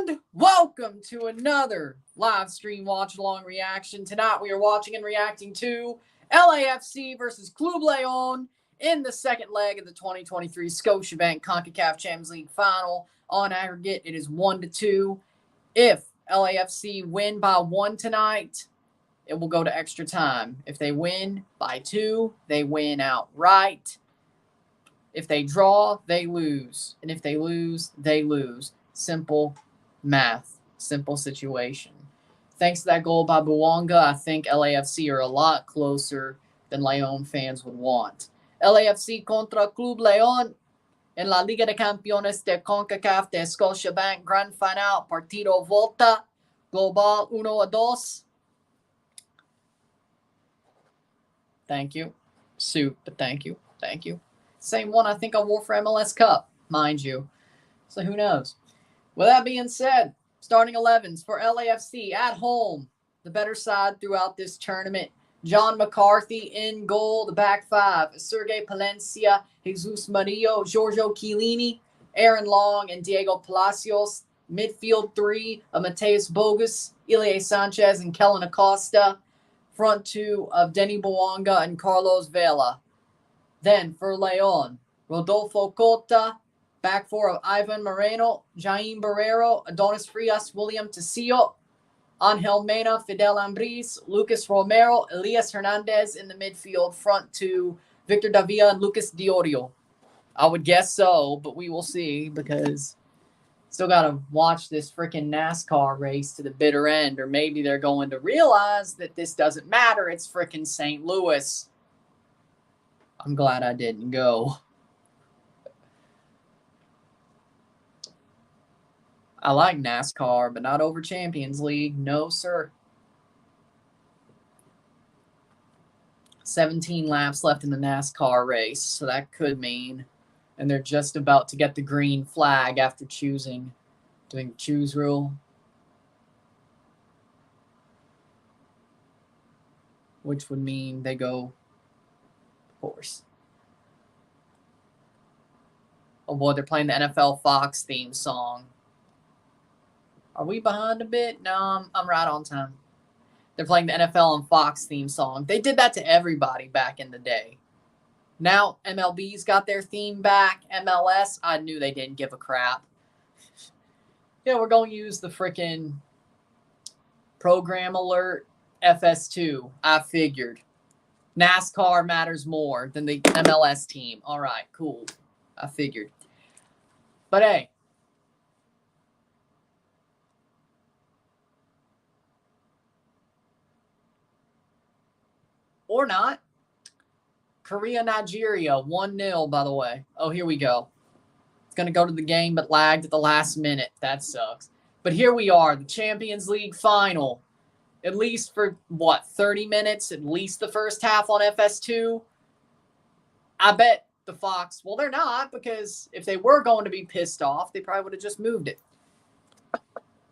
And welcome to another live stream watch along reaction. Tonight we are watching and reacting to LAFC versus Club León in the second leg of the 2023 Scotiabank Concacaf Champions League final. On aggregate, it is 1-2. If LAFC win by 1 tonight, it will go to extra time. If they win by 2, they win outright. If they draw, they lose. And if they lose, they lose. Simple math. Simple situation. Thanks to that goal by Bouanga, I think LAFC are a lot closer than León fans would want. LAFC contra Club León en la Liga de Campeones de Concacaf de Scotiabank Gran Final Partido Volta Global 1-2. Thank you. Suit, but thank you. Thank you. Same one I think I wore for MLS Cup, mind you. So who knows? With that being said, starting 11s for LAFC at home. The better side throughout this tournament. John McCarthy in goal. The back five. Sergei Palencia, Jesus Murillo, Giorgio Chiellini, Aaron Long, and Diego Palacios. Midfield three of Mateus Bogus, Ilie Sanchez, and Kellen Acosta. Front two of Denny Bouanga and Carlos Vela. Then for León, Rodolfo Cota. Back four of Ivan Moreno, Jaime Barrero, Adonis Frias, William Tecillo, Angel Mena, Fidel Ambriz, Lucas Romero, Elias Hernandez in the midfield. Front two, Victor Davia and Lucas Diorio. I would guess so, but we will see because still got to watch this freaking NASCAR race to the bitter end, or maybe they're going to realize that this doesn't matter. It's freaking St. Louis. I'm glad I didn't go. I like NASCAR, but not over Champions League. No, sir. 17 laps left in the NASCAR race, so that could mean. And they're just about to get the green flag after doing the choose rule. Which would mean they go horse. Oh boy, they're playing the NFL Fox theme song. Are we behind a bit? No, I'm right on time. They're playing the NFL and Fox theme song. They did that to everybody back in the day. Now MLB's got their theme back. MLS, I knew they didn't give a crap. Yeah, we're going to use the freaking program alert FS2. I figured. NASCAR matters more than the MLS team. All right, cool. I figured. But hey. Or not. Korea, Nigeria, 1-0, by the way. Oh, here we go. It's going to go to the game, but lagged at the last minute. That sucks. But here we are, the Champions League final. At least for, 30 minutes? At least the first half on FS2? I bet the Fox, well, they're not, because if they were going to be pissed off, they probably would have just moved it.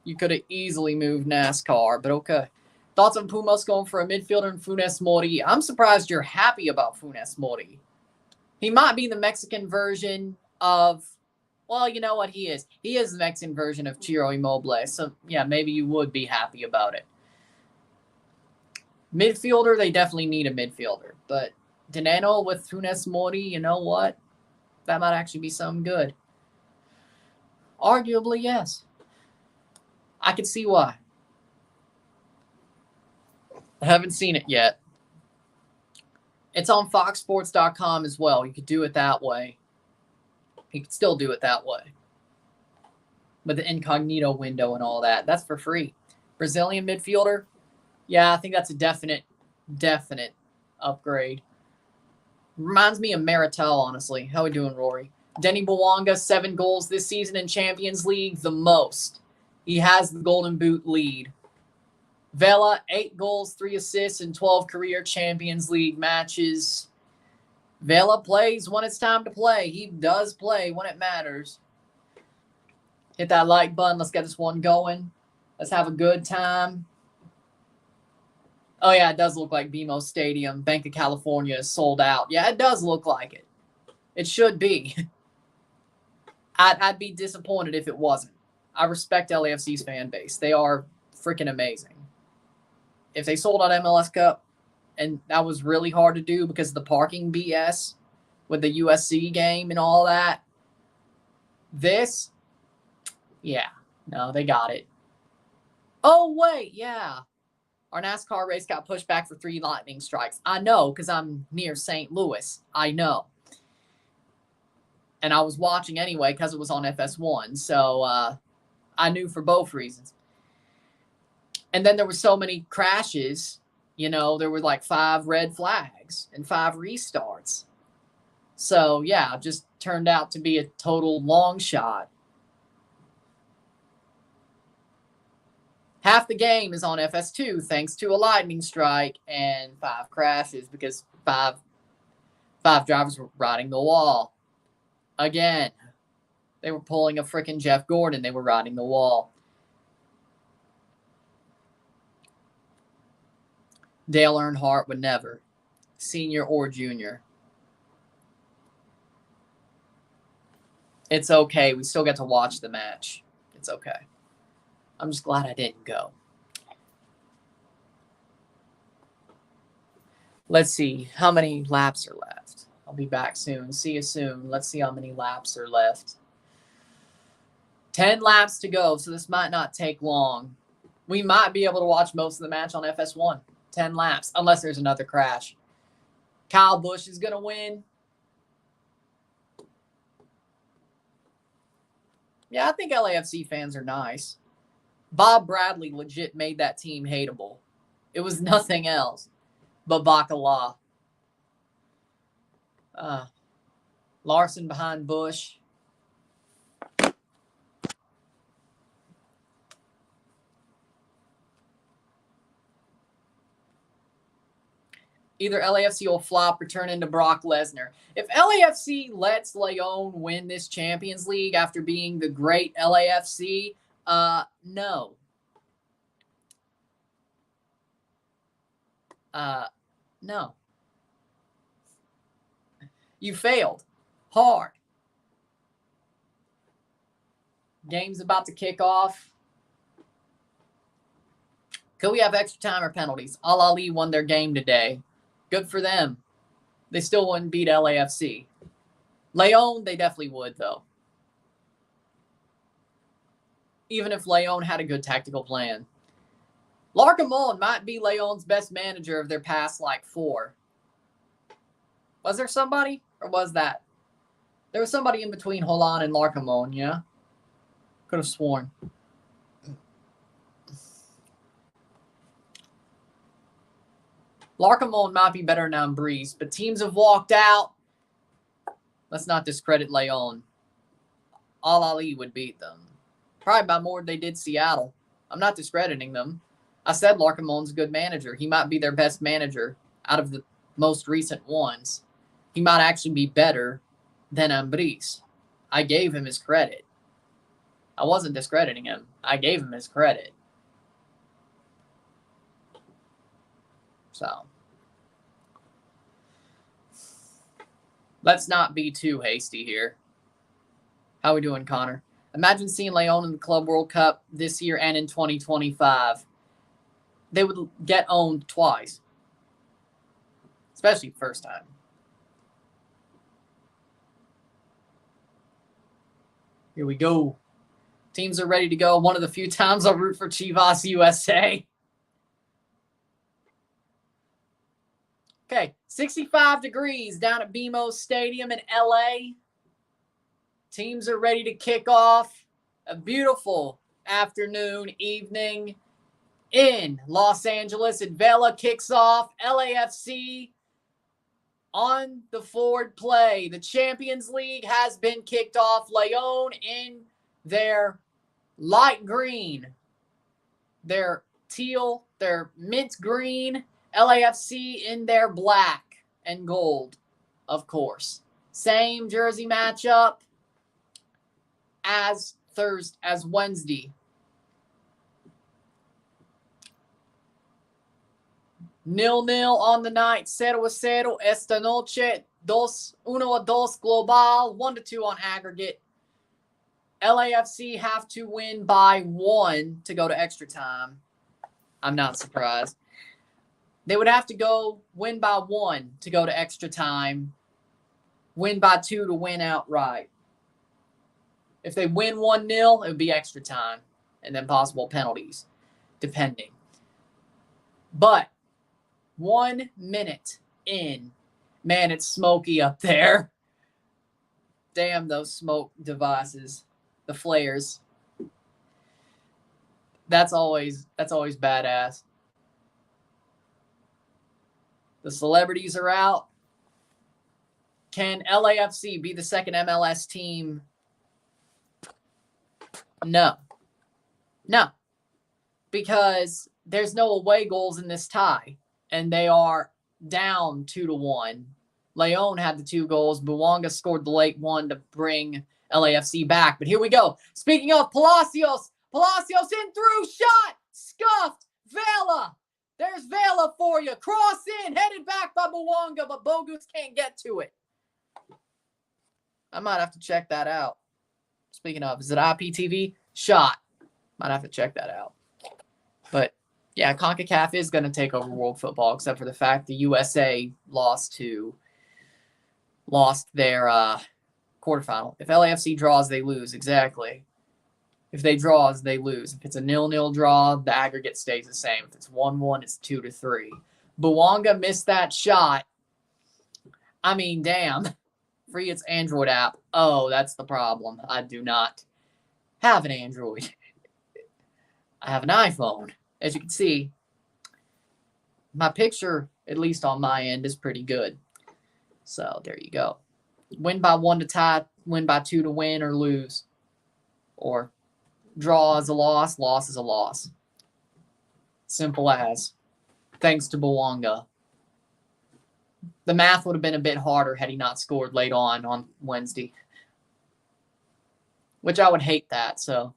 You could have easily moved NASCAR, but okay. Thoughts on Pumas going for a midfielder in Funes Mori? I'm surprised you're happy about Funes Mori. He might be the Mexican version of, well, you know what he is. He is the Mexican version of Ciro Immobile. So, yeah, maybe you would be happy about it. Midfielder, they definitely need a midfielder. But Dineno with Funes Mori, you know what? That might actually be something good. Arguably, yes. I could see why. I haven't seen it yet. It's on foxsports.com as well. You could do it that way. You could still do it that way. With the incognito window and all that. That's for free. Brazilian midfielder? Yeah, I think that's a definite upgrade. Reminds me of Maritel, honestly. How we doing, Rory? Denny Bouanga, 7 goals this season in Champions League, the most. He has the Golden Boot lead. Vela, 8 goals, 3 assists in 12 career Champions League matches. Vela plays when it's time to play. He does play when it matters. Hit that like button. Let's get this one going. Let's have a good time. Oh, yeah, it does look like BMO Stadium, Bank of California, is sold out. Yeah, it does look like it. It should be. I'd be disappointed if it wasn't. I respect LAFC's fan base. They are freaking amazing. If they sold out MLS Cup, and that was really hard to do because of the parking BS with the USC game and all that, this, yeah, no, they got it. Oh, wait, yeah. Our NASCAR race got pushed back for 3 lightning strikes. I know, because I'm near St. Louis. I know. And I was watching anyway because it was on FS1. So I knew for both reasons. And then there were so many crashes. You know, there were like 5 red flags and 5 restarts. So, yeah, it just turned out to be a total long shot. Half the game is on FS2 thanks to a lightning strike and 5 crashes because five drivers were riding the wall. Again, they were pulling a freaking Jeff Gordon. They were riding the wall. Dale Earnhardt would never. Senior or junior. It's okay. We still get to watch the match. It's okay. I'm just glad I didn't go. Let's see how many laps are left. I'll be back soon. See you soon. Let's see how many laps are left. 10 laps to go, so this might not take long. We might be able to watch most of the match on FS1. 10 laps, unless there's another crash. Kyle Busch is going to win. Yeah, I think LAFC fans are nice. Bob Bradley legit made that team hateable. It was nothing else but Bacala. Larson behind Busch. Either LAFC will flop or turn into Brock Lesnar. If LAFC lets León win this Champions League after being the great LAFC, no. No. You failed. Hard. Game's about to kick off. Could we have extra time or penalties? Al Ahly won their game today. Good for them. They still wouldn't beat LAFC. León, they definitely would, though. Even if León had a good tactical plan. Larcamón might be León's best manager of their past, 4. Was there somebody? Or was that? There was somebody in between Holland and Larcamón, yeah? Could have sworn. Larcamón might be better than Breeze, but teams have walked out. Let's not discredit León. Al Ahly would beat them. Probably by more than they did Seattle. I'm not discrediting them. I said Larcamón's a good manager. He might be their best manager out of the most recent ones. He might actually be better than Ambriz. I gave him his credit. I wasn't discrediting him. I gave him his credit. So, let's not be too hasty here. How we doing, Connor? Imagine seeing León in the Club World Cup this year and in 2025. They would get owned twice. Especially the first time. Here we go. Teams are ready to go. One of the few times I'll root for Chivas USA. Okay, 65 degrees down at BMO Stadium in LA. Teams are ready to kick off a beautiful afternoon, evening in Los Angeles. And Vela kicks off. LAFC on the forward play. The Champions League has been kicked off. León in their light green, their teal, their mint green. LAFC in their black and gold, of course. Same jersey matchup as Wednesday. 0-0 on the night. 0-0 esta noche. 1-2 global. 1-2 on aggregate. LAFC have to win by 1 to go to extra time. I'm not surprised. They would have to win by 1 to go to extra time, win by 2 to win outright. If they win 1-0, it would be extra time and then possible penalties, depending. But 1 minute in, man, it's smoky up there. Damn those smoke devices, the flares. That's always badass. The celebrities are out. Can LAFC be the second MLS team? No. Because there's no away goals in this tie, and they are down 2-1. León had the 2 goals. Bouanga scored the late one to bring LAFC back. But here we go. Speaking of Palacios in through, shot, scuffed, Vela. There's Vela for you. Cross in, headed back by Bouanga, but Bogus can't get to it. I might have to check that out. Speaking of, is it IPTV? Shot. Might have to check that out. But, yeah, Concacaf is going to take over world football, except for the fact the USA lost their quarterfinal. If LAFC draws, they lose. Exactly. If they draws, they lose. If it's a 0-0 draw, the aggregate stays the same. If it's 1-1, it's 2-3. Bouanga missed that shot. I mean, damn. Free its Android app. Oh, that's the problem. I do not have an Android. I have an iPhone. As you can see, my picture, at least on my end, is pretty good. So there you go. Win by 1 to tie, win by 2 to win or lose. Or draw is a loss is a loss. Simple as. Thanks to Bouanga. The math would have been a bit harder had he not scored late on Wednesday. Which I would hate that. So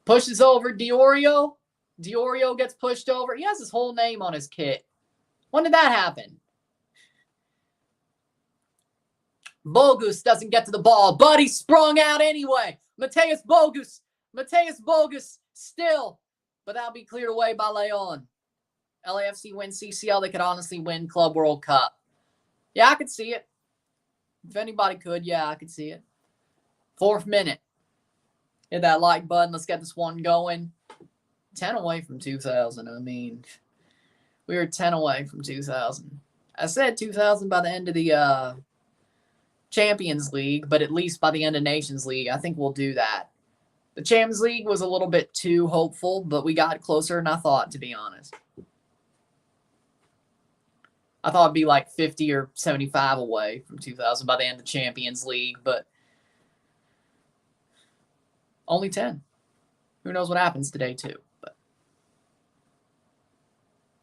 pushes over Diorio. Diorio gets pushed over. He has his whole name on his kit. When did that happen? Bogus doesn't get to the ball, but he sprung out anyway. Mateus Bogus still, but that'll be cleared away by León. LAFC wins CCL. They could honestly win Club World Cup. Yeah, I could see it. If anybody could, yeah, I could see it. 4th minute. Hit that like button. Let's get this one going. 10 away from 2000. I mean, we were 10 away from 2000. I said 2000 by the end of the Champions League, but at least by the end of Nations League, I think we'll do that. The Champions League was a little bit too hopeful, but we got closer than I thought, to be honest. I thought it'd be like 50 or 75 away from 2000 by the end of Champions League, but only 10. Who knows what happens today, too. But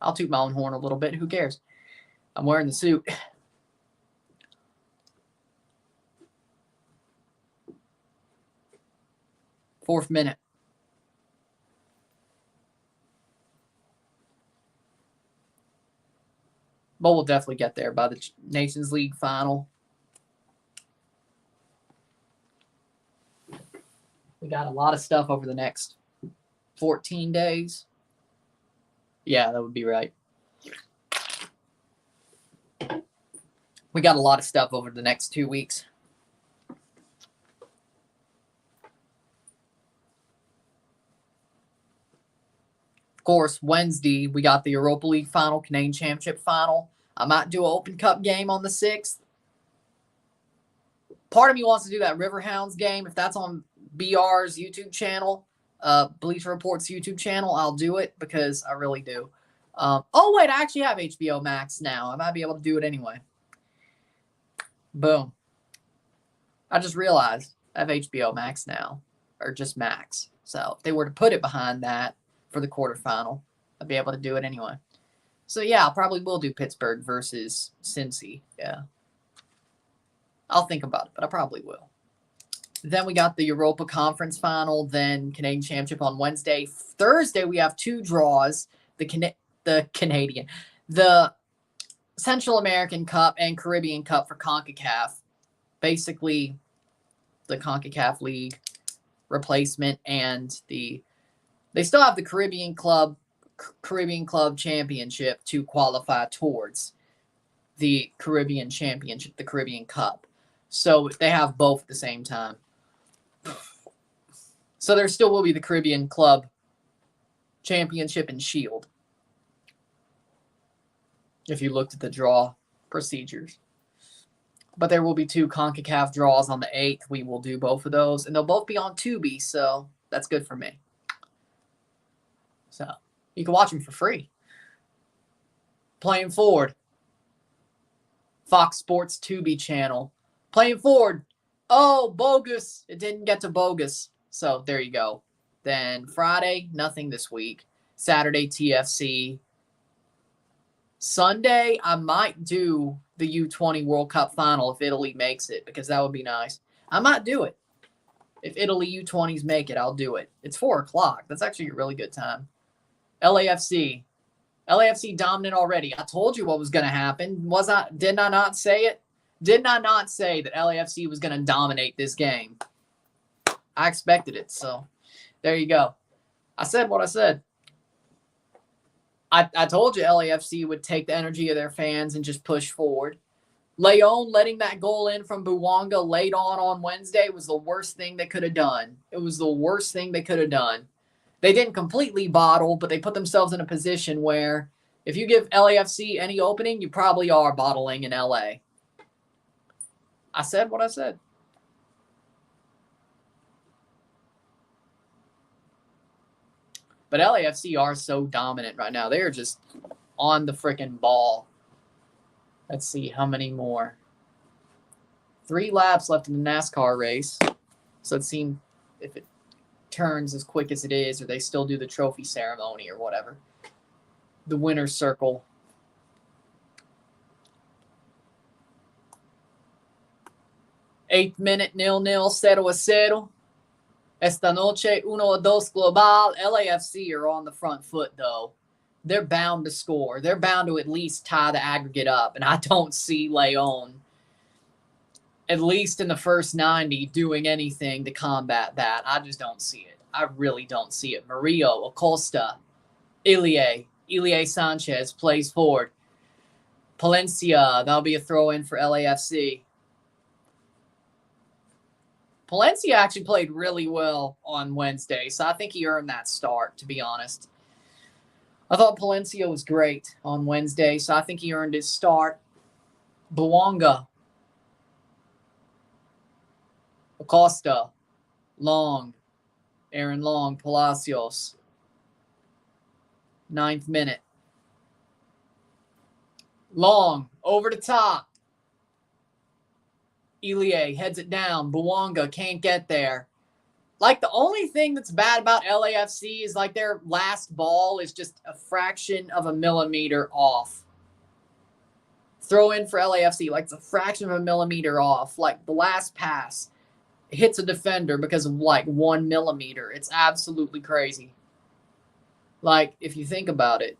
I'll toot my own horn a little bit. Who cares? I'm wearing the suit. Fourth minute. But we'll definitely get there by the Nations League final. We got a lot of stuff over the next 14 days. Yeah, that would be right. We got a lot of stuff over the next 2 weeks. Of course, Wednesday, we got the Europa League final, Canadian Championship final. I might do an Open Cup game on the 6th. Part of me wants to do that Riverhounds game. If that's on BR's YouTube channel, Bleacher Report's YouTube channel, I'll do it because I really do. Oh, wait, I actually have HBO Max now. I might be able to do it anyway. Boom. I just realized I have HBO Max now, or just Max. So if they were to put it behind that for the quarterfinal, I'd be able to do it anyway. So, yeah, I probably will do Pittsburgh versus Cincy. Yeah. I'll think about it, but I probably will. Then we got the Europa Conference final, then Canadian Championship on Wednesday. Thursday, we have 2 draws, the Central American Cup and Caribbean Cup for CONCACAF. Basically, the CONCACAF League. replacement and they still have the Caribbean Club Championship to qualify towards the Caribbean Championship, the Caribbean Cup. So they have both at the same time. So there still will be the Caribbean Club Championship and Shield, if you looked at the draw procedures. But there will be 2 CONCACAF draws on the 8th. We will do both of those, and they'll both be on Tubi, so that's good for me. So you can watch them for free. Playing Forward, Fox Sports Tubi channel. Playing Forward. Oh, bogus. It didn't get to bogus. So there you go. Then Friday, nothing this week. Saturday, TFC. Sunday, I might do the U20 World Cup final if Italy makes it, because that would be nice. I might do it. If Italy U20s make it, I'll do it. It's 4 o'clock. That's actually a really good time. LAFC. LAFC dominant already. I told you what was going to happen. Didn't I not say it? Did I not say that LAFC was going to dominate this game? I expected it, so there you go. I said what I said. I told you LAFC would take the energy of their fans and just push forward. León letting that goal in from Buwanga late on Wednesday was the worst thing they could have done. It was the worst thing they could have done. They didn't completely bottle, but they put themselves in a position where if you give LAFC any opening, you probably are bottling in LA. I said what I said. But LAFC are so dominant right now. They are just on the freaking ball. Let's see how many more. 3 laps left in the NASCAR race. So let's see if it turns as quick as it is, or they still do the trophy ceremony or whatever. The winner's circle. Eighth minute, 0-0, 0-0. Esta noche, 1-2 global. LAFC are on the front foot, though. They're bound to score. They're bound to at least tie the aggregate up. And I don't see León, at least in the first 90, doing anything to combat that. I just don't see it. I really don't see it. Murillo, Acosta, Ilie Sanchez plays forward. Palencia, that'll be a throw-in for LAFC. Palencia actually played really well on Wednesday, so I think he earned that start, to be honest. I thought Palencia was great on Wednesday, so I think he earned his start. Buwanga, Acosta, Long, Aaron Long, Palacios. 9th minute. Long, over the top. Ilie heads it down. Buwanga can't get there. Like, the only thing that's bad about LAFC is, like, their last ball is just a fraction of a millimeter off. Throw in for LAFC, like, it's a fraction of a millimeter off. Like, the last pass hits a defender because of, like, 1 millimeter. It's absolutely crazy. Like, if you think about it.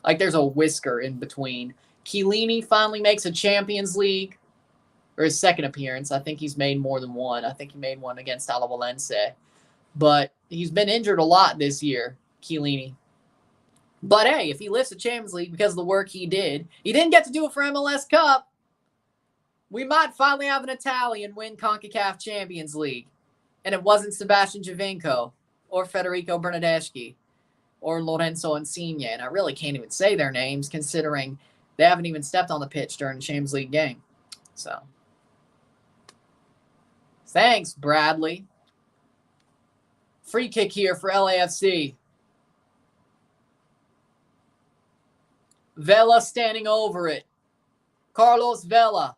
Like, there's a whisker in between. Chiellini finally makes a Champions League, or his second appearance. I think he's made more than one. I think he made one against Alajuelense. But he's been injured a lot this year, Chiellini. But hey, if he lifts the Champions League because of the work he didn't get to do it for MLS Cup. We might finally have an Italian win Concacaf Champions League. And it wasn't Sebastian Giovinco or Federico Bernardeschi or Lorenzo Insigne. And I really can't even say their names considering they haven't even stepped on the pitch during the Champions League game. So, thanks, Bradley. Free kick here for LAFC. Vela standing over it. Carlos Vela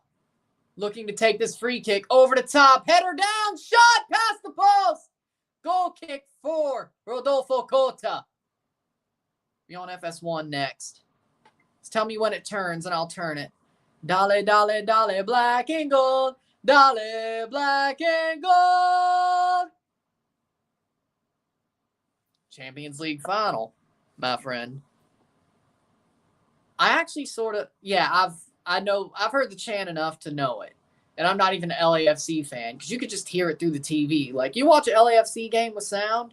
looking to take this free kick over the top. Header down, shot past the post. Goal kick for Rodolfo Cota. Be on FS1 next. Just tell me when it turns and I'll turn it. Dale, dale, dale, black and gold. Dale, black and gold. Champions League final, my friend. I actually sort of, I've heard the chant enough to know it. And I'm not even an LAFC fan because you could just hear it through the TV. Like, you watch an LAFC game with sound,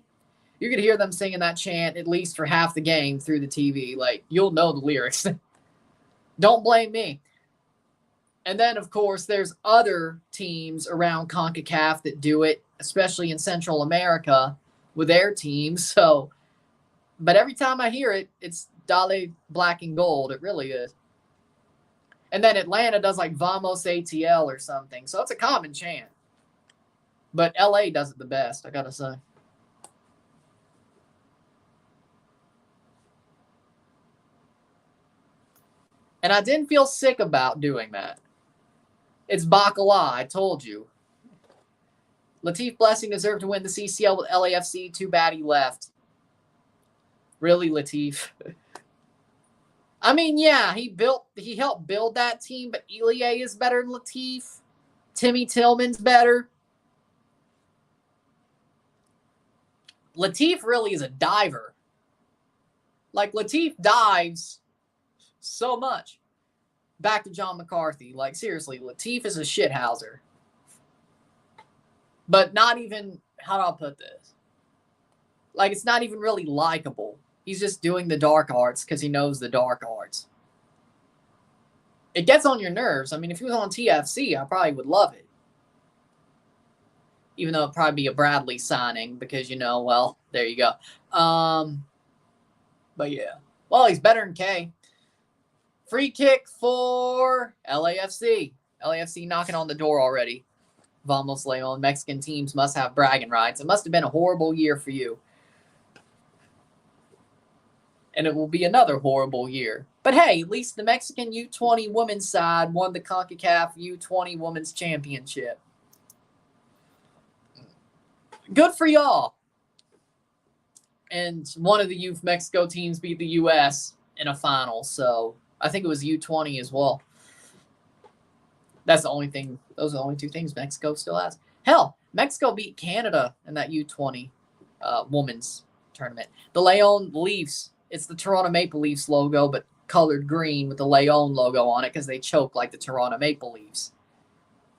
you could hear them singing that chant at least for half the game through the TV. Like, you'll know the lyrics. Don't blame me. And then, of course, there's other teams around CONCACAF that do it, especially in Central America with their teams. So, but every time I hear it, it's Dale Black and Gold. It really is. And then Atlanta does like Vamos ATL or something. So it's a common chant. But LA does it the best, I got to say. And I didn't feel sick about doing that. It's Bacala, I told you. Latif Blessing deserved to win the CCL with LAFC. Too bad he left. Really, Latif? I mean, yeah, he helped build that team, but Elie is better than Latif. Timmy Tillman's better. Latif really is a diver. Like, Latif dives so much. Back to John McCarthy. Like, seriously, Latif is a shithouser. But not even, how do I put this? Like, it's not even really likable. He's just doing the dark arts because he knows the dark arts. It gets on your nerves. I mean, if he was on TFC, I probably would love it. Even though it'd probably be a Bradley signing because, well, there you go. But yeah. Well, he's better than K. Free kick for LAFC. LAFC knocking on the door already. Vamos León. Mexican teams must have bragging rights. It must have been a horrible year for you. And it will be another horrible year. But hey, at least the Mexican U20 women's side won the CONCACAF U20 Women's Championship. Good for y'all. And one of the Youth Mexico teams beat the U.S. in a final. So I think it was U20 as well. That's the only thing. Those are the only two things Mexico still has. Hell, Mexico beat Canada in that U20 women's tournament. The León Leafs. It's the Toronto Maple Leafs logo, but colored green with the León logo on it because they choke like the Toronto Maple Leafs.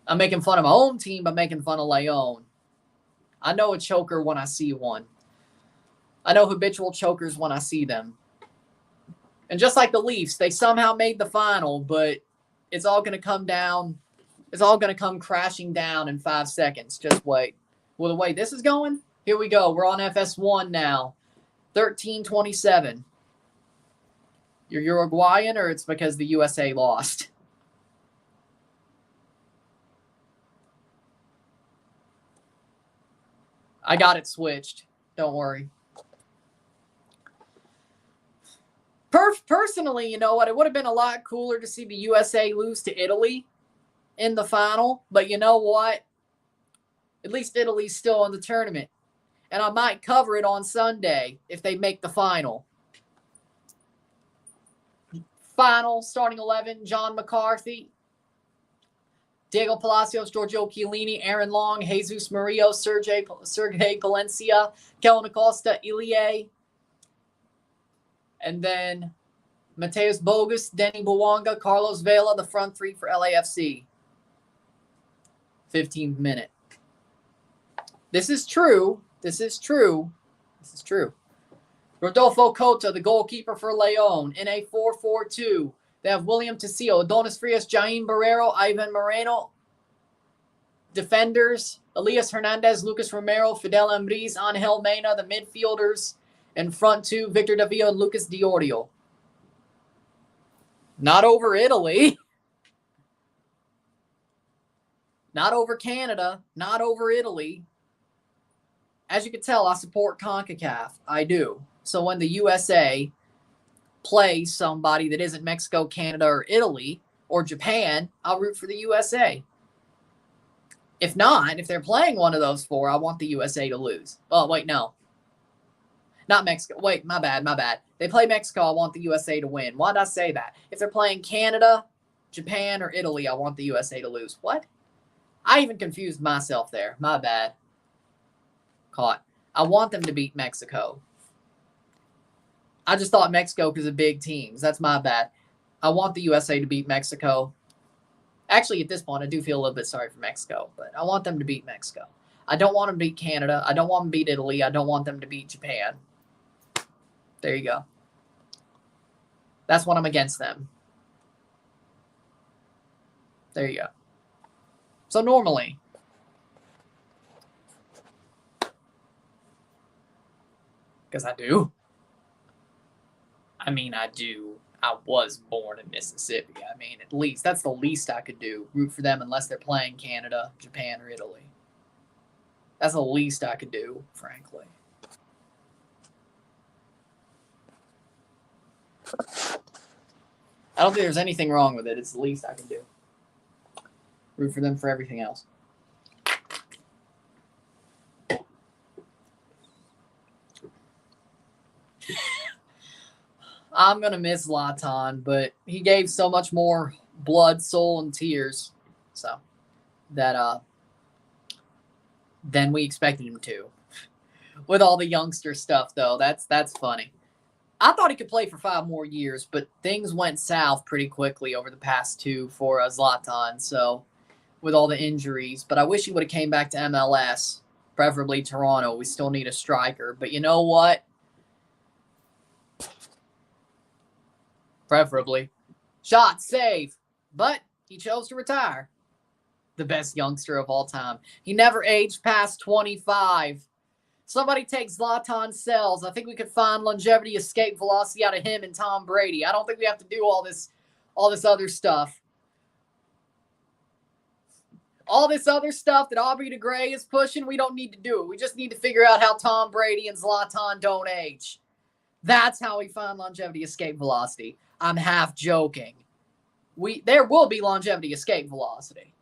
I'm making fun of my own team, but making fun of León. I know a choker when I see one. I know habitual chokers when I see them. And just like the Leafs, they somehow made the final, but it's all going to come down. It's all going to come crashing down in 5 seconds. Just wait. Well, the way this is going, here we go. We're on FS1 now. 13-27. You're Uruguayan, or it's because the USA lost? I got it switched. Don't worry. Personally, you know what? It would have been a lot cooler to see the USA lose to Italy in the final. But you know what? At least Italy's still in the tournament. And I might cover it on Sunday if they make the final. Final, starting 11, John McCarthy, Diego Palacios, Giorgio Chiellini, Aaron Long, Jesus Murillo, Sergei Palencia, Kellen Acosta, Ilie. And then Mateus Bogus, Denny Bouanga, Carlos Vela, the front three for LAFC. 15th minute. This is true. This is true. This is true. Rodolfo Cota, the goalkeeper for León, in a 4-4-2. They have William Tecillo, Adonis Frias, Jaime Barrero, Ivan Moreno. Defenders, Elias Hernandez, Lucas Romero, Fidel Ambriz, Angel Mena. The midfielders, and front two, Victor Davio and Lucas Diorio. Not over Italy. Not over Canada. Not over Italy. As you can tell, I support CONCACAF. I do. So when the USA plays somebody that isn't Mexico, Canada, or Italy, or Japan, I'll root for the USA. If not, if they're playing one of those four, I want the USA to lose. Oh, wait, no. Not Mexico. Wait, my bad. They play Mexico, I want the USA to win. Why did I say that? If they're playing Canada, Japan, or Italy, I want the USA to lose. What? I even confused myself there. My bad. Caught. I want them to beat Mexico. I just thought Mexico because of big teams. That's my bad. I want the USA to beat Mexico. Actually, at this point, I do feel a little bit sorry for Mexico, but I want them to beat Mexico. I don't want them to beat Canada. I don't want them to beat Italy. I don't want them to beat Japan. There you go. That's when I'm against them. There you go. So normally, because I do. I mean, I do. I was born in Mississippi. I mean, at least that's the least I could do. Root for them unless they're playing Canada, Japan, or Italy. That's the least I could do, frankly. I don't think there's anything wrong with it. It's the least I can do. Root for them for everything else. I'm going to miss Zlatan, but he gave so much more blood, soul, and tears that than we expected him to. With all the youngster stuff, though, that's funny. I thought he could play for 5 more years, but things went south pretty quickly over the past 2 for Zlatan, so with all the injuries. But I wish he would have came back to MLS, preferably Toronto. We still need a striker. But you know what? Preferably. Shot, save. But he chose to retire. The best youngster of all time. He never aged past 25. Somebody take Zlatan's cells. I think we could find longevity, escape velocity out of him and Tom Brady. I don't think we have to do all this other stuff. All this other stuff that Aubrey de Grey is pushing, we don't need to do it. We just need to figure out how Tom Brady and Zlatan don't age. That's how we find longevity, escape velocity. I'm half joking. There will be longevity, escape velocity.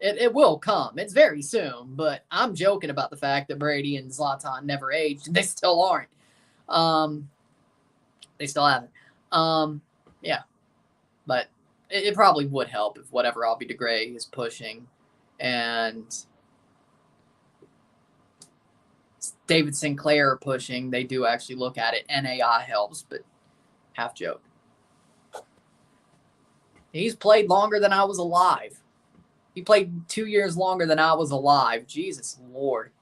It will come. It's very soon, but I'm joking about the fact that Brady and Zlatan never aged. They still aren't. They still haven't. Yeah. But it probably would help if whatever Aubrey de Grey is pushing and David Sinclair are pushing, they do actually look at it. NAI helps, but half joke. He's played longer than I was alive. He played 2 years longer than I was alive. Jesus Lord.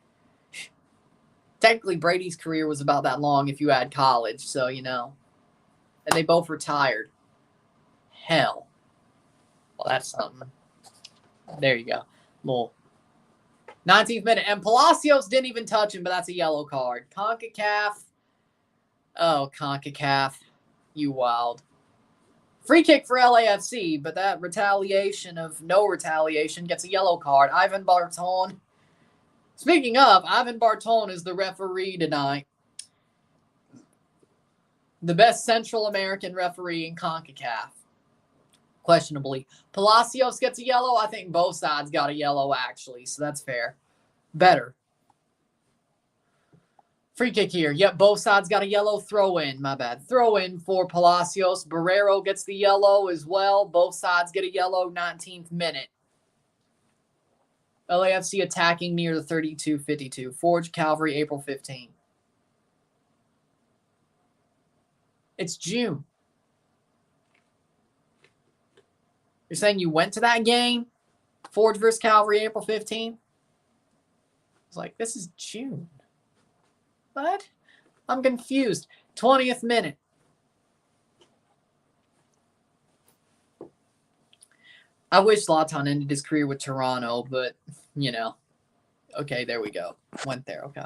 Technically, Brady's career was about that long if you add college, so, you know. And they both retired. Hell. Well, that's something. There you go. Little 19th minute. And Palacios didn't even touch him, but that's a yellow card. Concacaf. Oh, Concacaf. You wild. Free kick for LAFC, but that retaliation of no retaliation gets a yellow card. Ivan Barton. Speaking of, Ivan Barton is the referee tonight. The best Central American referee in CONCACAF. Questionably. Palacios gets a yellow. I think both sides got a yellow, actually, so that's fair. Better. Free kick here. Yep, both sides got a yellow. Throw in. My bad. Throw in for Palacios. Barrero gets the yellow as well. Both sides get a yellow. 19th minute. LAFC attacking near the 32-52. Forge Calvary, April 15. It's June. You're saying you went to that game? Forge versus Calvary, April 15? It's like, this is June. What? I'm confused. 20th minute. I wish Zlatan ended his career with Toronto, but, you know. Okay, there we go. Went there, okay.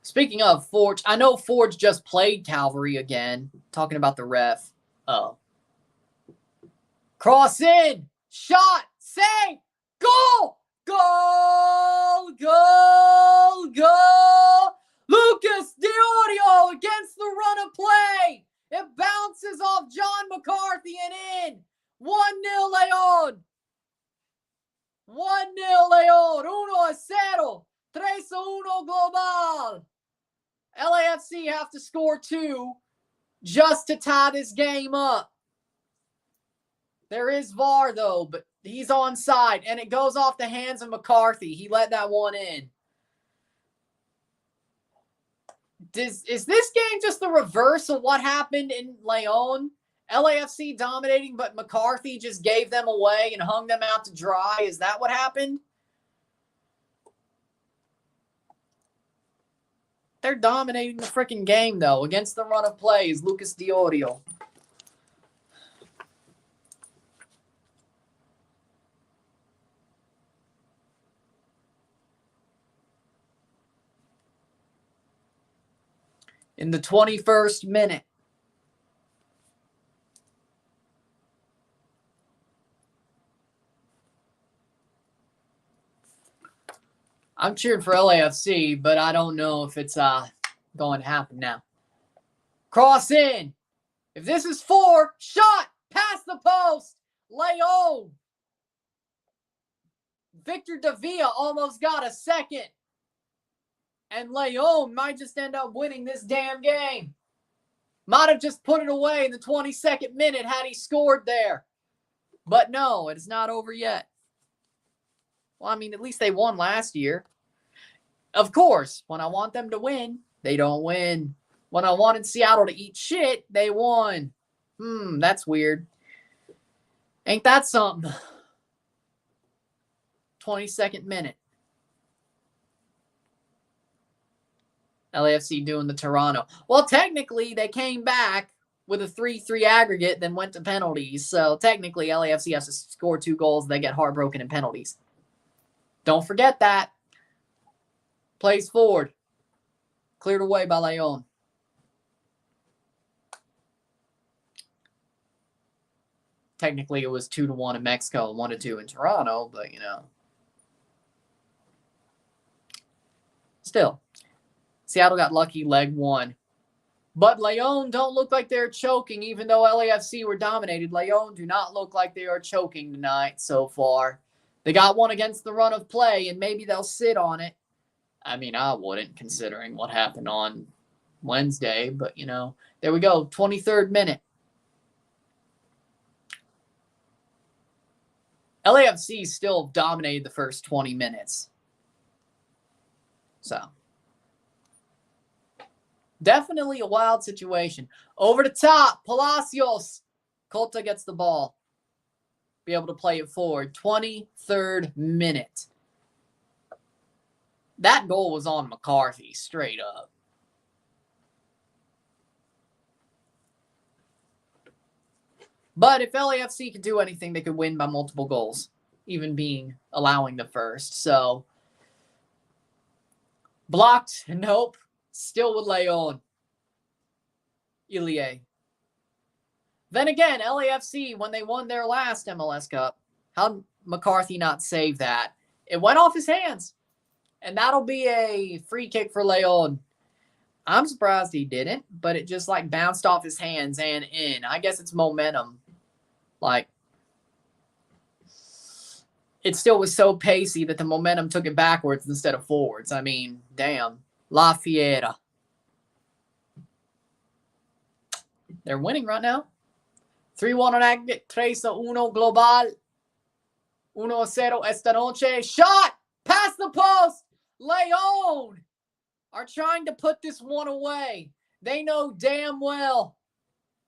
Speaking of Forge, I know Forge just played Calvary again. Talking about the ref. Oh. Cross in. Shot. Save. Goal. Goal. Goal. Goal. Lucas Diorio against the run of play. It bounces off John McCarthy and in. 1-0 León. 1-0 León. 1-0. 3-1 global. LAFC have to score 2 just to tie this game up. There is VAR, though, but he's onside, and it goes off the hands of McCarthy. He let that one in. Is this game just the reverse of what happened in León? LAFC dominating, but McCarthy just gave them away and hung them out to dry. Is that what happened? They're dominating the freaking game, though, against the run of plays. Lucas Diorio. In the 21st minute. I'm cheering for LAFC, but I don't know if it's going to happen now. Cross in. If this is 4, shot past the post. León. Victor Davia almost got a second. And León might just end up winning this damn game. Might have just put it away in the 22nd minute had he scored there. But no, it is not over yet. Well, I mean, at least they won last year. Of course, when I want them to win, they don't win. When I wanted Seattle to eat shit, they won. That's weird. Ain't that something? 22nd minute. LAFC doing the Toronto. Well, technically, they came back with a 3-3 aggregate, then went to penalties. So, technically, LAFC has to score 2 goals. They get heartbroken in penalties. Don't forget that. Plays forward. Cleared away by León. Technically, it was 2-1 in Mexico and 1-2 in Toronto, but, you know. Still. Seattle got lucky, leg 1. But León don't look like they're choking, even though LAFC were dominated. León do not look like they are choking tonight so far. They got one against the run of play, and maybe they'll sit on it. I mean, I wouldn't, considering what happened on Wednesday. But, you know, there we go. 23rd minute. LAFC still dominated the first 20 minutes. So, definitely a wild situation. Over the top, Palacios. Colta gets the ball. Be able to play it forward. 23rd minute. That goal was on McCarthy, straight up. But if LAFC could do anything, they could win by multiple goals, even allowing the first. So, blocked. Nope. Still with León. Ilie. Then again, LAFC, when they won their last MLS Cup, how did McCarthy not save that? It went off his hands. And that'll be a free kick for León. I'm surprised he didn't, but it just like bounced off his hands and in. I guess it's momentum. Like, it still was so pacey that the momentum took it backwards instead of forwards. I mean, damn. La Fiera. They're winning right now. 3-1 on aggregate. 3-1 global. 1-0 esta noche. Shot! Past the post! León are trying to put this one away. They know damn well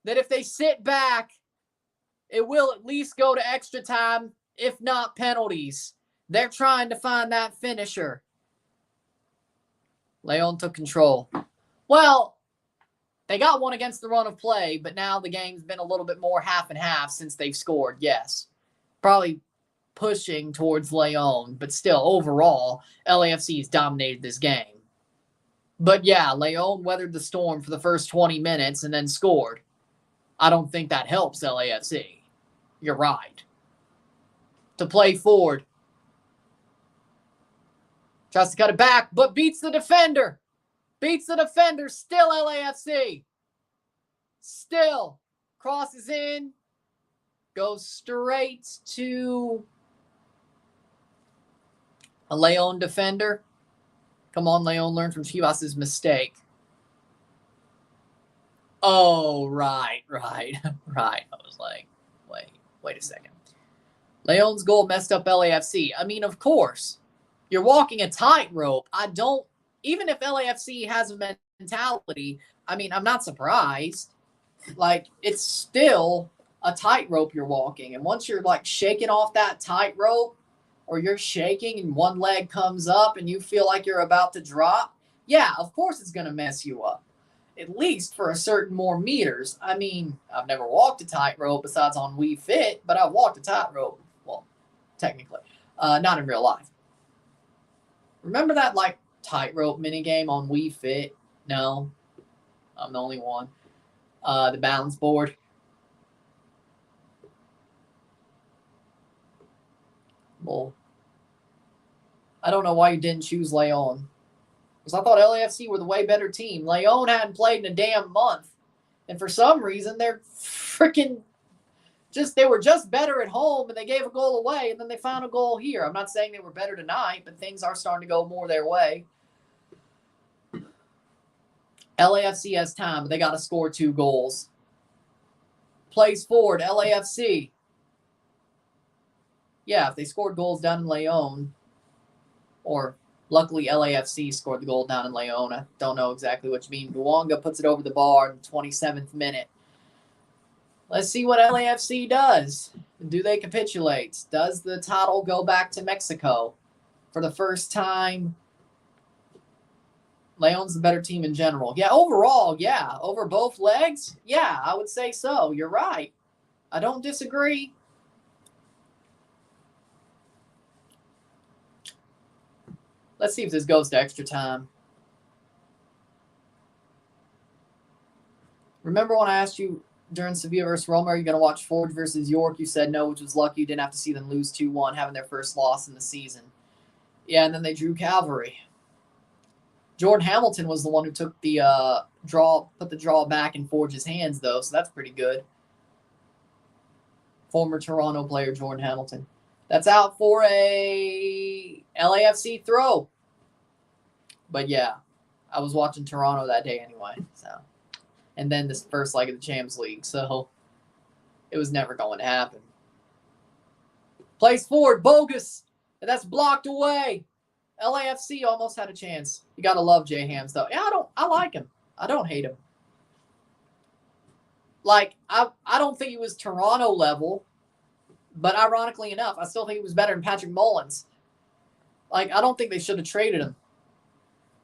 that if they sit back, it will at least go to extra time, if not penalties. They're trying to find that finisher. León took control. Well, they got one against the run of play, but now the game's been a little bit more half and half since they've scored, yes. Probably pushing towards León, but still, overall, LAFC has dominated this game. But yeah, León weathered the storm for the first 20 minutes and then scored. I don't think that helps LAFC. You're right. To play forward. Tries to cut it back, but beats the defender. Beats the defender. Still LAFC. Still. Crosses in. Goes straight to a León defender. Come on, León, learn from Chivas' mistake. Oh, right. I was like, wait a second. León's goal messed up LAFC. I mean, of course, you're walking a tightrope. Even if LAFC has a mentality, I mean, I'm not surprised. like, it's still a tightrope you're walking. And once you're, like, shaking off that tightrope, or you're shaking and one leg comes up and you feel like you're about to drop, yeah, of course it's going to mess you up. At least for a certain more meters. I mean, I've never walked a tightrope besides on Wii Fit, but I've walked a tightrope. Well, technically. Not in real life. Remember that, like, tightrope minigame on Wii Fit? No. I'm the only one. The balance board. Well, I don't know why you didn't choose León. Because I thought LAFC were the way better team. León hadn't played in a damn month. And for some reason, they're freaking they were just better at home, and they gave a goal away, and then they found a goal here. I'm not saying they were better tonight, but things are starting to go more their way. LAFC has time, but they got to score 2 goals. Plays forward, LAFC. Yeah, if they scored goals down in León, or luckily LAFC scored the goal down in León. I don't know exactly what you mean. Buwanga puts it over the bar in the 27th minute. Let's see what LAFC does. Do they capitulate? Does the title go back to Mexico? For the first time, León's the better team in general. Yeah, overall, yeah. Over both legs? Yeah, I would say so. You're right. I don't disagree. Let's see if this goes to extra time. Remember when I asked you during Sevilla versus Roma, are you going to watch Forge versus York? You said no, which was lucky. You didn't have to see them lose 2-1, having their first loss in the season. Yeah, and then they drew Calvary. Jordan Hamilton was the one who took the put the draw back in Forge's hands, though, so that's pretty good. Former Toronto player Jordan Hamilton. That's out for a LAFC throw. But yeah, I was watching Toronto that day anyway. So, and then this first leg of the Champions League, so it was never going to happen. Plays forward, bogus, and that's blocked away. LAFC almost had a chance. You gotta love Jay Hams though. Yeah, I like him. I don't hate him. Like, I don't think he was Toronto level, but ironically enough, I still think he was better than Patrick Mullins. Like, I don't think they should have traded him.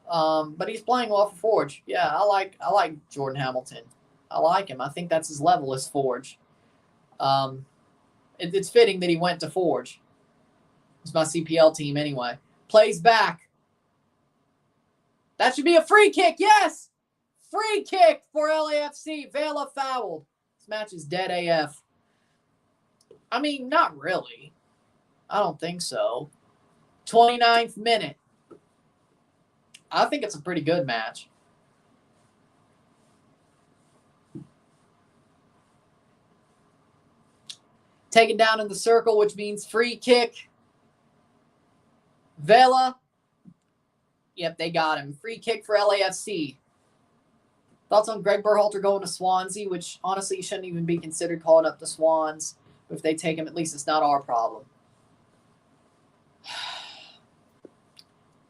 But he's playing well for Forge. Yeah, I like Jordan Hamilton. I like him. I think that's his level as Forge. It's fitting that he went to Forge. It's my CPL team anyway. Plays back. That should be a free kick. Yes! Free kick for LAFC. Vela fouled. This match is dead AF. I mean, not really. I don't think so. 29th minute. I think it's a pretty good match. Taken down in the circle, which means free kick. Vela. Yep, they got him. Free kick for LAFC. Thoughts on Greg Berhalter going to Swansea, which honestly shouldn't even be considered calling up the Swans. If they take him, at least it's not our problem.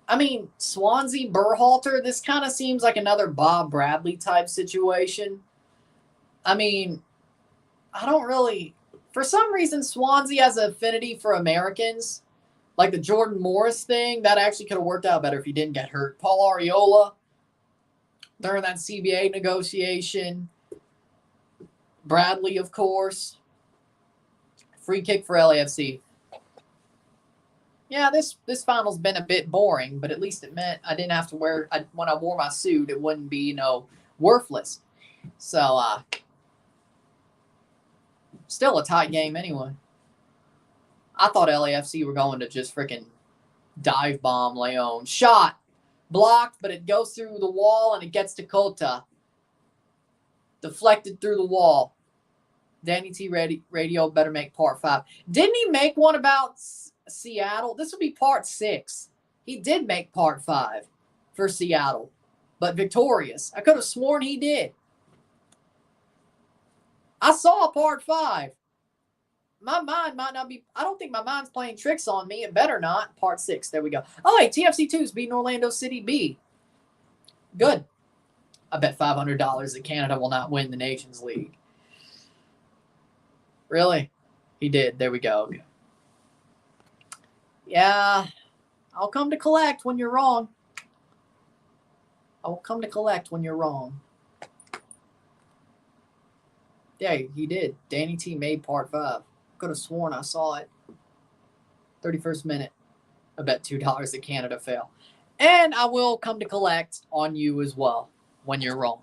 I mean, Swansea, Berhalter, this kind of seems like another Bob Bradley type situation. I mean, I don't really... For some reason, Swansea has an affinity for Americans. Like the Jordan Morris thing, that actually could have worked out better if he didn't get hurt. Paul Arriola, during that CBA negotiation. Bradley, of course. Free kick for LAFC. Yeah, this final's been a bit boring, but at least it meant I didn't have to wear... when I wore my suit, it wouldn't be, worthless. So, still a tight game anyway. I thought LAFC were going to just freaking dive bomb León. Shot. Blocked, but it goes through the wall and it gets to Cota. Deflected through the wall. Danny T Radio better make part 5. Didn't he make one about Seattle? This would be part 6. He did make part 5 for Seattle, but victorious. I could have sworn he did. I saw part 5. My mind might not be... I don't think my mind's playing tricks on me. It better not. Part 6. There we go. Oh, hey, TFC 2's beating Orlando City B. Good. I bet $500 that Canada will not win the Nations League. Really? He did. There we go. Yeah, I'll come to collect when you're wrong. I'll come to collect when you're wrong. Yeah, he did. Danny T made part 5. Could have sworn I saw it. 31st minute. I bet $2 that Canada fail. And I will come to collect on you as well when you're wrong.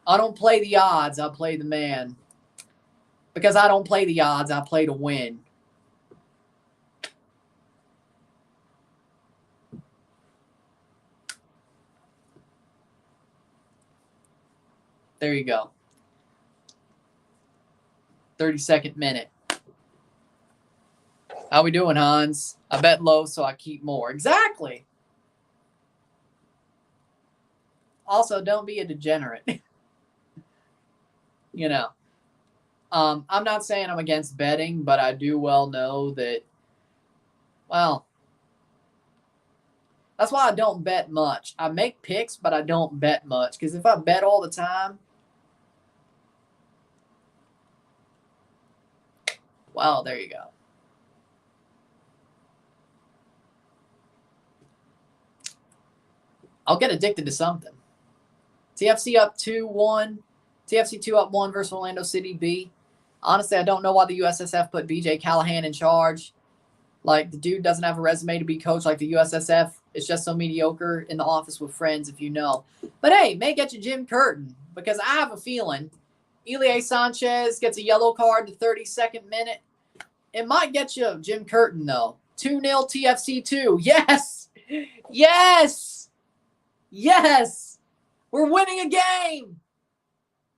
I don't play the odds. I play the man. Because I don't play the odds. I play to win. There you go. 32nd minute. How we doing, Hans? I bet low, so I keep more. Exactly. Also, don't be a degenerate. You know. I'm not saying I'm against betting, but I do well know that, well, that's why I don't bet much. I make picks, but I don't bet much. Because if I bet all the time, well, there you go. I'll get addicted to something. TFC up 2-1. TFC 2 up 1 versus Orlando City B. Honestly, I don't know why the USSF put BJ Callahan in charge. Like, the dude doesn't have a resume to be coached like the USSF. It's just so mediocre in the office with friends, if you know. But hey, may get you Jim Curtin, because I have a feeling Elie Sanchez gets a yellow card the 32nd minute. It might get you Jim Curtin, though. 2-0 TFC 2. Yes! Yes! Yes! We're winning a game!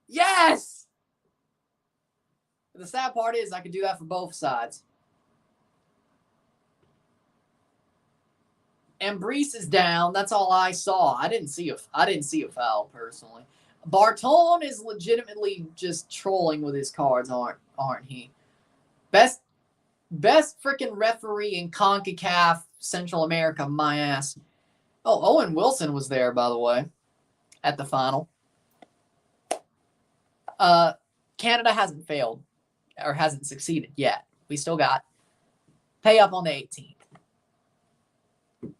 Yes! The sad part is I could do that for both sides. And Brees is down. That's all I saw. I didn't see a foul personally. Barton is legitimately just trolling with his cards, aren't he? Best freaking referee in Concacaf Central America, my ass. Oh, Owen Wilson was there, by the way, at the final. Canada hasn't failed or hasn't succeeded yet. We still got pay up on the 18th.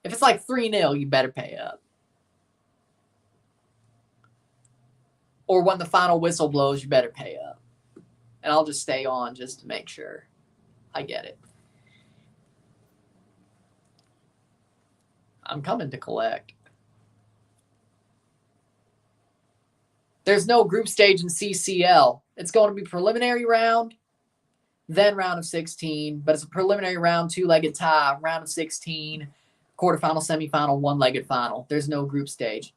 If it's like 3-0, you better pay up. Or when the final whistle blows, you better pay up. And I'll just stay on just to make sure I get it. I'm coming to collect. There's no group stage in CCL. It's going to be preliminary round, then round of 16. But it's a preliminary round, two-legged tie, round of 16, quarterfinal, semifinal, one-legged final. There's no group stage.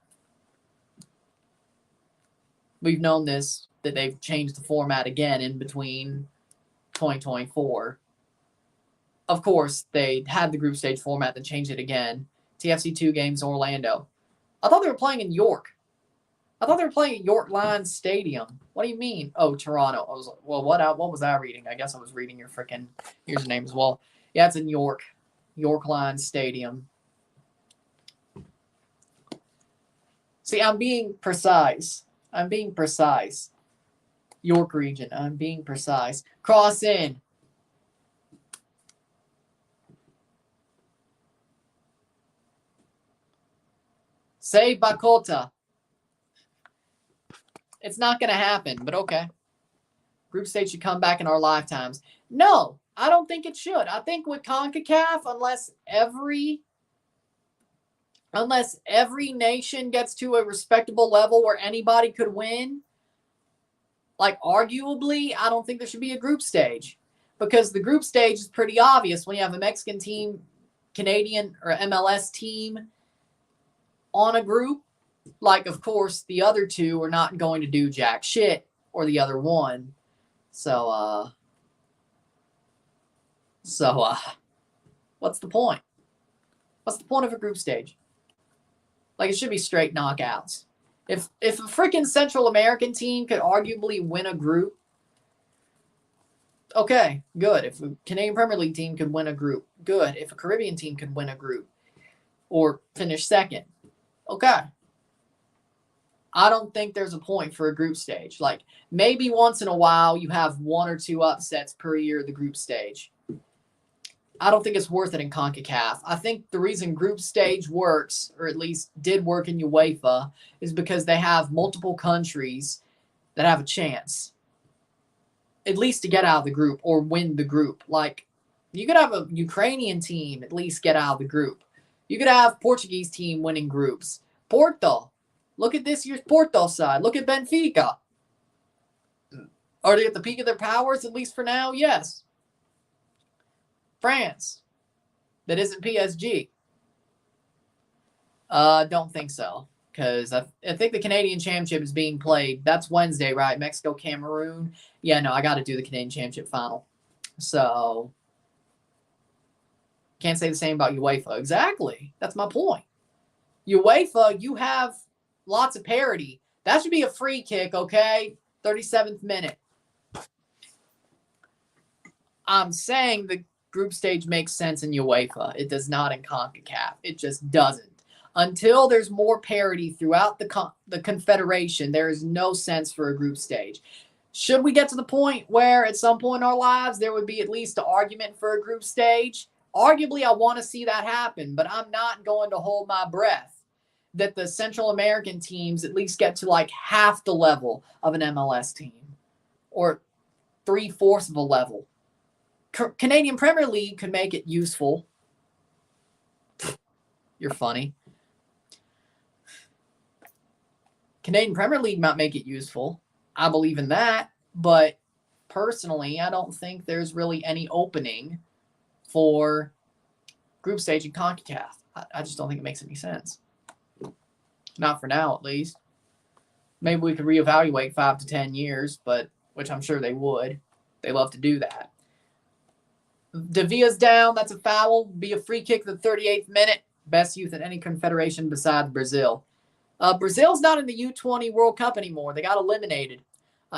We've known this, that they've changed the format again in between 2024. Of course, they had the group stage format, then changed it again. TFC 2 games, Orlando. I thought they were playing in York. I thought they were playing at York Lions Stadium. What do you mean? Oh, Toronto. I was like, well, what was I reading? I guess I was reading your freaking username as well. Yeah, it's in York. York Lions Stadium. See, I'm being precise. York region. I'm being precise. Cross in. Say Bakota. It's not going to happen, but okay. Group stage should come back in our lifetimes. No, I don't think it should. I think with CONCACAF, unless every nation gets to a respectable level where anybody could win, like arguably, I don't think there should be a group stage. Because the group stage is pretty obvious when you have a Mexican team, Canadian or MLS team on a group. Like, of course, the other two are not going to do jack shit, or the other one. So, what's the point? What's the point of a group stage? Like, it should be straight knockouts. If a freaking Central American team could arguably win a group, okay, good. If a Canadian Premier League team could win a group, good. If a Caribbean team could win a group or finish second, okay. I don't think there's a point for a group stage. Like, maybe once in a while you have 1 or 2 upsets per year of the group stage. I don't think it's worth it in CONCACAF. I think the reason group stage works, or at least did work in UEFA, is because they have multiple countries that have a chance, at least to get out of the group or win the group. Like, you could have a Ukrainian team at least get out of the group. You could have Portuguese team winning groups. Porto. Look at this year's Porto side. Look at Benfica. Are they at the peak of their powers, at least for now? Yes. France. That isn't PSG. Don't think so. Because I think the Canadian Championship is being played. That's Wednesday, right? Mexico, Cameroon. Yeah, no, I got to do the Canadian Championship final. So, can't say the same about UEFA. Exactly. That's my point. UEFA, you have lots of parity. That should be a free kick, okay? 37th minute. I'm saying the group stage makes sense in UEFA. It does not in CONCACAF. It just doesn't. Until there's more parity throughout the Confederation, there is no sense for a group stage. Should we get to the point where at some point in our lives there would be at least an argument for a group stage? Arguably, I want to see that happen, but I'm not going to hold my breath that the Central American teams at least get to like half the level of an MLS team or 3/4 of a level. Canadian Premier League could make it useful. You're funny. Canadian Premier League might make it useful. I believe in that. But personally, I don't think there's really any opening for group stage in CONCACAF. I just don't think it makes any sense. Not for now, at least. Maybe we could reevaluate 5 to 10 years, but which I'm sure they would. They love to do that. De Villa's down. That's a foul. Be a free kick at the 38th minute. Best youth in any confederation besides Brazil. Brazil's not in the U20 World Cup anymore. They got eliminated.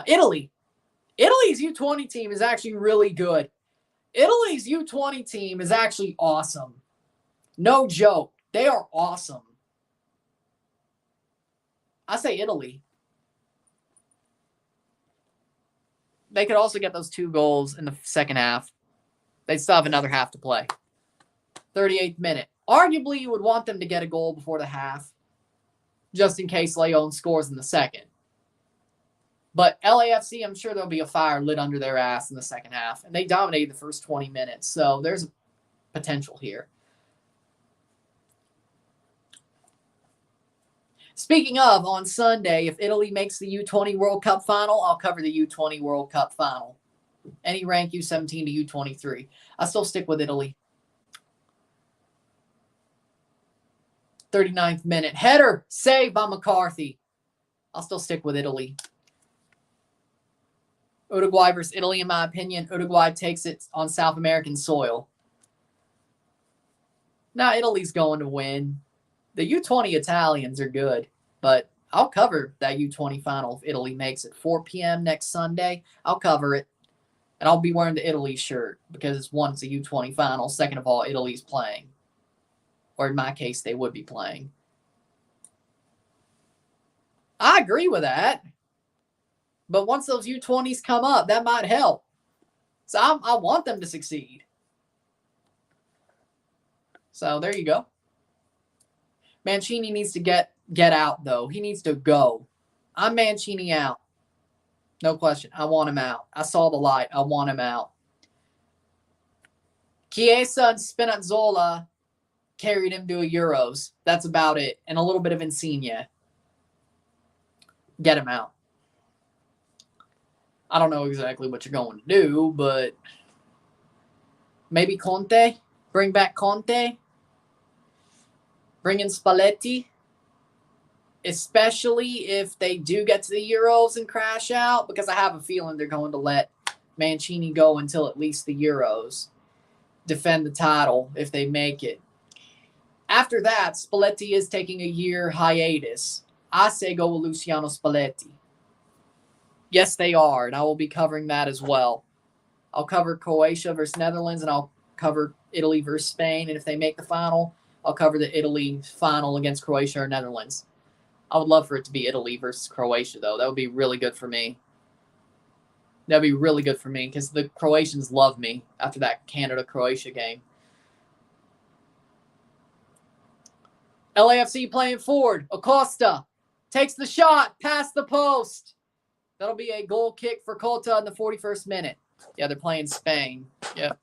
Italy. Italy's U20 team is actually really good. Italy's U20 team is actually awesome. No joke. They are awesome. I say Italy. They could also get those 2 goals in the second half. They still have another half to play. 38th minute. Arguably, you would want them to get a goal before the half, just in case León scores in the second. But LAFC, I'm sure there'll be a fire lit under their ass in the second half. And they dominated the first 20 minutes, so there's potential here. Speaking of, on Sunday, if Italy makes the U20 World Cup final, I'll cover the U20 World Cup final. Any rank U17 to U23. I still stick with Italy. 39th minute. Header. Saved by McCarthy. I'll still stick with Italy. Uruguay versus Italy, in my opinion. Uruguay takes it on South American soil. Now, Italy's going to win. The U20 Italians are good, but I'll cover that U20 final if Italy makes it. 4 p.m. next Sunday. I'll cover it. And I'll be wearing the Italy shirt because one, it's a U20 final. Second of all, Italy's playing. Or in my case, they would be playing. I agree with that. But once those U20s come up, that might help. So I want them to succeed. So there you go. Mancini needs to get out, though. He needs to go. I'm Mancini out. No question. I want him out. I saw the light. I want him out. Chiesa and Spinazzola carried him to a Euros. That's about it. And a little bit of Insigne. Get him out. I don't know exactly what you're going to do, but maybe Conte. Bring back Conte. Bring in Spalletti. Especially if they do get to the Euros and crash out, because I have a feeling they're going to let Mancini go until at least the Euros. Defend the title if they make it. After that, Spalletti is taking a year hiatus. I say go with Luciano Spalletti. Yes, they are, and I will be covering that as well. I'll cover Croatia versus Netherlands, and I'll cover Italy versus Spain, and if they make the final, I'll cover the Italy final against Croatia or Netherlands. I would love for it to be Italy versus Croatia, though. That would be really good for me. That would be really good for me because the Croatians love me after that Canada-Croatia game. LAFC playing forward. Acosta takes the shot past the post. That'll be a goal kick for Cota in the 41st minute. Yeah, they're playing Spain. Yep.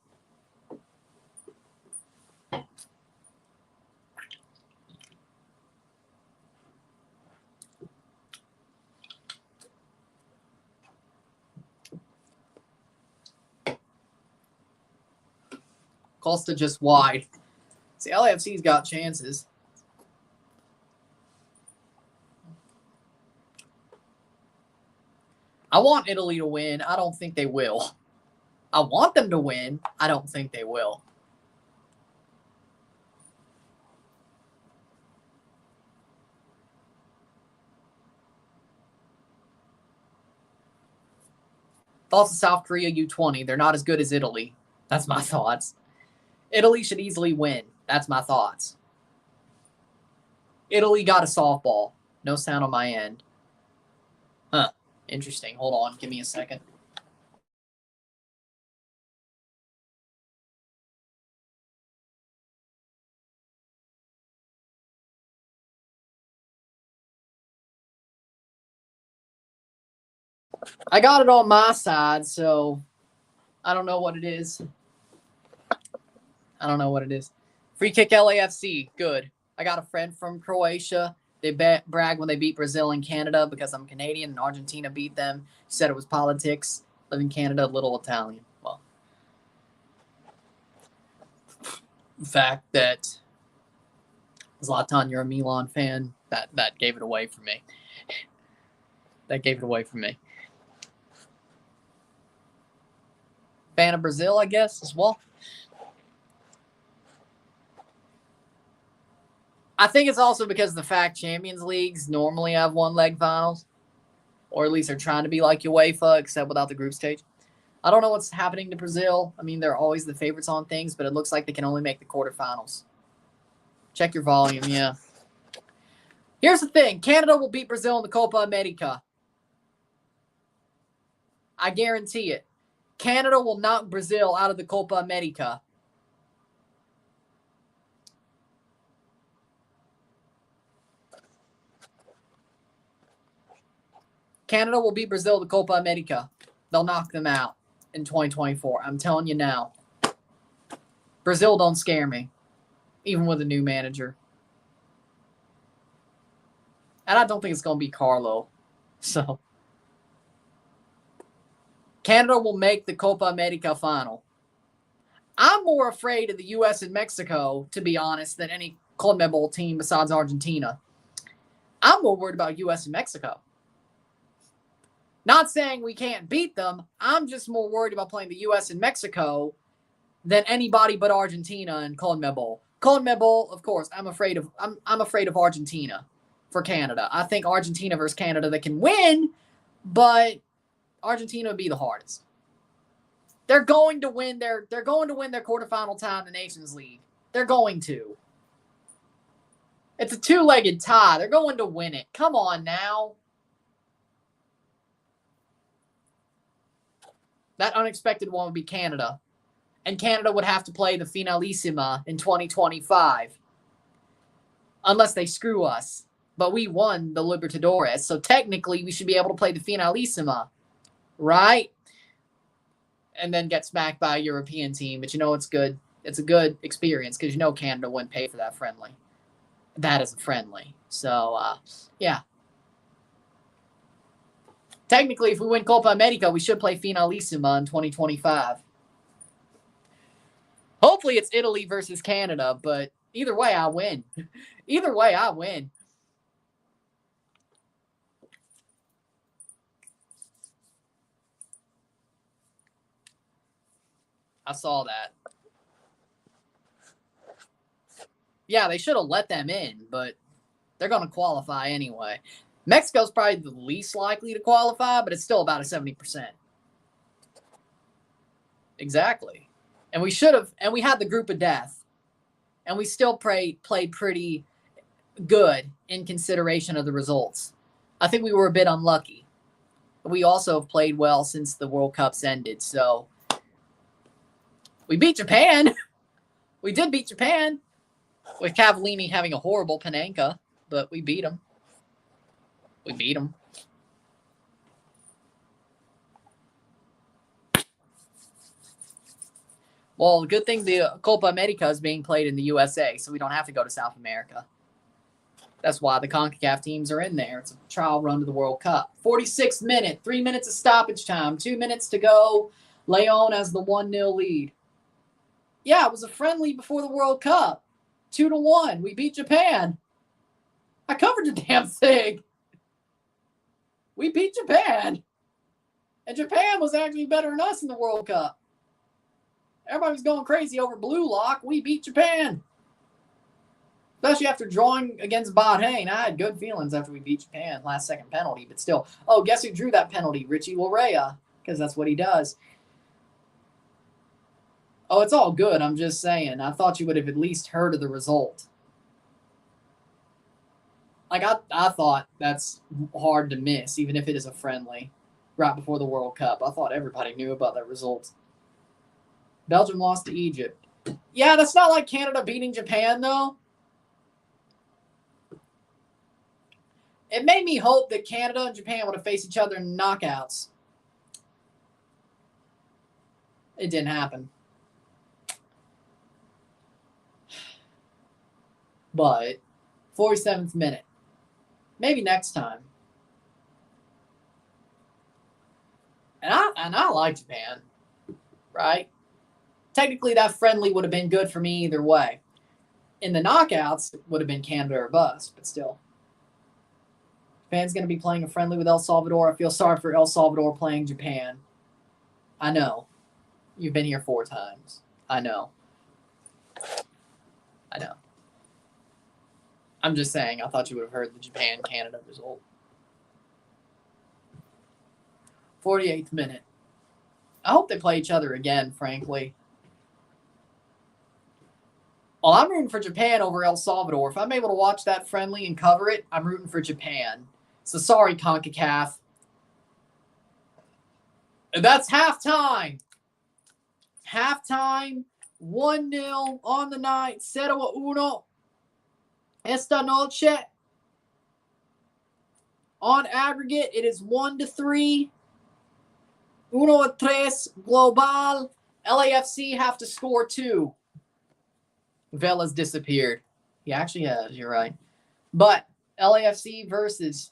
Costa just wide. See, LAFC's got chances. I want Italy to win. I don't think they will. I want them to win. I don't think they will. Thoughts of South Korea U20. They're not as good as Italy. That's my thoughts. Italy should easily win. That's my thoughts. Italy got a softball. No sound on my end. Huh. Interesting. Hold on. Give me a second. I got it on my side, so I don't know what it is. I don't know what it is. Free kick LAFC. Good. I got a friend from Croatia. They brag when they beat Brazil and Canada because I'm Canadian and Argentina beat them. He said it was politics. Live in Canada, little Italian. Well, the fact that Zlatan, you're a Milan fan, that gave it away for me. That gave it away for me. Fan of Brazil, I guess, as well. I think it's also because the fact Champions Leagues normally have one-leg finals, or at least they're trying to be like UEFA, except without the group stage. I don't know what's happening to Brazil. I mean, they're always the favorites on things, but it looks like they can only make the quarterfinals. Check your volume, yeah. Here's the thing. Canada will beat Brazil in the Copa America. I guarantee it. Canada will knock Brazil out of the Copa America. Canada will beat Brazil in the Copa America. They'll knock them out in 2024. I'm telling you now. Brazil don't scare me, even with a new manager. And I don't think it's going to be Carlo. So, Canada will make the Copa America final. I'm more afraid of the U.S. and Mexico, to be honest, than any CONMEBOL team besides Argentina. I'm more worried about U.S. and Mexico. Not saying we can't beat them. I'm just more worried about playing the U.S. and Mexico than anybody but Argentina and CONMEBOL. CONMEBOL, of course, I'm afraid of Argentina for Canada. I think Argentina versus Canada, they can win, but Argentina would be the hardest. They're going to win their quarterfinal tie in the Nations League. They're going to. It's a two-legged tie. They're going to win it. Come on now. That unexpected one would be Canada. And Canada would have to play the Finalissima in 2025. Unless they screw us. But we won the Libertadores, so technically we should be able to play the Finalissima. Right? And then get smacked by a European team. But you know it's good. It's a good experience because you know Canada wouldn't pay for that friendly. That is a friendly. So, yeah. Technically, if we win Copa America, we should play Finalissima in 2025. Hopefully it's Italy versus Canada, but either way, I win. Either way, I win. I saw that. Yeah, they should have let them in, but they're going to qualify anyway. Mexico's probably the least likely to qualify, but it's still about a 70%. Exactly. And we should have, and we had the group of death. And we still played pretty, good in consideration of the results. I think we were a bit unlucky. We also have played well since the World Cup's ended. So we beat Japan. We did beat Japan with Cavallini having a horrible Panenka, but we beat them. We beat them. Well, good thing the Copa America is being played in the USA, so we don't have to go to South America. That's why the Concacaf teams are in there. It's a trial run to the World Cup. 46th minute, 3 minutes of stoppage time, 2 minutes to go. León has the 1-0 lead. Yeah, it was a friendly before the World Cup. 2-1. We beat Japan. I covered the damn thing. We beat Japan. And Japan was actually better than us in the World Cup. Everybody was going crazy over Blue Lock. We beat Japan. Especially after drawing against Bahrain. I had good feelings after we beat Japan. Last second penalty, but still. Oh, guess who drew that penalty? Richie Larea. Because that's what he does. Oh, it's all good. I'm just saying. I thought you would have at least heard of the result. Like, I thought that's hard to miss, even if it is a friendly right before the World Cup. I thought everybody knew about that result. Belgium lost to Egypt. Yeah, that's not like Canada beating Japan, though. It made me hope that Canada and Japan would have faced each other in knockouts. It didn't happen. But 47th minute. Maybe next time. And I like Japan, right? Technically, that friendly would have been good for me either way. In the knockouts, it would have been Canada or bust, but still. Japan's going to be playing a friendly with El Salvador. I feel sorry for El Salvador playing Japan. I know. You've been here 4 times. I know. I'm just saying, I thought you would have heard the Japan-Canada result. 48th minute. I hope they play each other again, frankly. Well, I'm rooting for Japan over El Salvador. If I'm able to watch that friendly and cover it, I'm rooting for Japan. So sorry, CONCACAF. That's halftime. Halftime, 1-0 on the night, 0-1. Esta noche. On aggregate, it is 1-3. 1-3 global. LAFC have to score 2. Vela's disappeared. He actually has, you're right. But LAFC versus,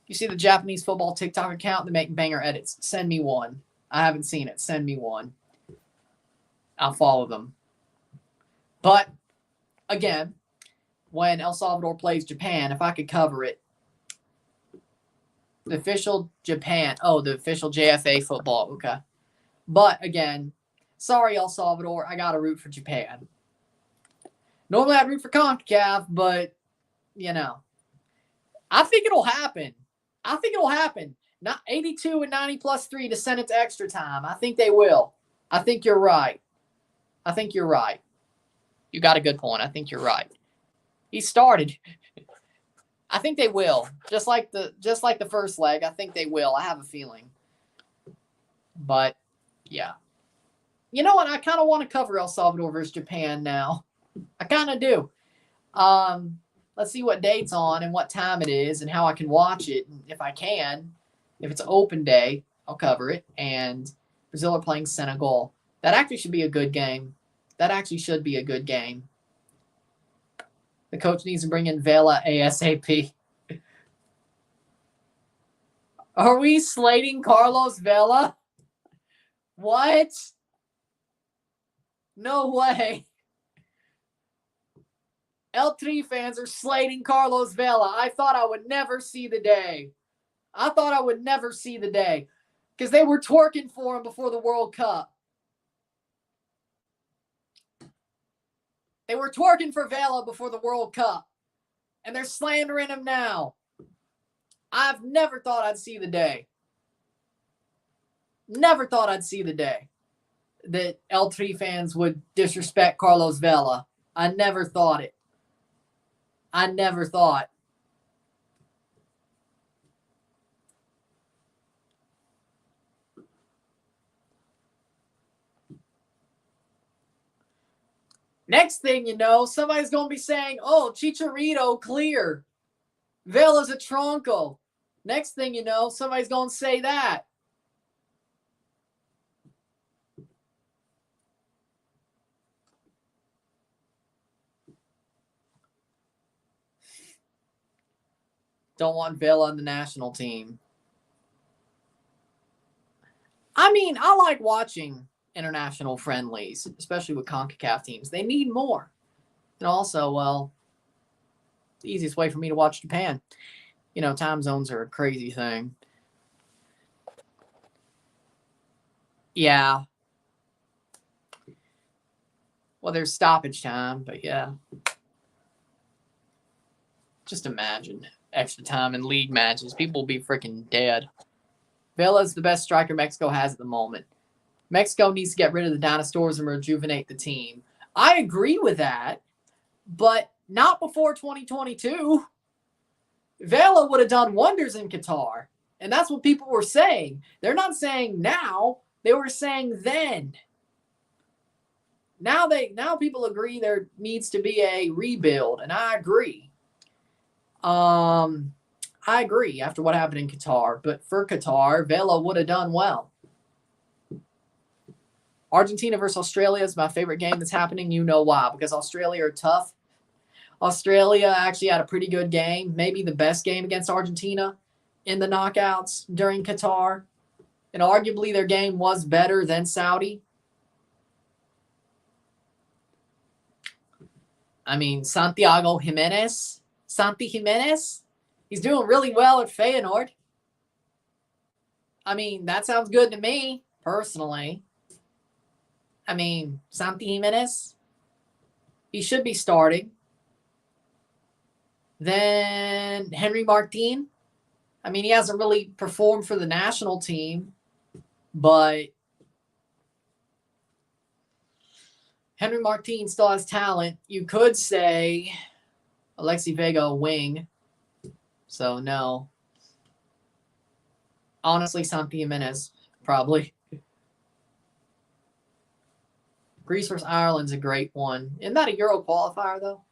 you see the Japanese football TikTok account, they make banger edits. Send me one. I haven't seen it. Send me one. I'll follow them. But, again, when El Salvador plays Japan, if I could cover it, the official Japan, the official JFA football, okay. But, again, sorry, El Salvador, I got to root for Japan. Normally I'd root for CONCACAF, but, I think it'll happen. Not 82 and 90 plus 3 to send it to extra time. I think they will. I think you're right. You got a good point. I think you're right. He started. I think they will. Just like the first leg, I think they will. I have a feeling. But, yeah. You know what? I kind of want to cover El Salvador versus Japan now. I kind of do. Let's see what date's on and what time it is and how I can watch it. If I can. If it's an open day, I'll cover it. And Brazil are playing Senegal. That actually should be a good game. The coach needs to bring in Vela ASAP. Are we slating Carlos Vela? What? No way. L3 fans are slating Carlos Vela. I thought I would never see the day. Because they were twerking for him before the World Cup. They were twerking for Vela before the World Cup. And they're slandering him now. I've never thought I'd see the day. That L3 fans would disrespect Carlos Vela. I never thought it. I never thought. Next thing you know, somebody's going to be saying, oh, Chicharito clear. Vela's a Tronco. Next thing you know, somebody's going to say that. Don't want Vela on the national team. I mean, I like watching international friendlies, especially with Concacaf teams. They need more. And also, well, the easiest way for me to watch Japan. You know, time zones are a crazy thing. Yeah. Well, there's stoppage time, but yeah. Just imagine extra time in league matches. People will be freaking dead. Vela's the best striker Mexico has at the moment. Mexico needs to get rid of the dinosaurs and rejuvenate the team. I agree with that, but not before 2022. Vela would have done wonders in Qatar, and that's what people were saying. They're not saying now, they were saying then. Now people agree there needs to be a rebuild, and I agree. I agree after what happened in Qatar, but for Qatar, Vela would have done well. Argentina versus Australia is my favorite game that's happening. You know why? Because Australia are tough. Australia actually had a pretty good game, maybe the best game against Argentina in the knockouts during Qatar. And arguably their game was better than Saudi. I mean, Santi Jimenez, he's doing really well at Feyenoord. I mean, that sounds good to me, personally. I mean, Santi Jimenez, he should be starting. Then Henry Martin. I mean, he hasn't really performed for the national team, but Henry Martin still has talent. You could say Alexi Vega wing. So, no. Honestly, Santi Jimenez, probably. Greece versus Ireland's a great one. Isn't that a Euro qualifier, though?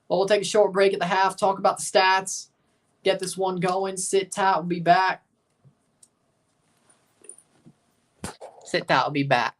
Well, we'll take a short break at the half, talk about the stats, get this one going. Sit tight, we'll be back. Sit tight, we'll be back.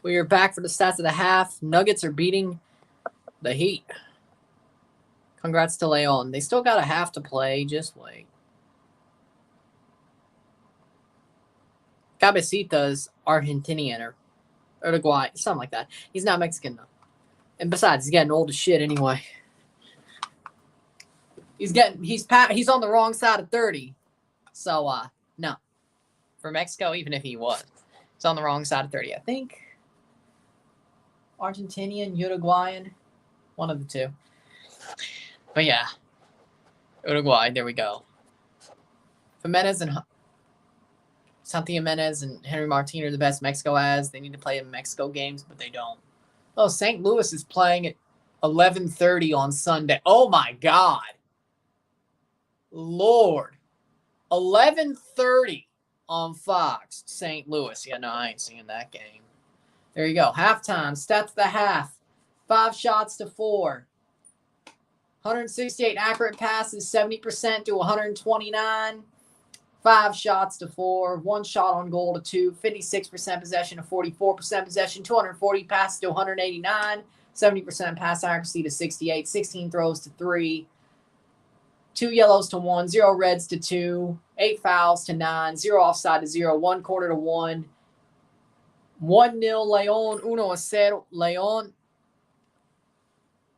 We are back for the stats of the half. Nuggets are beating the Heat. Congrats to León. They still got a half to play. Just wait. Cabecita's Argentinian or Uruguay, something like that. He's not Mexican, though. And besides, he's getting old as shit anyway. He's on the wrong side of 30. So, no. For Mexico, even if he was. He's on the wrong side of 30, I think. Argentinian, Uruguayan. One of the two. But yeah. Uruguay, there we go. Jimenez and Santi Jimenez and Henry Martin are the best Mexico has. They need to play in Mexico games, but they don't. Oh, St. Louis is playing at 11:30 on Sunday. Oh, my God. Lord. 11:30 on Fox, St. Louis. Yeah, no, I ain't seeing that game. There you go. Halftime. Stats of the half. 5 shots to 4. 168 accurate passes, 70% to 129. 5 shots to 4. 1 shot on goal to 2. 56% possession to 44% possession. 240 passes to 189. 70% pass accuracy to 68. 16 throws to 3. 2 yellows to 1. 0 reds to 2. 8 fouls to 9. 0 offside to 0. 1 quarter to 1. 1-0 León. 1-0 León.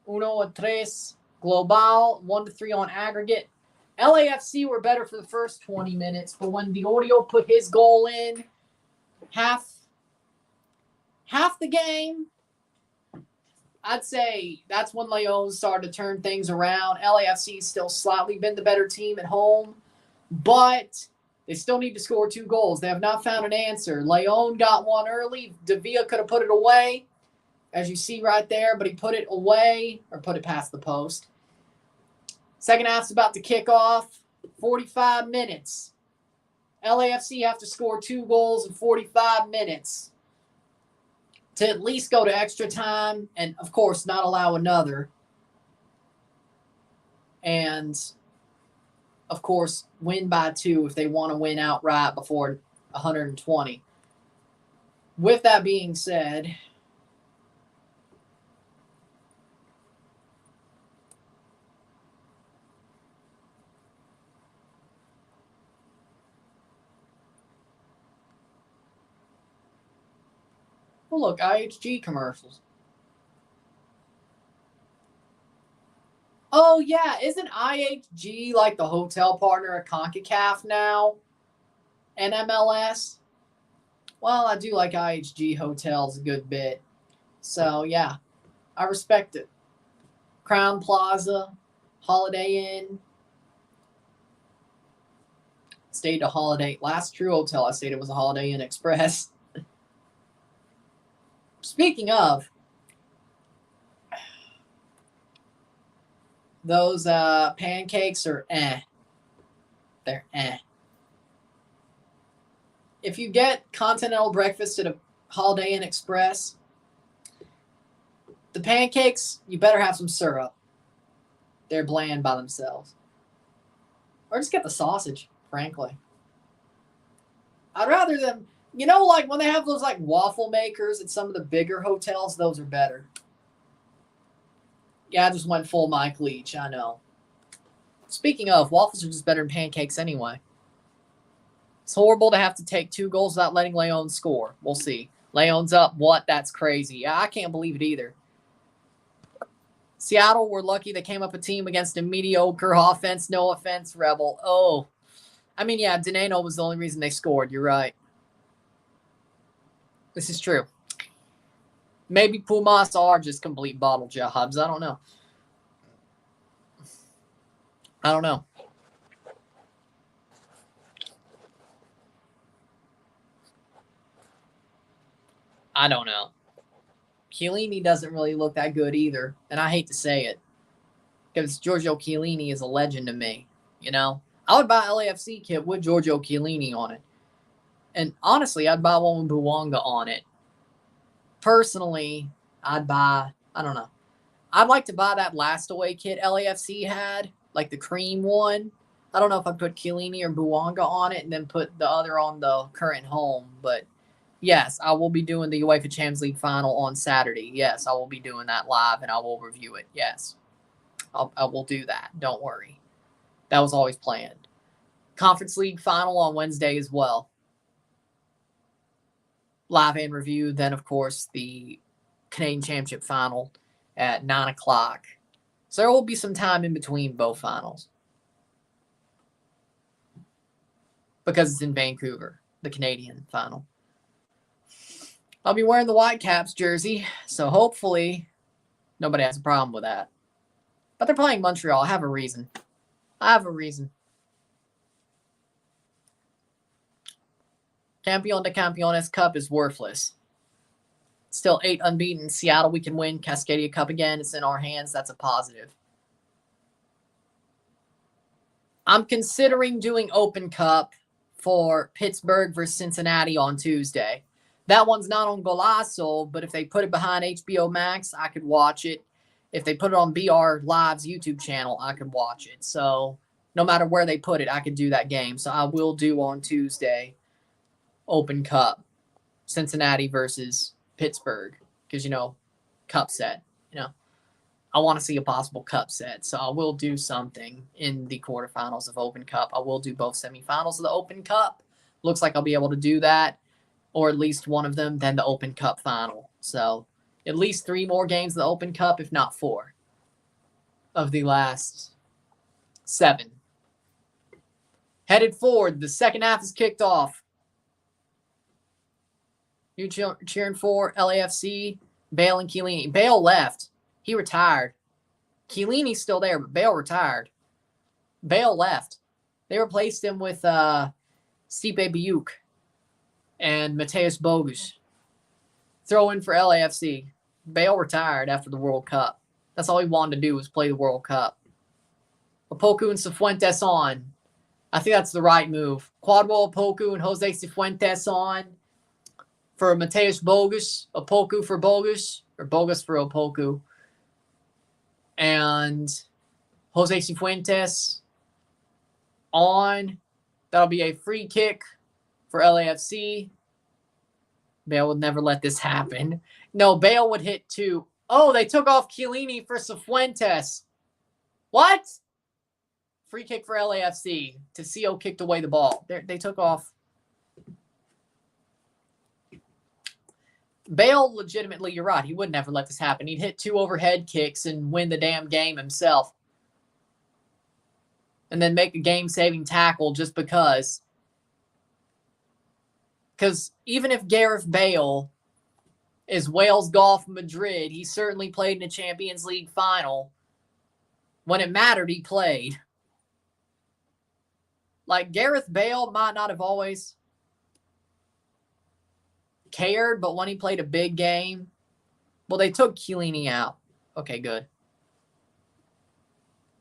1-3 Global. 1-3 on aggregate. LAFC were better for the first 20 minutes, but when Diorio put his goal in, half the game, I'd say that's when León started to turn things around. LAFC's still slightly been the better team at home, but they still need to score 2 goals. They have not found an answer. León got one early. Davila could have put it away, as you see right there, but he put it away or put it past the post. Second half's about to kick off. 45 minutes. LAFC have to score 2 goals in 45 minutes to at least go to extra time and, of course, not allow another. And, of course, win by 2 if they want to win outright before 120. With that being said, well, look, IHG commercials. Oh, yeah. Isn't IHG like the hotel partner at Concacaf now? And MLS? Well, I do like IHG hotels a good bit. So, yeah, I respect it. Crown Plaza, Holiday Inn. Stayed at a Holiday. Last true hotel I stayed at was a Holiday Inn Express. Speaking of, those pancakes are They're If you get continental breakfast at a Holiday Inn Express, the pancakes, you better have some syrup. They're bland by themselves. Or just get the sausage, frankly. I'd rather them... You know, like when they have those like waffle makers at some of the bigger hotels, those are better. Yeah, I just went full Mike Leach, I know. Speaking of, waffles are just better than pancakes anyway. It's horrible to have to take 2 goals without letting León score. We'll see. León's up. What? That's crazy. Yeah, I can't believe it either. Seattle were lucky they came up a team against a mediocre offense, no offense, Rebel. Oh. I mean, yeah, Dineno was the only reason they scored. You're right. This is true. Maybe Pumas are just complete bottle jobs. I don't know. I don't know. Chiellini doesn't really look that good either. And I hate to say it. Because Giorgio Chiellini is a legend to me. You know? I would buy an LAFC kit with Giorgio Chiellini on it. And honestly, I'd buy one with Buwanga on it. Personally, I'd buy, I don't know. I'd like to buy that last away kit LAFC had, like the cream one. I don't know if I'd put Chiellini or Buwanga on it and then put the other on the current home. But Yes, I will be doing the UEFA Champions League final on Saturday. Yes, I will be doing that live and I will review it. Yes, I will do that. Don't worry. That was always planned. Conference League final on Wednesday as well. Live and review. Then, of course, the Canadian Championship final at 9 o'clock. So there will be some time in between both finals. Because it's in Vancouver, the Canadian final. I'll be wearing the Whitecaps jersey, so hopefully nobody has a problem with that. But they're playing Montreal. I have a reason. Campeón de Campeones Cup is worthless. Still 8 unbeaten. Seattle, we can win. Cascadia Cup again. It's in our hands. That's a positive. I'm considering doing Open Cup for Pittsburgh versus Cincinnati on Tuesday. That one's not on Golazo, but if they put it behind HBO Max, I could watch it. If they put it on BR Live's YouTube channel, I could watch it. So no matter where they put it, I could do that game. So I will do on Tuesday Open Cup, Cincinnati versus Pittsburgh, because, cup set, I want to see a possible cup set. So I will do something in the quarterfinals of Open Cup. I will do both semifinals of the Open Cup. Looks like I'll be able to do that, or at least one of them, then the Open Cup final. So at least 3 more games of the Open Cup, if not 4, of the last 7. Headed forward, the second half is kicked off. You cheering for LAFC, Bale and Chiellini. Bale left. He retired. Chiellini's still there, but Bale retired. Bale left. They replaced him with Stipe Biuk and Mateusz Bogus. Throw in for LAFC. Bale retired after the World Cup. That's all he wanted to do was play the World Cup. Opoku and Cifuentes on. I think that's the right move. Quadwell, Opoku, and Jose Cifuentes on for Mateusz Bogus. Opoku for Bogus, or Bogus for Opoku. And Jose Cifuentes on. That'll be a free kick for LAFC. Bale would never let this happen. No, Bale would hit 2. Oh, they took off Chiellini for Cifuentes. What? Free kick for LAFC. Tecillo kicked away the ball. They took off. Bale, legitimately, you're right. He would never let this happen. He'd hit 2 overhead kicks and win the damn game himself. And then make a game-saving tackle just because. Because even if Gareth Bale is Wales Golf Madrid, he certainly played in a Champions League final. When it mattered, he played. Like, Gareth Bale might not have always cared, but when he played a big game, well, they took Chiellini out. Okay, good.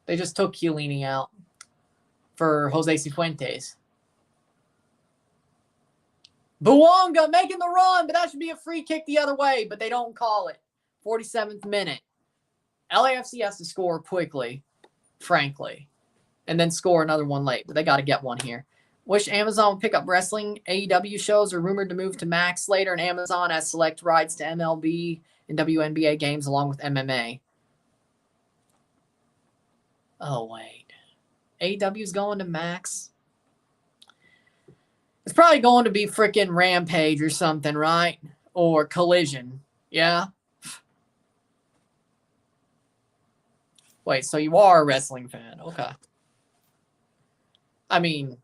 They just took Chiellini out for Jose Cifuentes. Buonga making the run, but that should be a free kick the other way, but they don't call it. 47th minute. LAFC has to score quickly, frankly, and then score another one late, but they got to get one here. Wish Amazon would pick up wrestling. AEW shows are rumored to move to Max later, and Amazon has select rights to MLB and WNBA games along with MMA. Oh, wait. AEW's going to Max? It's probably going to be freaking Rampage or something, right? Or Collision. Yeah? Wait, so you are a wrestling fan. Okay. I mean,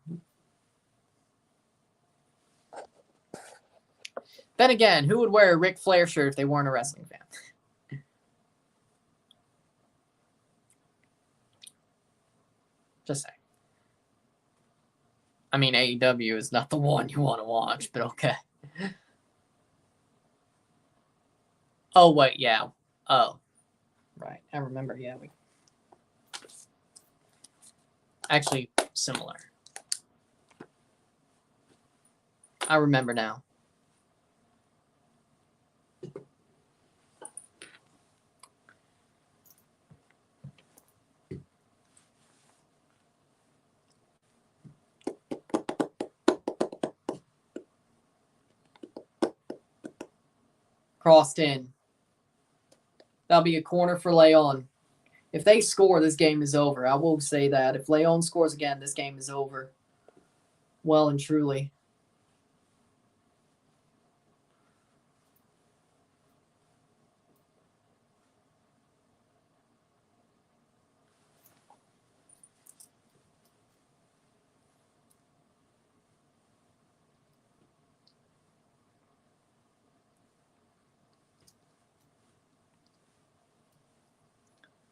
then again, who would wear a Ric Flair shirt if they weren't a wrestling fan? Just saying. I mean, AEW is not the one you want to watch, but okay. Oh, wait, yeah. Oh, right. I remember, yeah. Actually, similar. I remember now. Crossed in. That'll be a corner for León. If they score, this game is over. I will say that. If León scores again, this game is over. Well and truly.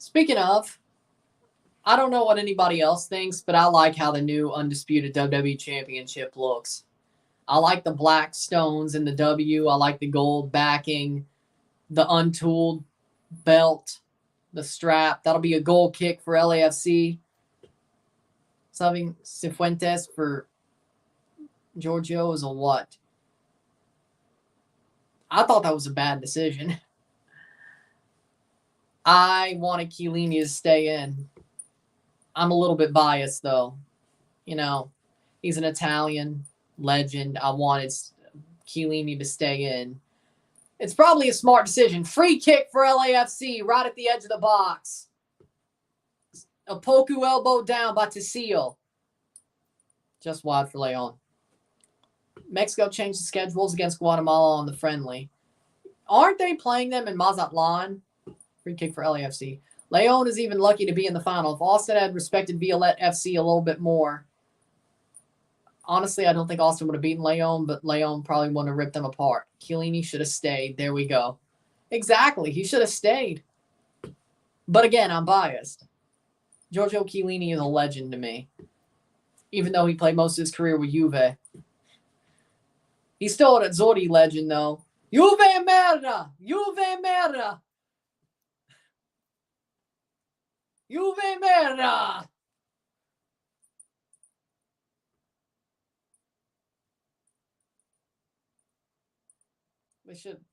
Speaking of, I don't know what anybody else thinks, but I like how the new Undisputed WWE Championship looks. I like the black stones in the W. I like the gold backing, the untooled belt, the strap. That'll be a goal kick for LAFC. Subbing Cifuentes for Giorgio is a what? I thought that was a bad decision. I wanted Chiellini to stay in. I'm a little bit biased, though. You know, he's an Italian legend. I wanted Chiellini to stay in. It's probably a smart decision. Free kick for LAFC right at the edge of the box. A Poku elbow down by Tecillo. Just wide for León. Mexico changed the schedules against Guatemala on the friendly. Aren't they playing them in Mazatlan? Free kick for LAFC. León is even lucky to be in the final. If Austin had respected Violette FC a little bit more, honestly, I don't think Austin would have beaten León, but León probably wouldn't have ripped them apart. Chiellini should have stayed. There we go. Exactly. He should have stayed. But again, I'm biased. Giorgio Chiellini is a legend to me. Even though he played most of his career with Juve. He's still an Azzurri legend, though. Juve merda! Juve merda! Juve merda!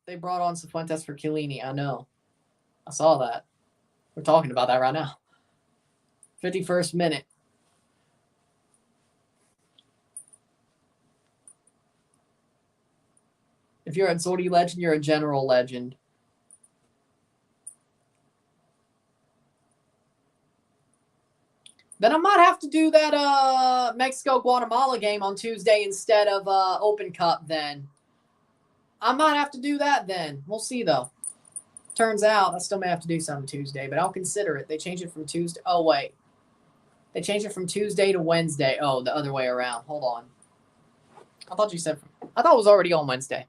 They brought on Cifuentes for Chiellini. I know. I saw that. We're talking about that right now. 51st minute. If you're a Azzurri legend, you're a general legend. Then I might have to do that Mexico-Guatemala game on Tuesday instead of Open Cup then. I might have to do that then. We'll see, though. Turns out I still may have to do something Tuesday, but I'll consider it. They changed it from Tuesday. Oh, wait. They changed it from Tuesday to Wednesday. Oh, the other way around. Hold on. I thought you said... I thought it was already on Wednesday.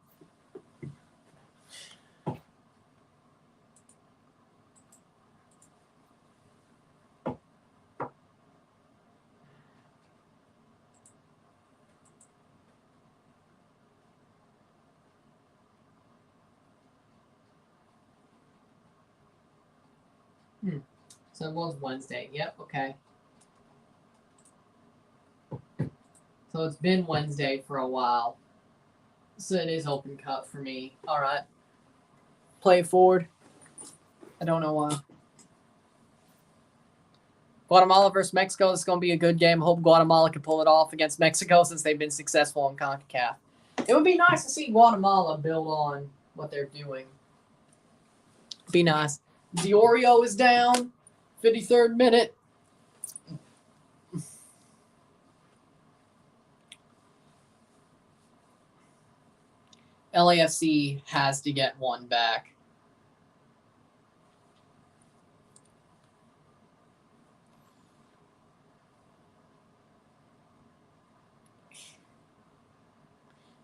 So it was Wednesday. Yep, okay. So it's been Wednesday for a while. So it is Open Cup for me. All right. Play it forward. I don't know why. Guatemala versus Mexico. This is going to be a good game. I hope Guatemala can pull it off against Mexico since they've been successful in Concacaf. It would be nice to see Guatemala build on what they're doing. Be nice. Diorio is down. 53rd minute. LAFC has to get one back.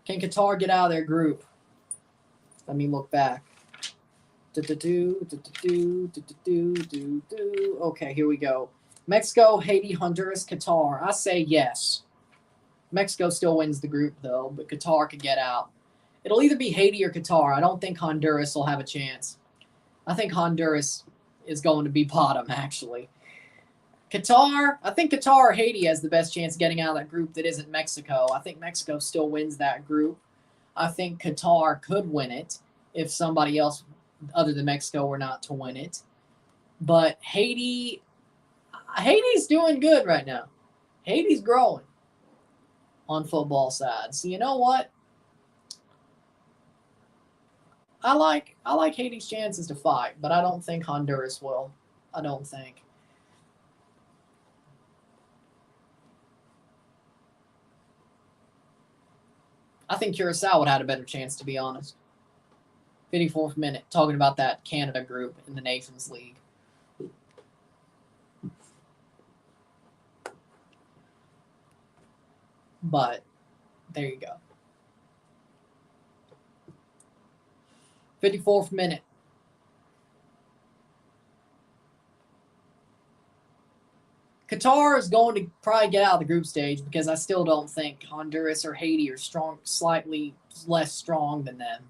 Can Qatar get out of their group? Let me look back. Okay, here we go. Mexico, Haiti, Honduras, Qatar. I say yes. Mexico still wins the group, though, but Qatar could get out. It'll either be Haiti or Qatar. I don't think Honduras will have a chance. I think Honduras is going to be bottom, actually. Qatar, I think Qatar or Haiti has the best chance of getting out of that group that isn't Mexico. I think Mexico still wins that group. I think Qatar could win it if somebody else other than Mexico were not to win it. But Haiti's doing good right now. Haiti's growing on football side. So you know what? I like Haiti's chances to fight, but I don't think Honduras will. I don't think. I think Curacao would have had a better chance, to be honest. 54th minute, talking about that Canada group in the Nations League. But there you go. 54th minute. Qatar is going to probably get out of the group stage because I still don't think Honduras or Haiti are strong, slightly less strong than them.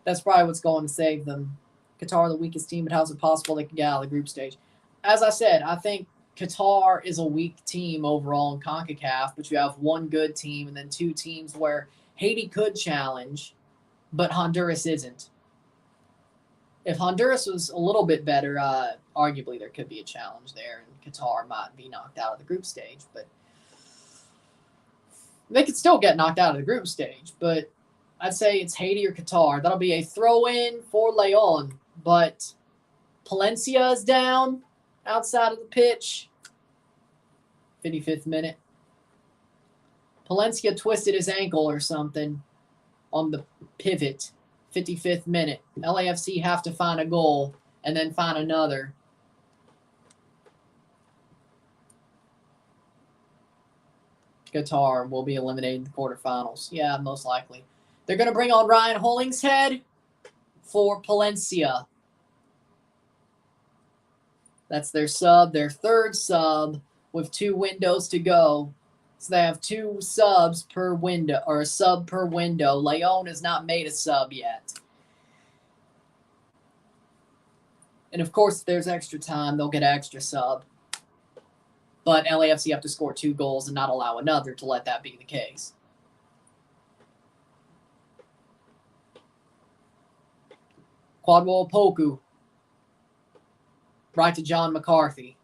That's probably what's going to save them. Qatar, the weakest team, but how's it possible they can get out of the group stage? As I said, I think Qatar is a weak team overall in CONCACAF, but you have one good team and then two teams where Haiti could challenge, but Honduras isn't. If Honduras was a little bit better, arguably there could be a challenge there, and Qatar might be knocked out of the group stage. But they could still get knocked out of the group stage. But I'd say it's Haiti or Qatar. That'll be a throw-in for León. But Palencia is down outside of the pitch. 55th minute. Palencia twisted his ankle or something on the pivot. 55th minute. LAFC have to find a goal and then find another. Qatar will be eliminated in the quarterfinals. Yeah, most likely. They're going to bring on Ryan Hollingshead for Palencia. That's their sub, their third sub with 2 windows to go. So they have 2 subs per window, or a sub per window. León has not made a sub yet. And of course, if there's extra time, they'll get an extra sub. But LAFC have to score 2 goals and not allow another to let that be the case. Quadwo Opoku. Right to John McCarthy.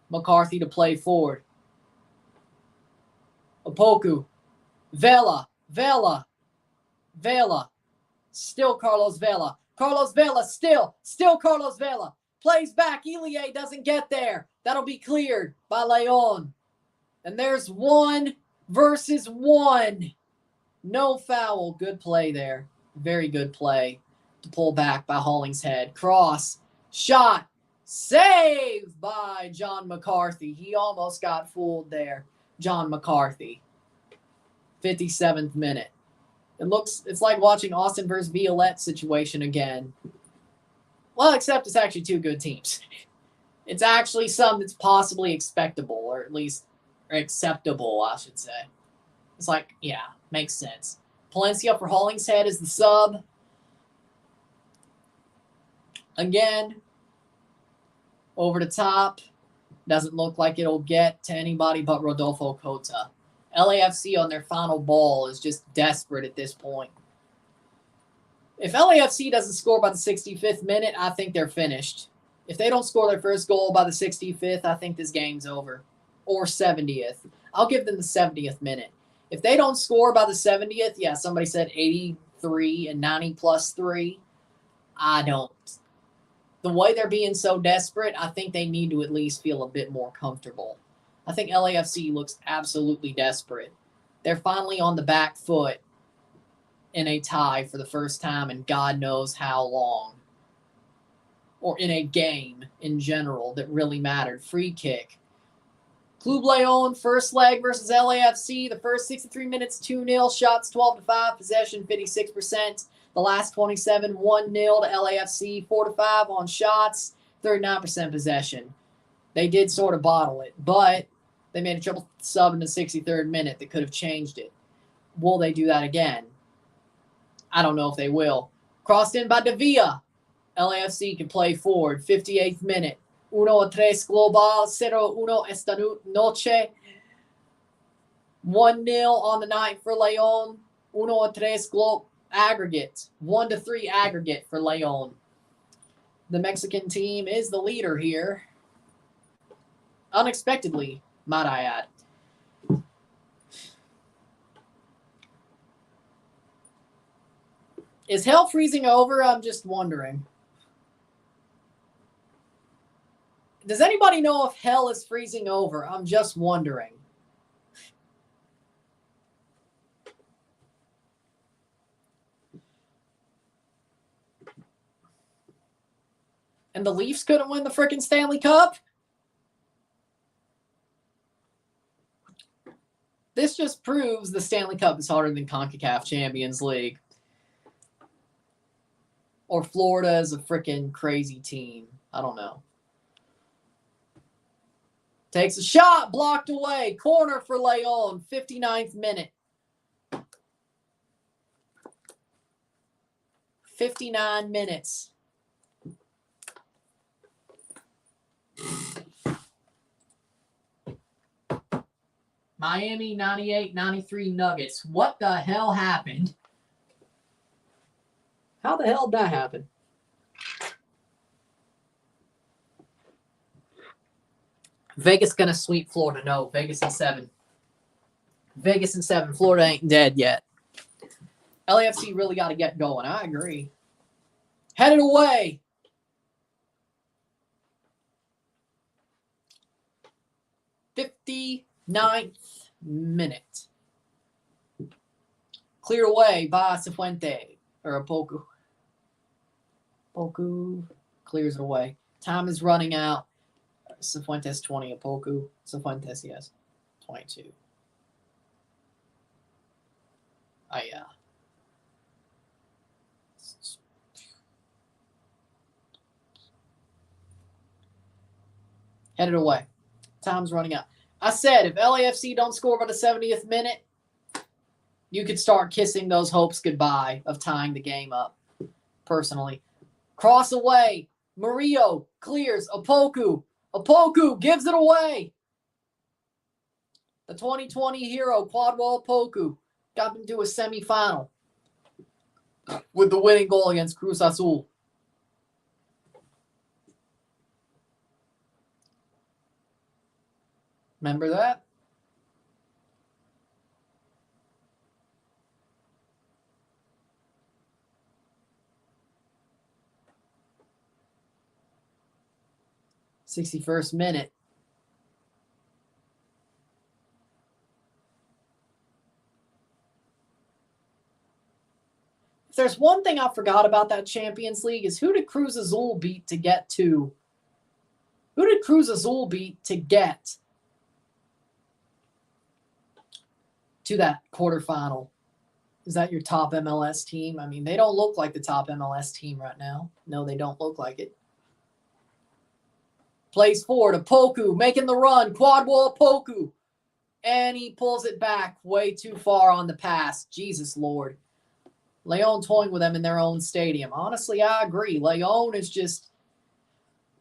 McCarthy to play forward. Opoku. Vela. Still Carlos Vela. Carlos Vela still Carlos Vela. Plays back. Ilie doesn't get there. That'll be cleared by León. And there's 1 versus 1. No foul. Good play there. Very good play to pull back by Hollingshead. Cross. Shot. Saved by John McCarthy. He almost got fooled there. John McCarthy. 57th minute. It's like watching Austin versus Violette situation again. Well, except it's actually 2 good teams. It's actually something that's possibly expectable, or at least acceptable, I should say. It's like, yeah, makes sense. Palencia for Hollingshead is the sub. Again, over the top. Doesn't look like it'll get to anybody but Rodolfo Cota. LAFC on their final ball is just desperate at this point. If LAFC doesn't score by the 65th minute, I think they're finished. If they don't score their first goal by the 65th, I think this game's over. Or 70th. I'll give them the 70th minute. If they don't score by the 70th, yeah, somebody said 83 and 90 plus 3. I don't. The way they're being so desperate, I think they need to at least feel a bit more comfortable. I think LAFC looks absolutely desperate. They're finally on the back foot in a tie for the first time in God knows how long. Or in a game in general that really mattered. Free kick. Club León, first leg versus LAFC. The first 63 minutes, 2-0. Shots 12-5. Possession 56%. The last 27, 1-0 to LAFC. 4-5 on shots. 39% possession. They did sort of bottle it, but they made a triple sub in the 63rd minute that could have changed it. Will they do that again? I don't know if they will. Crossed in by Davia. LAFC can play forward. 58th minute. 1-3 global. 0-1 esta noche. 1-0 on the night for León. 1-3 global aggregate. 1-3 aggregate for León. The Mexican team is the leader here. Unexpectedly, might I add. Is hell freezing over? I'm just wondering. Does anybody know if hell is freezing over? I'm just wondering. And the Leafs couldn't win the frickin' Stanley Cup? This just proves the Stanley Cup is harder than Concacaf Champions League. Or Florida is a frickin' crazy team. I don't know. Takes a shot, blocked away. Corner for León, 59th minute. 59 minutes. Miami 98-93 Nuggets. What the hell happened? How the hell did that happen? Vegas gonna sweep Florida. No, Vegas in 7. Vegas in 7. Florida ain't dead yet. LAFC really got to get going. I agree. Headed away. '59th minute. Cleared away by Cifuente. Or Opoku. Opoku clears it away. Time is running out. Cifuentes 20. Opoku. Cifuentes, yes. 22. Yeah. Headed away. Time's running out. I said, if LAFC don't score by the 70th minute, you could start kissing those hopes goodbye of tying the game up, personally. Cross away. Murillo clears. Opoku. Opoku gives it away. The 2020 hero, Quadwell Opoku, got them to a semifinal with the winning goal against Cruz Azul. Remember that? '61st minute. If there's one thing I forgot about that Champions League is who did Cruz Azul beat to get to? Who did Cruz Azul beat to get to that quarterfinal? Is that your top MLS team? I mean, they don't look like the top MLS team right now. No, they don't look like it. Plays forward. Opoku making the run. Quadwell Opoku. And he pulls it back way too far on the pass. Jesus Lord. León toying with them in their own stadium. Honestly, I agree. León is just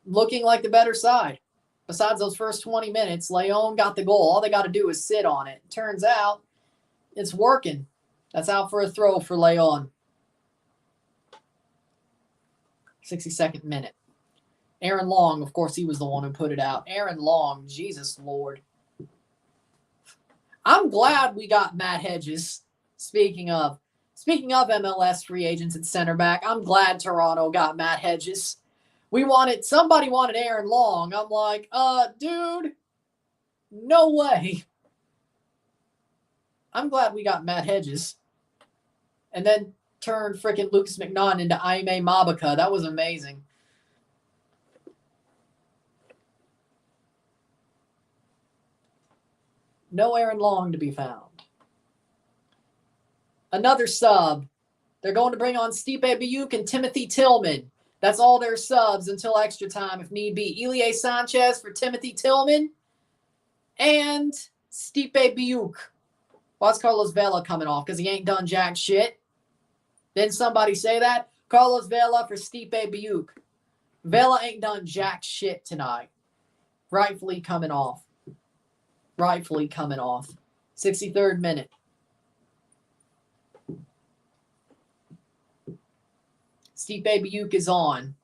looking like the better side. Besides those first 20 minutes, León got the goal. All they got to do is sit on it. Turns out it's working. That's out for a throw for León. 62nd minute. Aaron Long, of course, he was the one who put it out. Aaron Long, Jesus Lord. I'm glad we got Matt Hedges. Speaking of MLS free agents at center back, I'm glad Toronto got Matt Hedges. Somebody wanted Aaron Long. I'm like, dude, no way. I'm glad we got Matt Hedges. And then turned freaking Lucas McNaughton into Aime Mabaka. That was amazing. No Aaron Long to be found. Another sub. They're going to bring on Stipe Biuk and Timothy Tillman. That's all their subs until extra time if need be. Ilie Sanchez for Timothy Tillman and Stipe Biuk. Why's Carlos Vela coming off? Because he ain't done jack shit. Didn't somebody say that? Carlos Vela for Stipe Biuk. Vela ain't done jack shit tonight. Rightfully coming off. 63rd minute. Stipe Biuk is on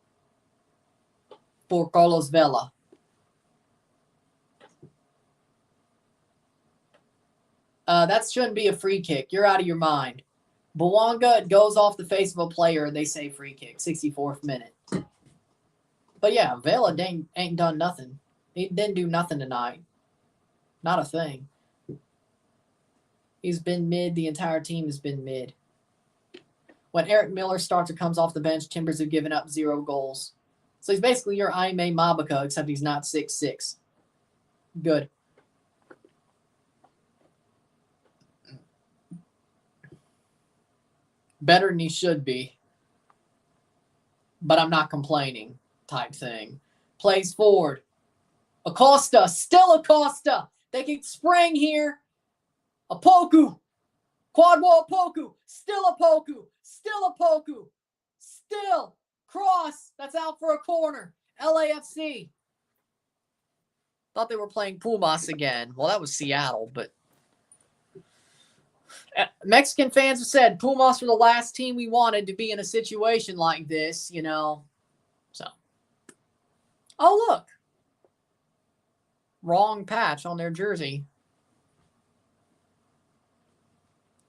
for Carlos Vela. That shouldn't be a free kick. You're out of your mind. Bouanga goes off the face of a player and they say free kick, 64th minute. But yeah, Vela ain't done nothing. He didn't do nothing tonight. Not a thing. He's been mid. The entire team has been mid. When Eric Miller starts or comes off the bench, Timbers have given up 0 goals. So he's basically your Aime Mabaka, except he's not 6'6". Good. Better than he should be. But I'm not complaining type thing. Plays forward. Acosta. Still Acosta. They can spring here. Apoku. Quadwo Apoku. Still Apoku. Still Apoku. Still. Cross. That's out for a corner. LAFC. Thought they were playing Pumas again. Well, that was Seattle, but Mexican fans have said Pumas were the last team we wanted to be in a situation like this, you know. So. Oh, look. Wrong patch on their jersey.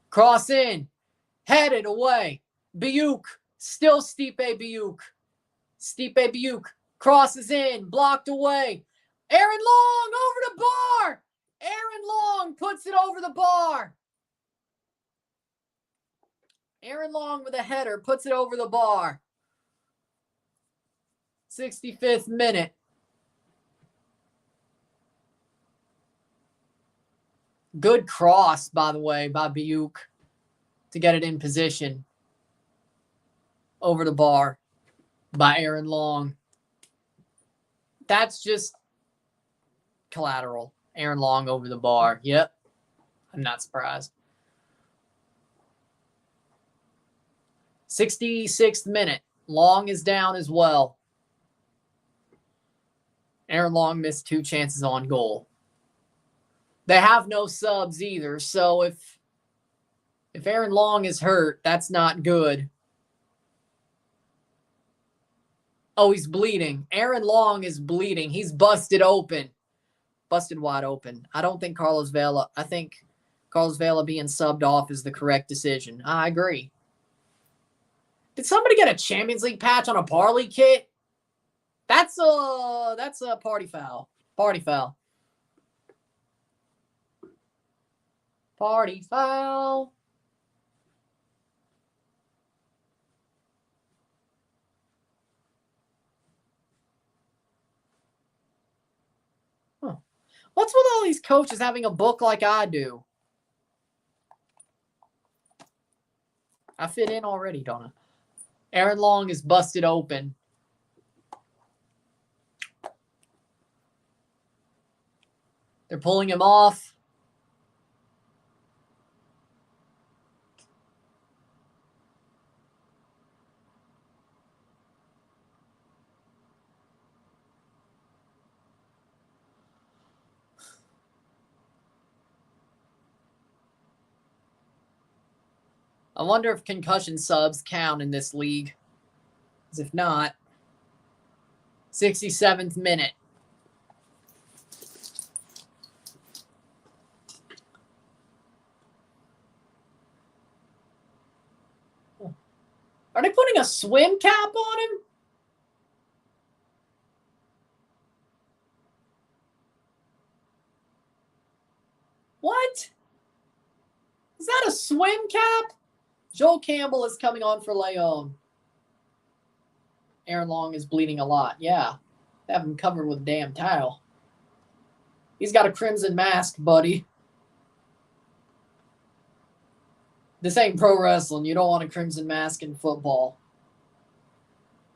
Cross in. Headed away. Biuk. Still Stipe Biuk. Stipe Biuk. Crosses in. Blocked away. Aaron Long over the bar. Aaron Long puts it over the bar. Aaron Long with a header puts it over the bar. 65th minute. Good cross, by the way, by Biuk to get it in position. Over the bar by Aaron Long. That's just collateral. Aaron Long over the bar. Yep. I'm not surprised. 66th minute. Long is down as well. Aaron Long missed 2 chances on goal. They have no subs either, so if Aaron Long is hurt, that's not good. Oh, he's bleeding. Aaron Long is bleeding. He's busted open. Busted wide open. I don't think Carlos Vela. I think Carlos Vela being subbed off is the correct decision. I agree. Did somebody get a Champions League patch on a Barley kit? That's a party foul. Party foul. Party foul. Huh. What's with all these coaches having a book like I do? I fit in already, don't I? Aaron Long is busted open. They're pulling him off. I wonder if concussion subs count in this league. Because if not, 67th minute. Are they putting a swim cap on him? What? Is that a swim cap? Joel Campbell is coming on for León. Aaron Long is bleeding a lot. Yeah. They have him covered with a damn towel. He's got a crimson mask, buddy. This ain't pro wrestling. You don't want a crimson mask in football.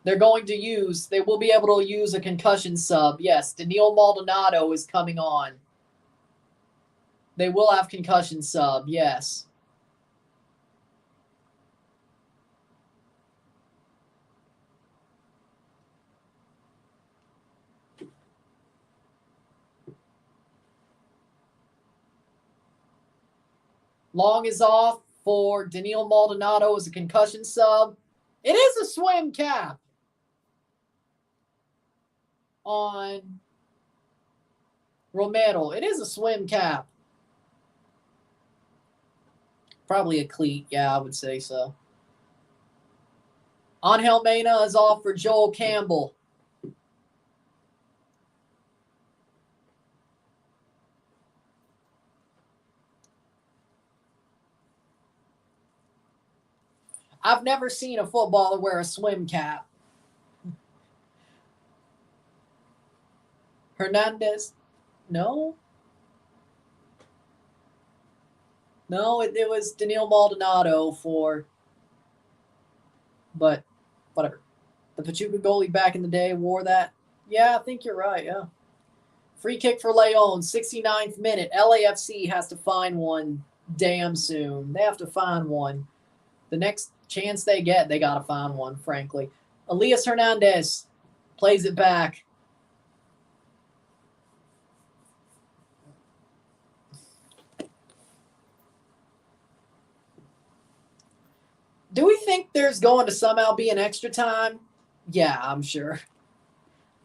They will be able to use a concussion sub. Yes, Daniil Maldonado is coming on. They will have concussion sub, yes. Long is off for Daniil Maldonado as a concussion sub. It is a swim cap on Romero. It is a swim cap. Probably a cleat. Yeah, I would say so. Angel Mena is off for Joel Campbell. I've never seen a footballer wear a swim cap. Hernandez. No. No, it was Daniil Maldonado for, but whatever. The Pachuca goalie back in the day wore that. Yeah, I think you're right, yeah. Free kick for León, 69th minute. LAFC has to find one damn soon. They have to find one. The next chance they get, they got to find one, frankly. Elias Hernandez plays it back. Do we think there's going to somehow be an extra time? Yeah, I'm sure.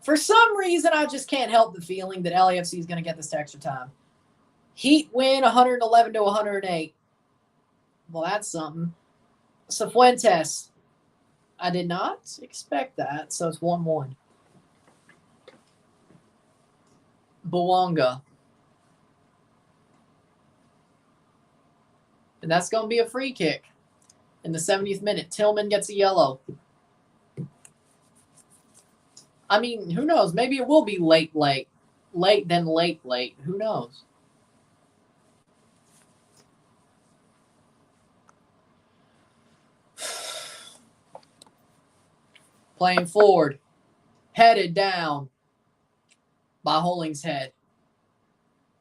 For some reason, I just can't help the feeling that LAFC is going to get this to extra time. Heat win 111 to 108. Well, that's something. Cifuentes. I did not expect that, so it's 1-1. Bouanga. And that's going to be a free kick. In the 70th minute, Tillman gets a yellow. I mean, who knows? Maybe it will be late. Late, then late. Who knows? Playing forward. Headed down by Hollingshead.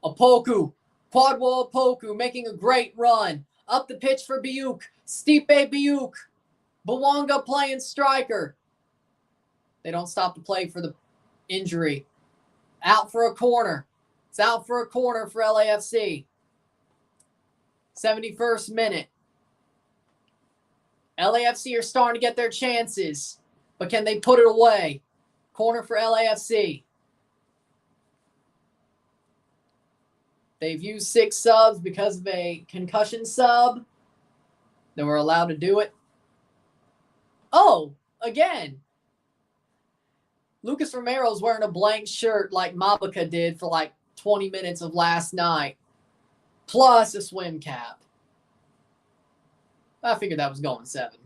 Opoku. Quadwall Opoku making a great run. Up the pitch for Biuk. Stipe Biuk. Bouanga playing striker. They don't stop to play for the injury. Out for a corner. It's out for a corner for LAFC. 71st minute. LAFC are starting to get their chances. But can they put it away? Corner for LAFC. They've used 6 subs because of a concussion sub. They were allowed to do it. Oh, again. Lucas Romero's wearing a blank shirt like Mabica did for like 20 minutes of last night. Plus a swim cap. I figured that was going 7.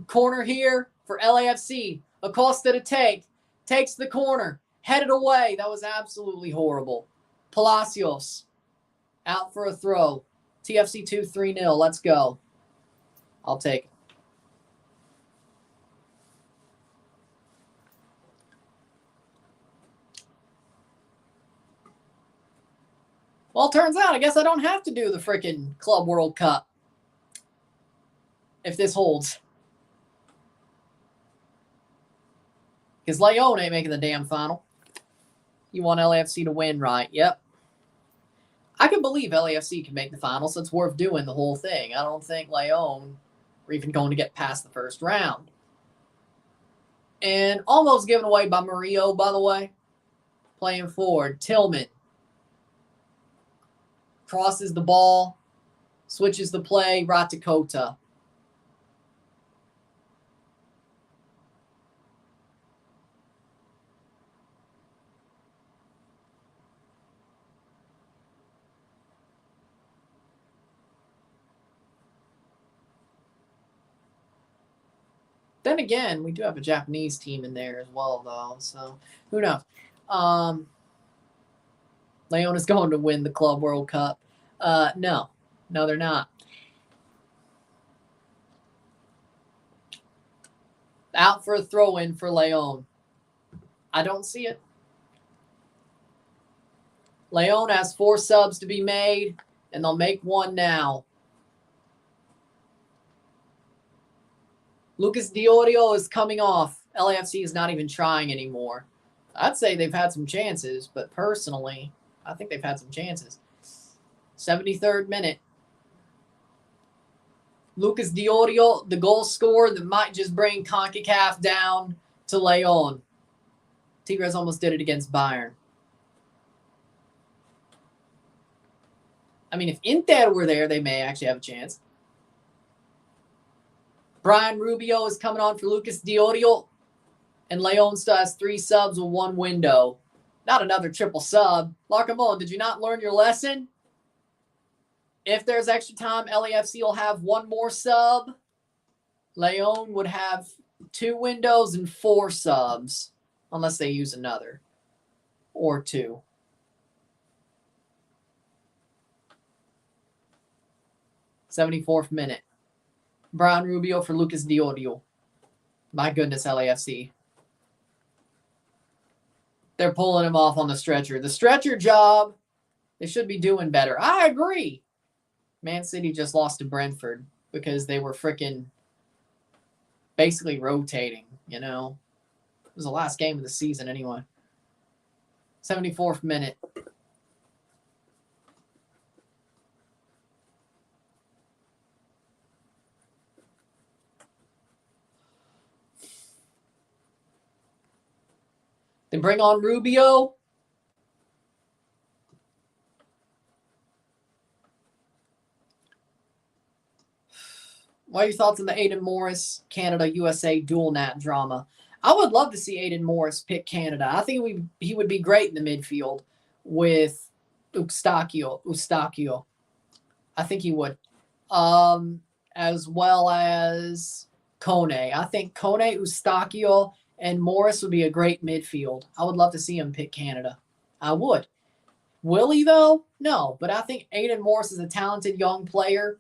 Corner here for LAFC. Acosta to take. Takes the corner. Headed away. That was absolutely horrible. Palacios. Out for a throw. TFC 2-3-0. Let's go. I'll take it. Well, it turns out I guess I don't have to do the freaking Club World Cup. If this holds. Because León ain't making the damn final. You want LAFC to win, right? Yep. I can believe LAFC can make the final, so it's worth doing the whole thing. I don't think León are even going to get past the first round. And almost given away by Murillo, by the way. Playing forward. Tillman. Crosses the ball. Switches the play. Ratakota. Then again, we do have a Japanese team in there as well, though. So, who knows? León is going to win the Club World Cup. No. No, they're not. Out for a throw-in for León. I don't see it. León has 4 subs to be made, and they'll make one now. Lucas Diorio is coming off. LAFC is not even trying anymore. I'd say they've had some chances, but personally, I think they've had some chances. 73rd minute. Lucas Diorio, the goal scorer that might just bring Concacaf down to León. Tigres almost did it against Bayern. I mean, if Inter were there, they may actually have a chance. Brian Rubio is coming on for Lucas Diorio. And León still has 3 subs with 1 window. Not another triple sub. Larcamon, did you not learn your lesson? If there's extra time, LAFC will have 1 more sub. León would have 2 windows and 4 subs. Unless they use another. Or 2. '74th minute. Brian Rubio for Lucas Diorio. My goodness, LAFC. They're pulling him off on the stretcher. The stretcher job, they should be doing better. I agree. Man City just lost to Brentford because they were freaking basically rotating, you know. It was the last game of the season anyway. 74th minute. They bring on Rubio. What are your thoughts on the Aiden Morris, Canada-USA dual nat drama? I would love to see Aiden Morris pick Canada. I think he would be great in the midfield with Eustachio. I think he would. As well as Kone. I think Kone, Eustachio, and Morris would be a great midfield. I would love to see him pick Canada. I would. Will he, though? No. But I think Aiden Morris is a talented young player.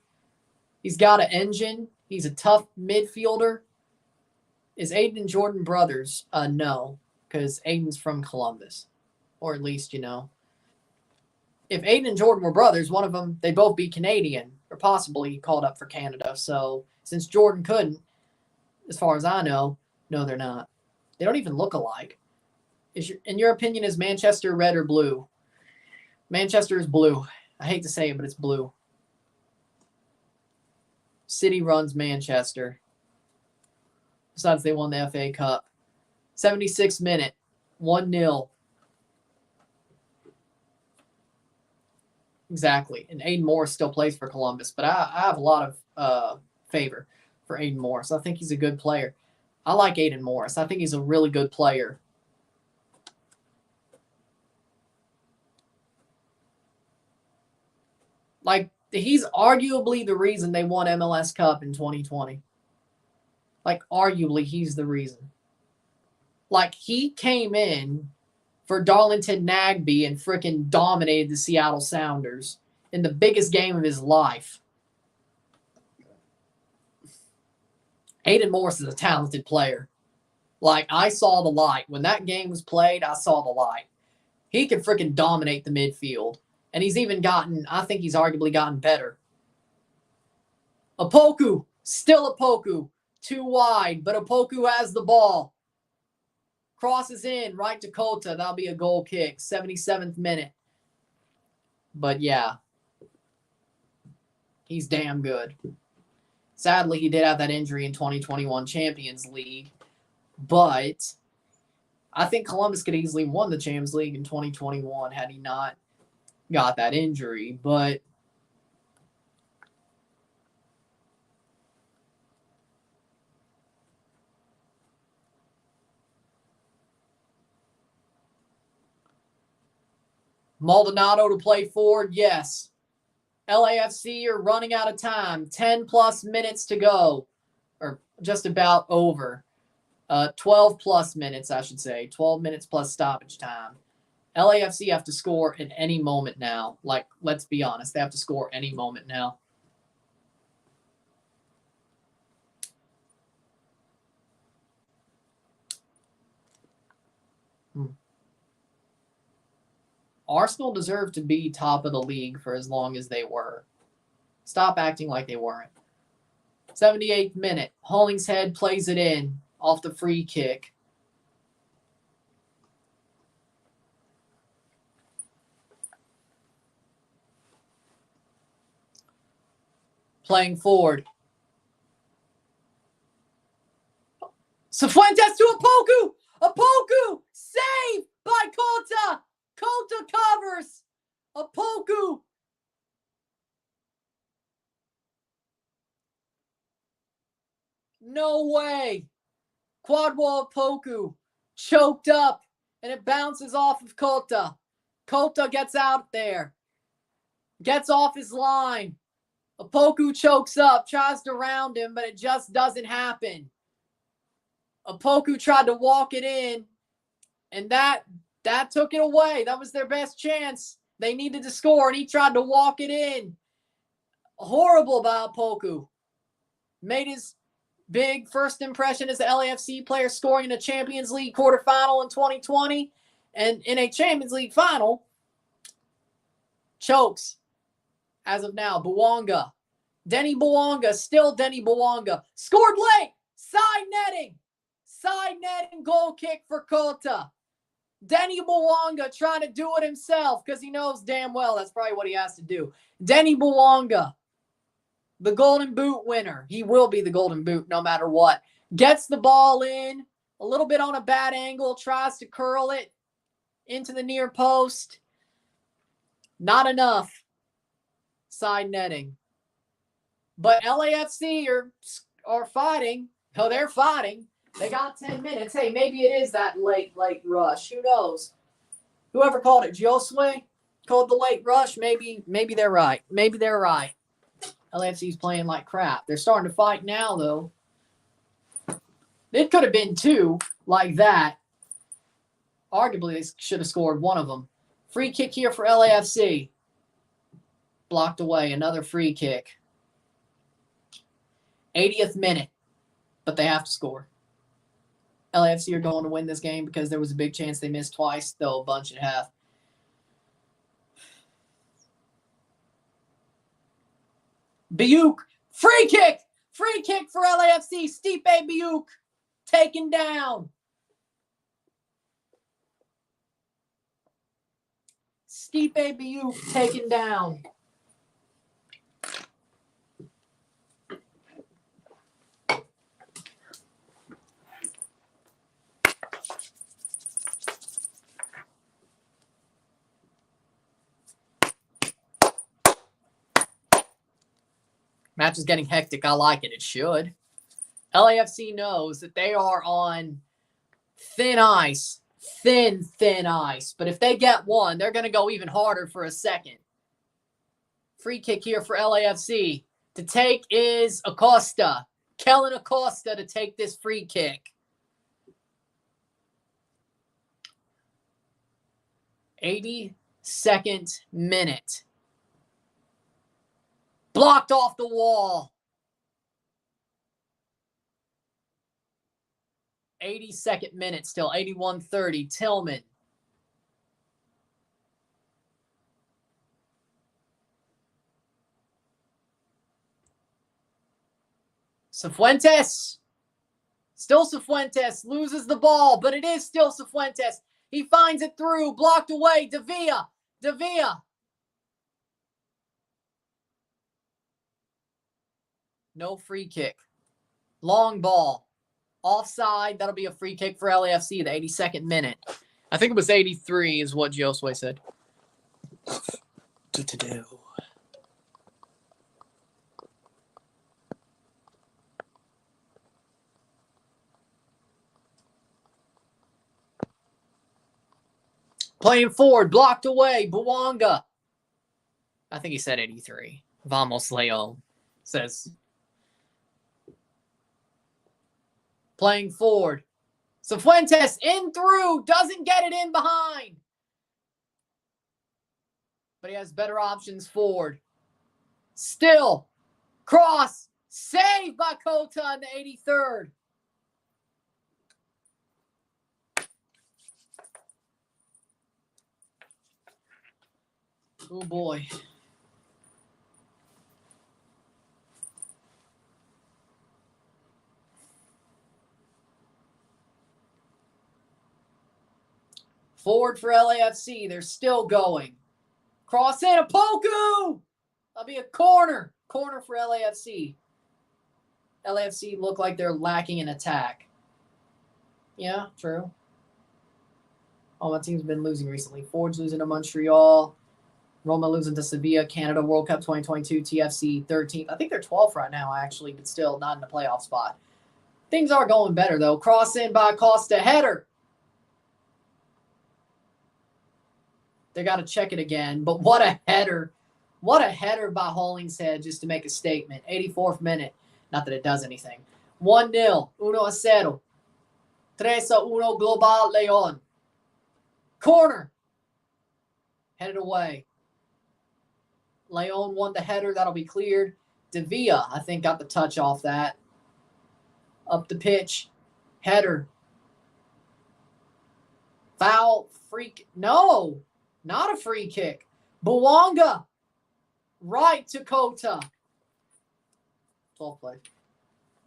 He's got an engine. He's a tough midfielder. Is Aiden and Jordan brothers? No. Because Aiden's from Columbus. Or at least, you know. If Aiden and Jordan were brothers, one of them, they'd both be Canadian. Or possibly called up for Canada. So, since Jordan couldn't, as far as I know, no, they're not. They don't even look alike. In your opinion, is Manchester red or blue? Manchester is blue. I hate to say it, but it's blue. City runs Manchester. Besides, they won the FA Cup. 76th minute. 1-0. Exactly. And Aiden Morris still plays for Columbus. But I have a lot of favor for Aiden Morris. I think he's a good player. I like Aiden Morris. I think he's a really good player. Like, he's arguably the reason they won MLS Cup in 2020. Like, arguably, he's the reason. Like, he came in for Darlington Nagbe and freaking dominated the Seattle Sounders in the biggest game of his life. Aiden Morris is a talented player. Like, I saw the light. When that game was played, I saw the light. He can freaking dominate the midfield. And he's even gotten, I think he's arguably gotten better. Opoku. Still Opoku. Too wide, but Opoku has the ball. Crosses in, right to Kota. That'll be a goal kick. 77th minute. But yeah. He's damn good. Sadly, he did have that injury in 2021 Champions League. But I think Columbus could easily won the Champions League in 2021 had he not got that injury. But Maldonado to play forward, yes. LAFC are running out of time. 10-plus minutes to go. Or just about over. 12-plus minutes, I should say. 12 minutes plus stoppage time. LAFC have to score at any moment now. Like, let's be honest. They have to score any moment now. Arsenal deserved to be top of the league for as long as they were. Stop acting like they weren't. 78th minute. Hollingshead plays it in off the free kick. Playing forward. Cifuentes to Opoku! Opoku! Save by Kota! Kota covers! Opoku! No way. Quadwall Poku choked up, and it bounces off of Kota. Kota gets out there. Gets off his line. Opoku chokes up, tries to round him, but it just doesn't happen. Opoku tried to walk it in, and that took it away. That was their best chance. They needed to score, and he tried to walk it in. Horrible by Opoku. Made his big first impression as an LAFC player, scoring in a Champions League quarterfinal in 2020, and in a Champions League final, chokes. As of now, Bouanga. Denny Bouanga, still Denny Bouanga. Scored late. Side netting. Side netting goal kick for Kota. Denny Bouanga trying to do it himself because he knows damn well that's probably what he has to do. Denny Bouanga, the Golden Boot winner. He will be the Golden Boot no matter what. Gets the ball in, a little bit on a bad angle, tries to curl it into the near post. Not enough. Side netting. But LAFC are fighting. Oh, they're fighting. They got 10 minutes. Hey, maybe it is that late rush. Who knows? Whoever called it, Josue called the late rush. Maybe they're right. Maybe they're right. LAFC's playing like crap. They're starting to fight now, though. It could have been 2 like that. Arguably, they should have scored one of them. Free kick here for LAFC. Blocked away. Another free kick. 80th minute. But they have to score. LAFC are going to win this game because there was a big chance they missed twice. They'll bunch at half. Biuk. Free kick. Free kick for LAFC. Stipe Biuk. Taken down. Stipe Biuk taken down. Match is getting hectic. I like it. It should. LAFC knows that they are on thin ice. Thin ice. But if they get one, they're going to go even harder for a second. Free kick here for LAFC. To take is Acosta. Kellen Acosta to take this free kick. 82nd minute. Blocked off the wall. 82nd minute still. 81:30. Tillman. Cifuentes. Still Cifuentes. Loses the ball, but it is still Cifuentes. He finds it through. Blocked away. Davia. No free kick. Long ball. Offside. That'll be a free kick for LAFC, the 82nd minute. I think it was 83 is what Josue said. To do. Playing forward. Blocked away. Bouanga. I think he said 83. Vamos León says. Playing forward. Cifuentes in through. Doesn't get it in behind. But he has better options forward. Still. Cross. Saved by Kota in the 83rd. Oh boy. Forward for LAFC. They're still going. Cross in. Opoku! That'll be a corner. Corner for LAFC. LAFC look like they're lacking in attack. Yeah, true. Oh, that team's been losing recently. Ford's losing to Montreal. Roma losing to Sevilla. Canada World Cup 2022. TFC 13th. I think they're 12th right now, actually, but still not in the playoff spot. Things are going better, though. Cross in by Costa. Header. They got to check it again. But what a header. What a header by Hollingshead just to make a statement. 84th minute. Not that it does anything. 1-0. 1-0. 3-1 Global León. Corner. Headed away. León won the header. That'll be cleared. De Villa, I think, got the touch off that. Up the pitch. Header. Foul. Freak. No. Not a free kick. Bouanga. Right to Kota. 12 play.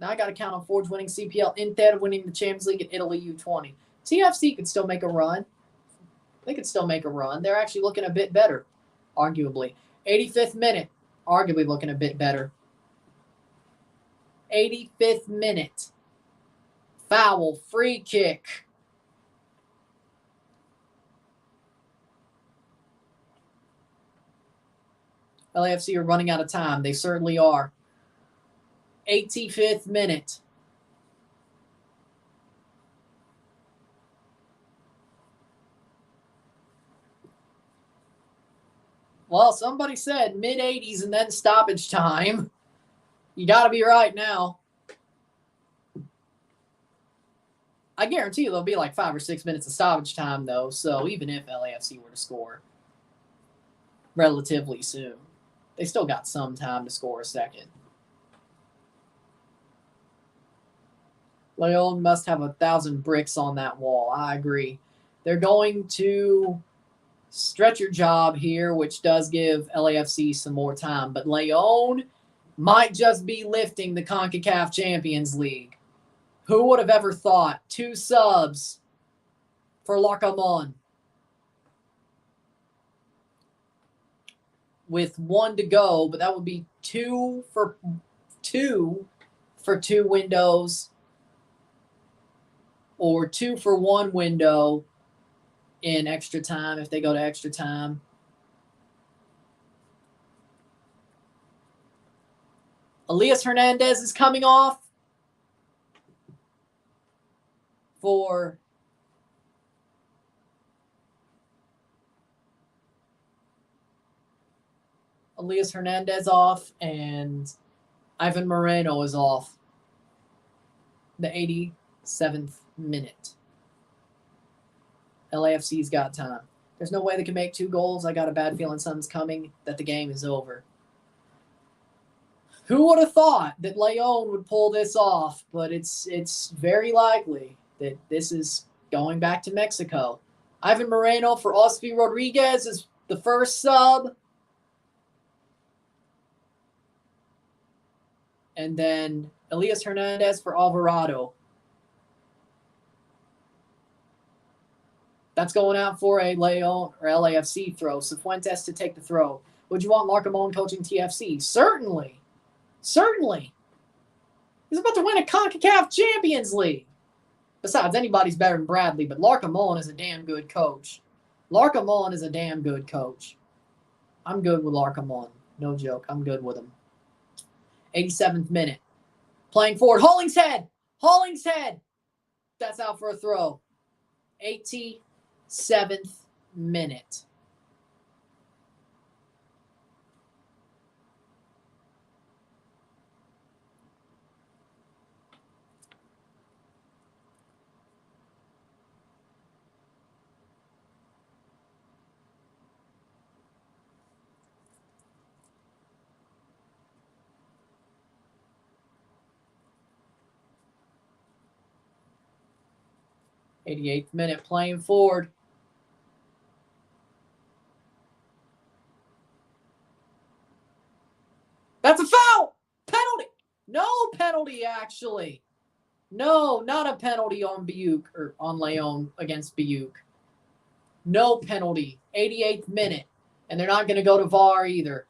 Now I got to count on Forge winning CPL. Inter winning the Champions League in Italy U20. TFC could still make a run. They could still make a run. They're actually looking a bit better, arguably. 85th minute. Arguably looking a bit better. 85th minute. Foul. Free kick. LAFC are running out of time. They certainly are. 85th minute. Well, somebody said mid-80s and then stoppage time. You got to be right now. I guarantee you there'll be like 5 or 6 minutes of stoppage time, though. So even if LAFC were to score relatively soon, they still got some time to score a second. León must have 1,000 bricks on that wall. I agree. They're going to stretch your job here, which does give LAFC some more time. But León might just be lifting the Concacaf Champions League. Who would have ever thought? 2 subs for Larcamon. With 1 to go, but that would be 2 for 2 windows. Or 2 for 1 window in extra time if they go to extra time. Elias Hernandez is coming off for Elias Hernandez off, and Ivan Moreno is off. The 87th minute. LAFC's got time. There's no way they can make 2 goals. I got a bad feeling something's coming, that the game is over. Who would have thought that León would pull this off? But it's very likely that this is going back to Mexico. Ivan Moreno for Osvi Rodriguez is the first sub. And then Elias Hernandez for Alvarado. That's going out for a León or LAFC throw. Cifuentes to take the throw. Would you want Larcamon coaching TFC? Certainly. Certainly. He's about to win a CONCACAF Champions League. Besides, anybody's better than Bradley, but Larcamon is a damn good coach. Larcamon is a damn good coach. I'm good with Larcamon. No joke. I'm good with him. 87th minute. Playing forward. Hollingshead. Hollingshead. That's out for a throw. 87th minute. '88th minute, playing forward. That's a foul! Penalty! No penalty, actually. No, not a penalty on Biuk, or on León against Biuk. No penalty. 88th minute. And they're not going to go to VAR either.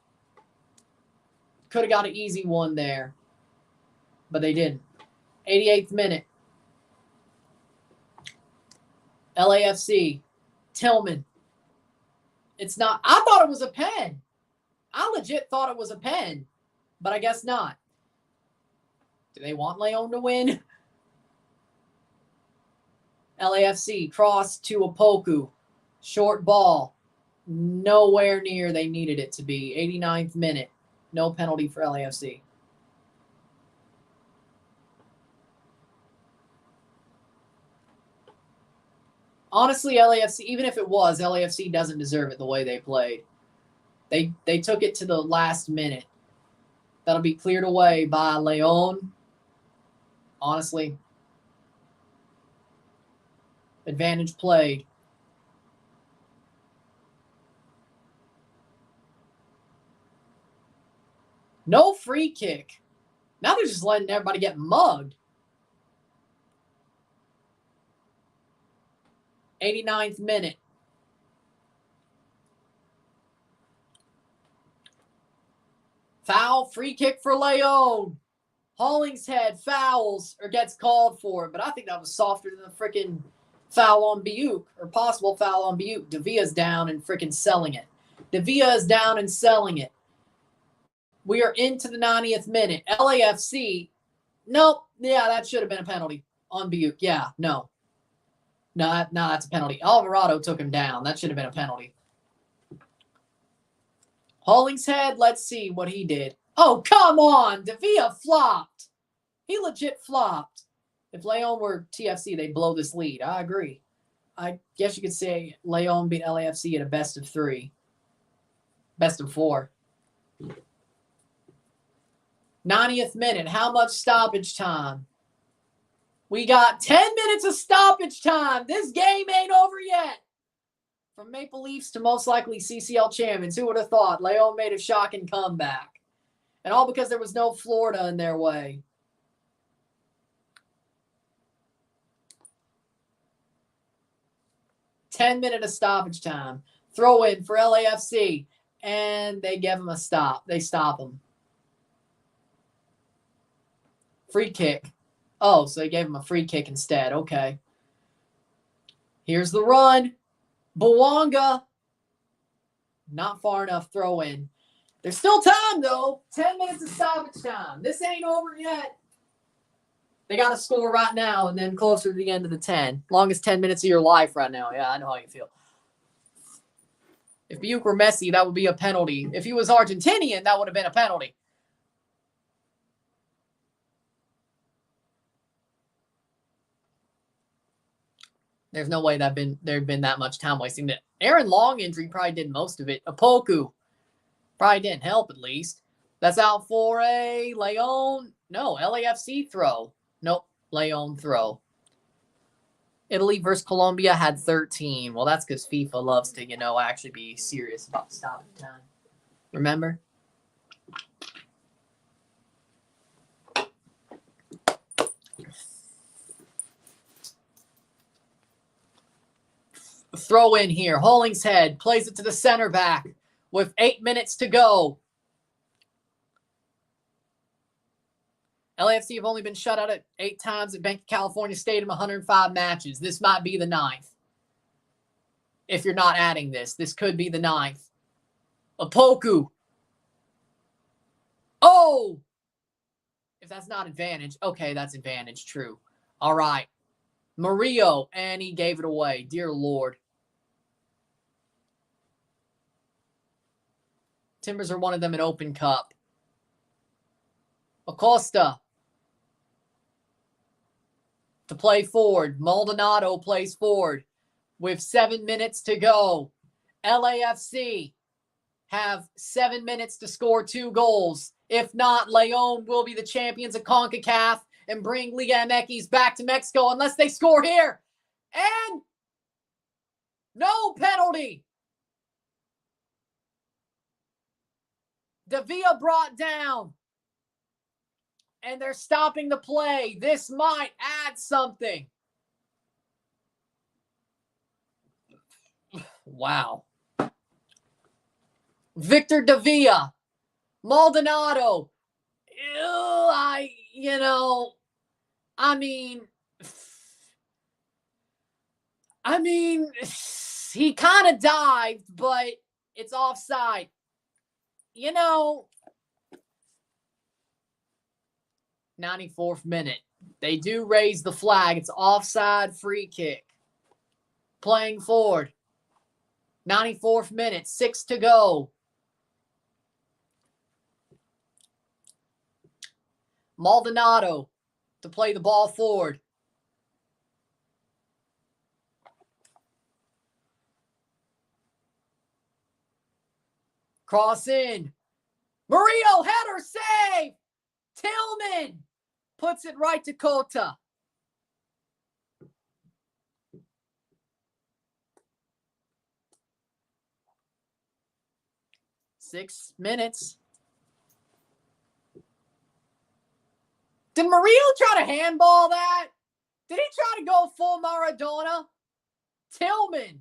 Could have got an easy one there. But they didn't. 88th minute. LAFC. Tillman. It's not. I thought it was a pen. I legit thought it was a pen. But I guess not. Do they want León to win? LAFC cross to Opoku. Short ball. Nowhere near they needed it to be. 89th minute. No penalty for LAFC. Honestly, LAFC, even if it was, LAFC doesn't deserve it the way they played. They took it to the last minute. That'll be cleared away by León. Honestly. Advantage played. No free kick. Now they're just letting everybody get mugged. 89th minute. Foul, free kick for León. Hollingshead fouls or gets called for it, but I think that was softer than the freaking foul on Buick, or possible foul on Buick. Davia's down and freaking selling it. Davia is down and selling it. We are into the 90th minute. LAFC, nope. Yeah, that should have been a penalty on Buick. Yeah, no. No, that's a penalty. Alvarado took him down. That should have been a penalty. Hollingshead, let's see what he did. Oh, come on. Davia flopped. He legit flopped. If León were TFC, they'd blow this lead. I agree. I guess you could say León beat LAFC at a best of 3. Best of 4. 90th minute. How much stoppage time? We got 10 minutes of stoppage time. This game ain't over yet. From Maple Leafs to most likely CCL champions. Who would have thought? León made a shocking comeback. And all because there was no Florida in their way. Ten-minute of stoppage time. Throw in for LAFC. And they give him a stop. They stop him. Free kick. Oh, so they gave him a free kick instead. Okay. Here's the run. Bouanga. Not far enough throw in. There's still time, though. 10 minutes of stoppage time. This ain't over yet. They got to score right now and then closer to the end of the 10. Longest 10 minutes of your life right now. Yeah, I know how you feel. If Buick were Messi, that would be a penalty. If he was Argentinian, that would have been a penalty. There's no way there'd been that much time wasting. The Aaron Long injury probably did most of it. Opoku probably didn't help at least. That's out for a León. No, LAFC throw. Nope, León throw. Italy versus Colombia had 13. Well, that's because FIFA loves to, actually be serious about stopping time. Remember? Throw in here. Hollingshead plays it to the center back with 8 minutes to go. LAFC have only been shut out at 8 times at Bank of California Stadium, 105 matches. This might be the 9th. If you're not adding this, this could be the 9th. Opoku. Oh! If that's not advantage, okay, that's advantage, true. All right. Murillo, and he gave it away. Dear Lord. Timbers are one of them in Open Cup. Acosta to play forward. Maldonado plays forward with 7 minutes to go. LAFC have 7 minutes to score 2 goals. If not, León will be the champions of Concacaf and bring Liga MX back to Mexico unless they score here. And no penalty. Davia brought down. And they're stopping the play. This might add something. Wow. Victor Davia. Maldonado. He kind of dived, but it's offside. 94th minute. They do raise the flag. It's offside free kick. Playing forward. 94th minute. 6 to go. Maldonado to play the ball forward. Cross in. Murillo, header, save! Tillman puts it right to Cota. Six minutes. Did Murillo try to handball that? Did he try to go full Maradona? Tillman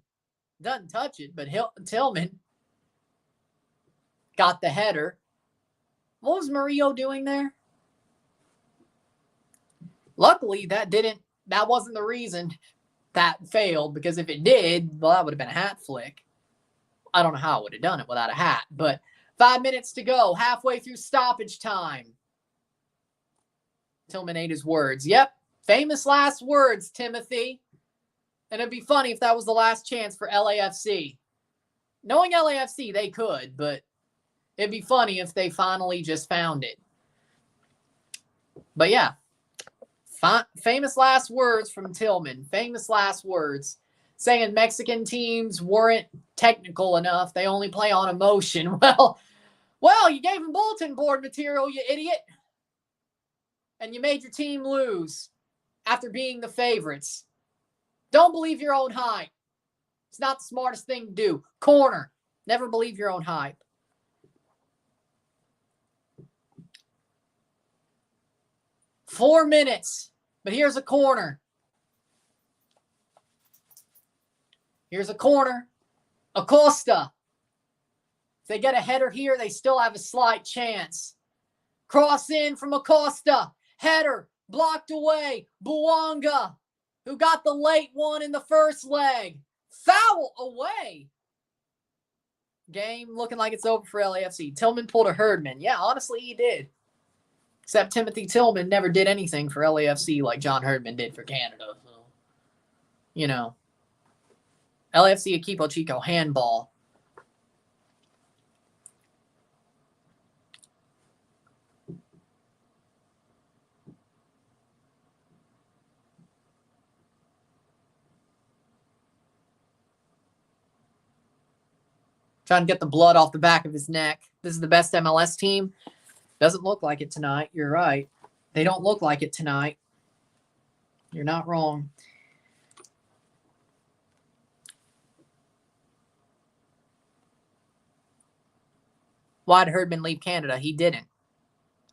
doesn't touch it, but Tillman got the header. What was Murillo doing there? Luckily, that wasn't the reason that failed, because if it did, well, that would have been a hat flick. I don't know how I would have done it without a hat, but 5 minutes to go, halfway through stoppage time. Tillman ate his words. Yep, famous last words, Timothy. And it'd be funny if that was the last chance for LAFC. Knowing LAFC, they could, but it'd be funny if they finally just found it. But yeah, famous last words from Tillman. Famous last words. Saying Mexican teams weren't technical enough. They only play on emotion. Well, you gave them bulletin board material, you idiot. And you made your team lose after being the favorites. Don't believe your own hype. It's not the smartest thing to do. Corner. Never believe your own hype. Four minutes. But here's a corner. Here's a corner. Acosta. If they get a header here, they still have a slight chance. Cross in from Acosta. Header. Blocked away. Buanga, who got the late one in the first leg. Foul away. Game looking like it's over for LAFC. Tillman pulled a Herdman. Yeah, honestly, he did. Except Timothy Tillman never did anything for LAFC like John Herdman did for Canada. So, you know. LAFC Equipo Chico handball. Trying to get the blood off the back of his neck. This is the best MLS team. Doesn't look like it tonight. You're right. They don't look like it tonight. You're not wrong. Why did Herdman leave Canada? He didn't.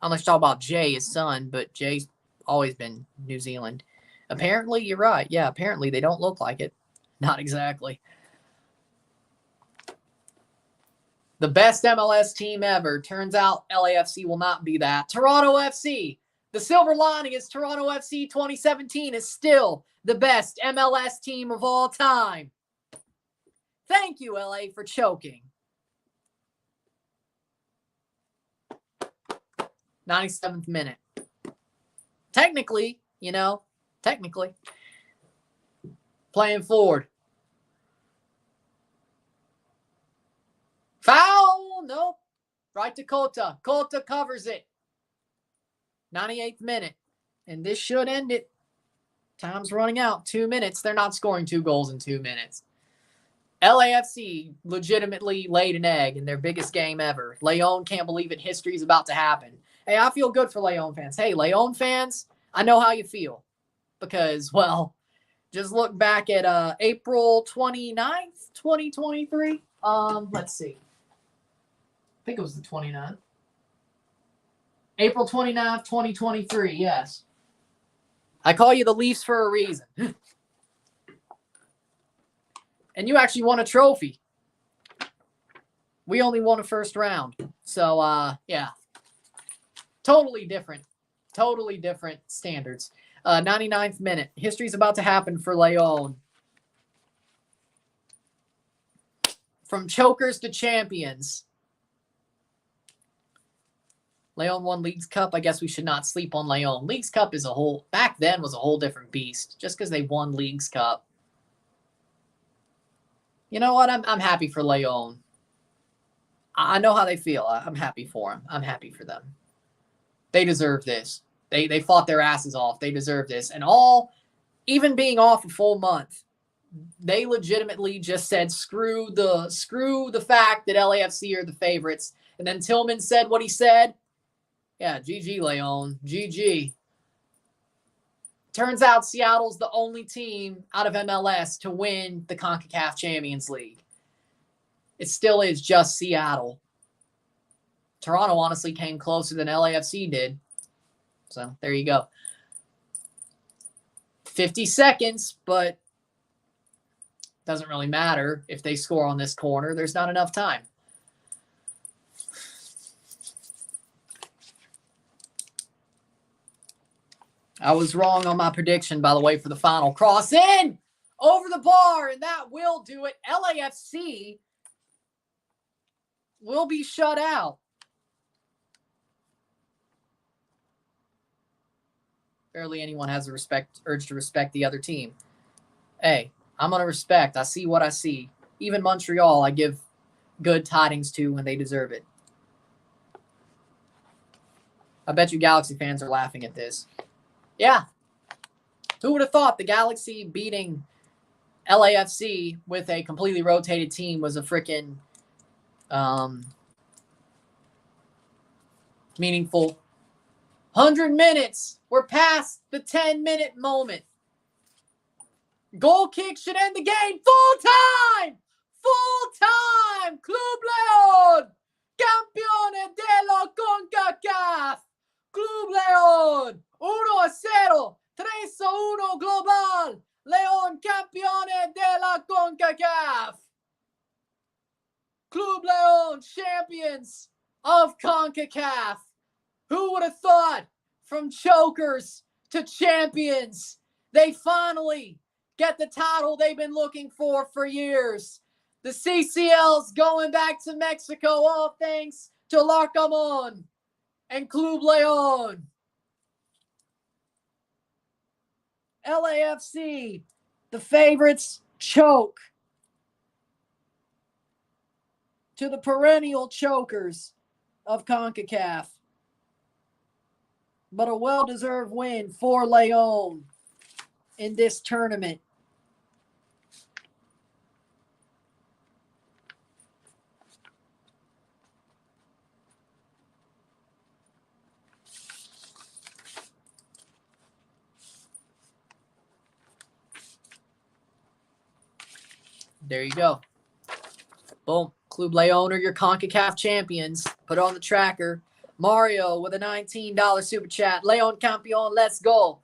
Unless you talk about Jay, his son, but Jay's always been New Zealand. Apparently, you're right. Yeah, apparently they don't look like it. Not exactly. The best MLS team ever. Turns out LAFC will not be that. Toronto FC. The silver lining is Toronto FC 2017 is still the best MLS team of all time. Thank you, LA, for choking. 97th minute. Technically, playing forward. Foul! Nope. Right to Cota. Cota covers it. 98th minute. And this should end it. Time's running out. 2 minutes. They're not scoring 2 goals in 2 minutes. LAFC legitimately laid an egg in their biggest game ever. León can't believe it. History is about to happen. Hey, I feel good for León fans. Hey, León fans, I know how you feel. Because, well, just look back at April 29th, 2023. Let's see. I think it was the 29th. April 29th, 2023, yes. I call you the Leafs for a reason. And you actually won a trophy. We only won a first round. So, yeah. Totally different standards. 99th minute. History's about to happen for León. From chokers to champions. León won Leagues Cup. I guess we should not sleep on León. Leagues Cup is back then was a whole different beast. Just because they won Leagues Cup. You know what? I'm happy for León. I know how they feel. I'm happy for them. I'm happy for them. They deserve this. They fought their asses off. They deserve this. And even being off a full month, they legitimately just said screw the fact that LAFC are the favorites. And then Tillman said what he said. Yeah, GG León. GG. Turns out Seattle's the only team out of MLS to win the Concacaf Champions League. It still is just Seattle. Toronto honestly came closer than LAFC did. So there you go. 50 seconds, but doesn't really matter if they score on this corner. There's not enough time. I was wrong on my prediction, by the way, for the final. Cross in over the bar, and that will do it. LAFC will be shut out. Barely anyone has a urge to respect the other team. Hey, I'm going to respect. I see what I see. Even Montreal, I give good tidings to when they deserve it. I bet you Galaxy fans are laughing at this. Yeah. Who would have thought the Galaxy beating LAFC with a completely rotated team was a freaking meaningful 100 minutes. We're past the 10-minute moment. Goal kick should end the game. Full time! Full time! Club León! Campeones de la Concacaf! Club León! 1-0! 3-1 global! León campeones de la Concacaf! Club León champions of Concacaf! Who would have thought? From chokers to champions, they finally get the title they've been looking for years. The CCL's going back to Mexico, all thanks to Larcamón and Club León. LAFC, the favorites, choke to the perennial chokers of CONCACAF. But a well-deserved win for León in this tournament. There you go. Boom. Club León are your CONCACAF champions. Put on the tracker. Mario with a $19 super chat. León campeón, let's go.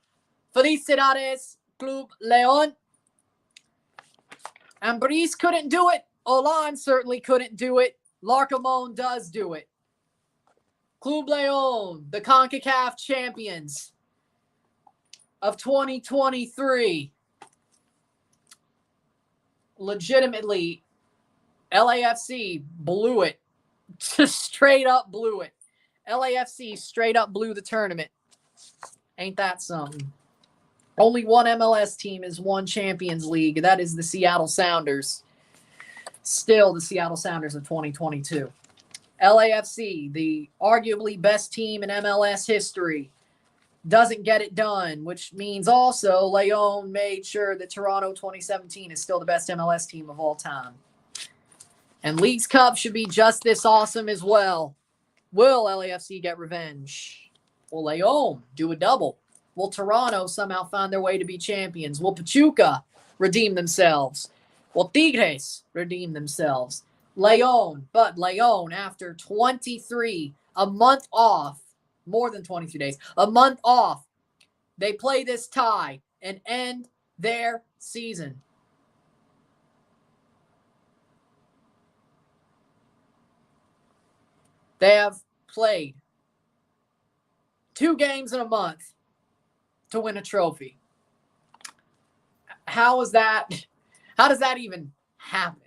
Felicidades, Club León. Ambriz couldn't do it. Olan certainly couldn't do it. Larcamón does do it. Club León, the CONCACAF champions of 2023. Legitimately, LAFC blew it. Just straight up blew it. LAFC straight up blew the tournament. Ain't that something? Only one MLS team has won Champions League. That is the Seattle Sounders. Still the Seattle Sounders of 2022. LAFC, the arguably best team in MLS history, doesn't get it done, which means also León made sure that Toronto 2017 is still the best MLS team of all time. And Leagues Cup should be just this awesome as well. Will LAFC get revenge? Will León do a double? Will Toronto somehow find their way to be champions? Will Pachuca redeem themselves? Will Tigres redeem themselves? León, but León, after 23, a month off, more than 23 days, a month off, they play this tie and end their season. They have played 2 games in a month to win a trophy. How is that? How does that even happen?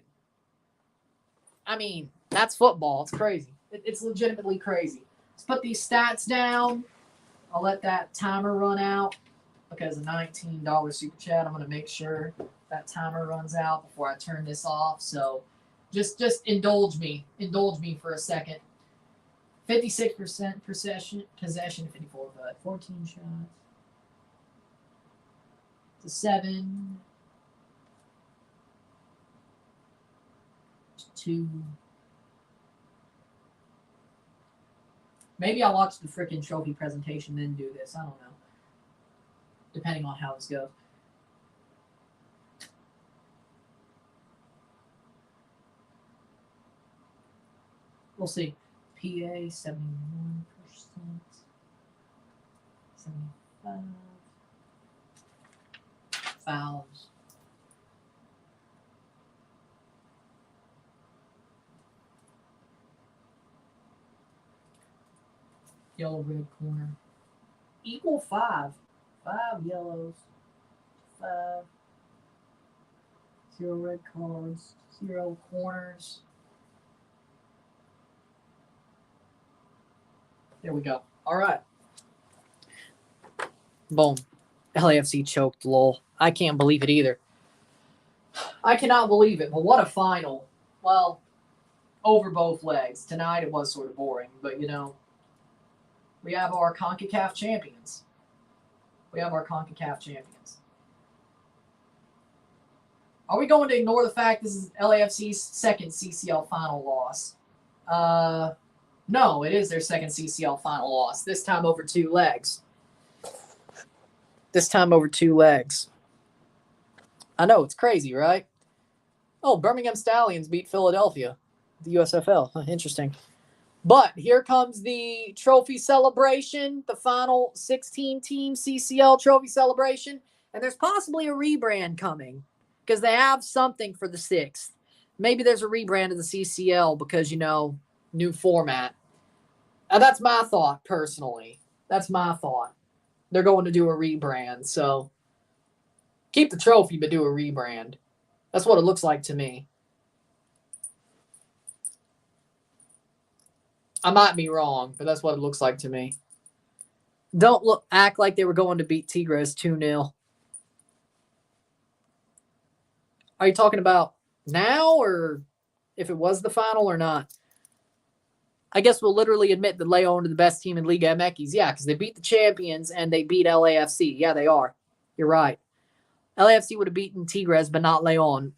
I mean, that's football. It's crazy. It's legitimately crazy. Let's put these stats down. I'll let that timer run out because a $19 super chat. I'm going to make sure that timer runs out before I turn this off. So just indulge me for a second. 56% possession, 54 foot, 14 shots. To 7. 2. Maybe I'll watch the freaking trophy presentation then do this. I don't know. Depending on how this goes. We'll see. PA 71%. 75. Fouls. Yellow, red corner. Equal 5. 5 yellows. 5. 0 red cards. 0 corners. There we go. All right. Boom. LAFC choked, lol. I can't believe it either. I cannot believe it, but what a final. Well, over both legs. Tonight it was sort of boring, but, you know, we have our Concacaf champions. Are we going to ignore the fact this is LAFC's second CCL final loss? No, it is their second CCL final loss. This time over 2 legs. I know, it's crazy, right? Oh, Birmingham Stallions beat Philadelphia, the USFL. Interesting. But here comes the trophy celebration, the final 16-team CCL trophy celebration. And there's possibly a rebrand coming because they have something for the 6th. Maybe there's a rebrand of the CCL because, you know, new format. That's my thought, personally. That's my thought. They're going to do a rebrand. So keep the trophy, but do a rebrand. That's what it looks like to me. I might be wrong, but that's what it looks like to me. Don't act like they were going to beat Tigres 2-0. Are you talking about now or if it was the final or not? I guess we'll literally admit that León are the best team in Liga MX. Yeah, because they beat the champions and they beat LAFC. Yeah, they are. You're right. LAFC would have beaten Tigres, but not León.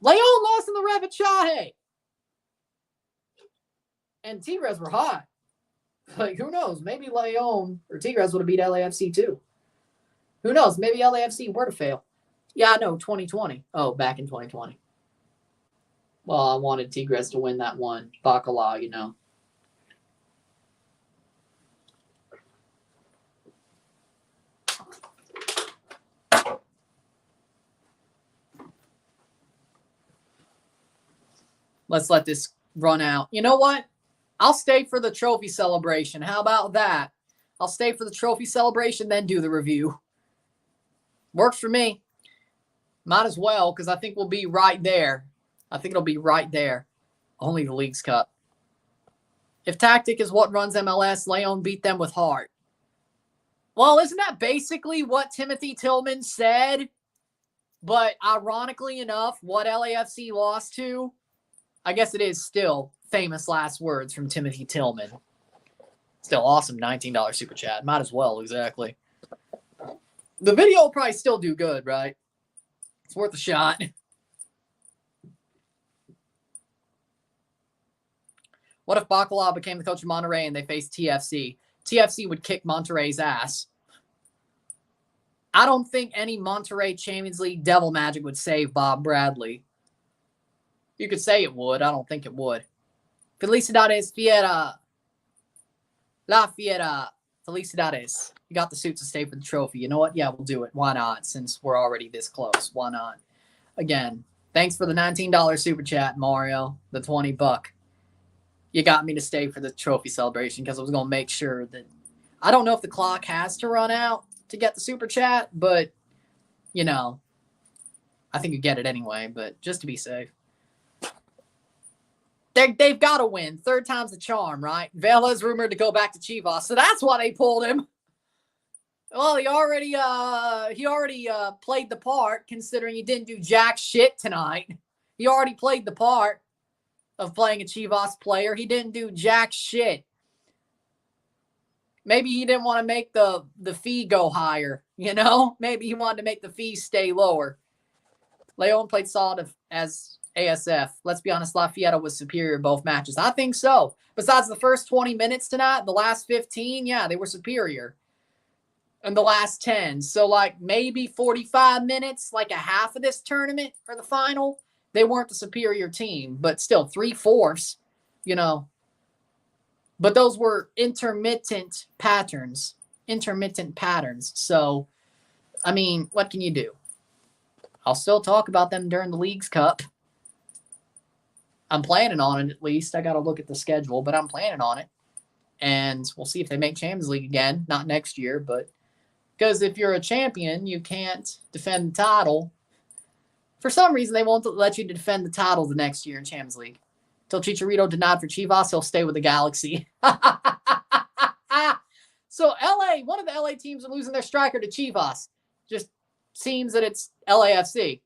León lost in the Repechaje. And Tigres were hot. Like, who knows? Maybe León or Tigres would have beat LAFC too. Who knows? Maybe LAFC were to fail. Yeah, I know, 2020. Oh, back in 2020. Well, I wanted Tigres to win that one. Bacala, you know. Let's let this run out. You know what? I'll stay for the trophy celebration. How about that? I'll stay for the trophy celebration, then do the review. Works for me. Might as well, because I think we'll be right there. I think it'll be right there. Only the Leagues Cup. If tactic is what runs MLS, León beat them with heart. Well, isn't that basically what Timothy Tillman said? But ironically enough, what LAFC lost to, I guess it is still famous last words from Timothy Tillman. Still awesome $19 super chat. Might as well, exactly. The video will probably still do good, right? It's worth a shot. What if Bacala became the coach of Monterrey and they faced TFC? TFC would kick Monterrey's ass. I don't think any Monterrey Champions League devil magic would save Bob Bradley. You could say it would. I don't think it would. Felicidades, Fiera. La Fiera. Felicidades. You got the suits to stay for the trophy. You know what? Yeah, we'll do it. Why not? Since we're already this close. Why not? Again, thanks for the $19 super chat, Mario. The $20. You got me to stay for the trophy celebration because I was going to make sure that... I don't know if the clock has to run out to get the super chat, but, you know, I think you get it anyway, but just to be safe. They've got to win. 3rd time's the charm, right? Vela's rumored to go back to Chivas, so that's why they pulled him. Well, he already played the part, considering he didn't do jack shit tonight. He already played the part of playing a Chivas player. He didn't do jack shit. Maybe he didn't want to make the fee go higher, you know? Maybe he wanted to make the fee stay lower. León played solid as ASF. Let's be honest, Lafayette was superior in both matches. I think so. Besides the first 20 minutes tonight, the last 15, yeah, they were superior. And the last 10. So, like, maybe 45 minutes, like a half of this tournament for the final, they weren't the superior team. But still, 3/4, you know. But those were intermittent patterns. So, I mean, what can you do? I'll still talk about them during the Leagues Cup. I'm planning on it, at least. I got to look at the schedule, but I'm planning on it. And we'll see if they make Champions League again. Not next year, but because if you're a champion, you can't defend the title. For some reason, they won't let you defend the title the next year in Champions League. Until Chicharito denied for Chivas, he'll stay with the Galaxy. So LA, one of the LA teams are losing their striker to Chivas. Just seems that it's LAFC.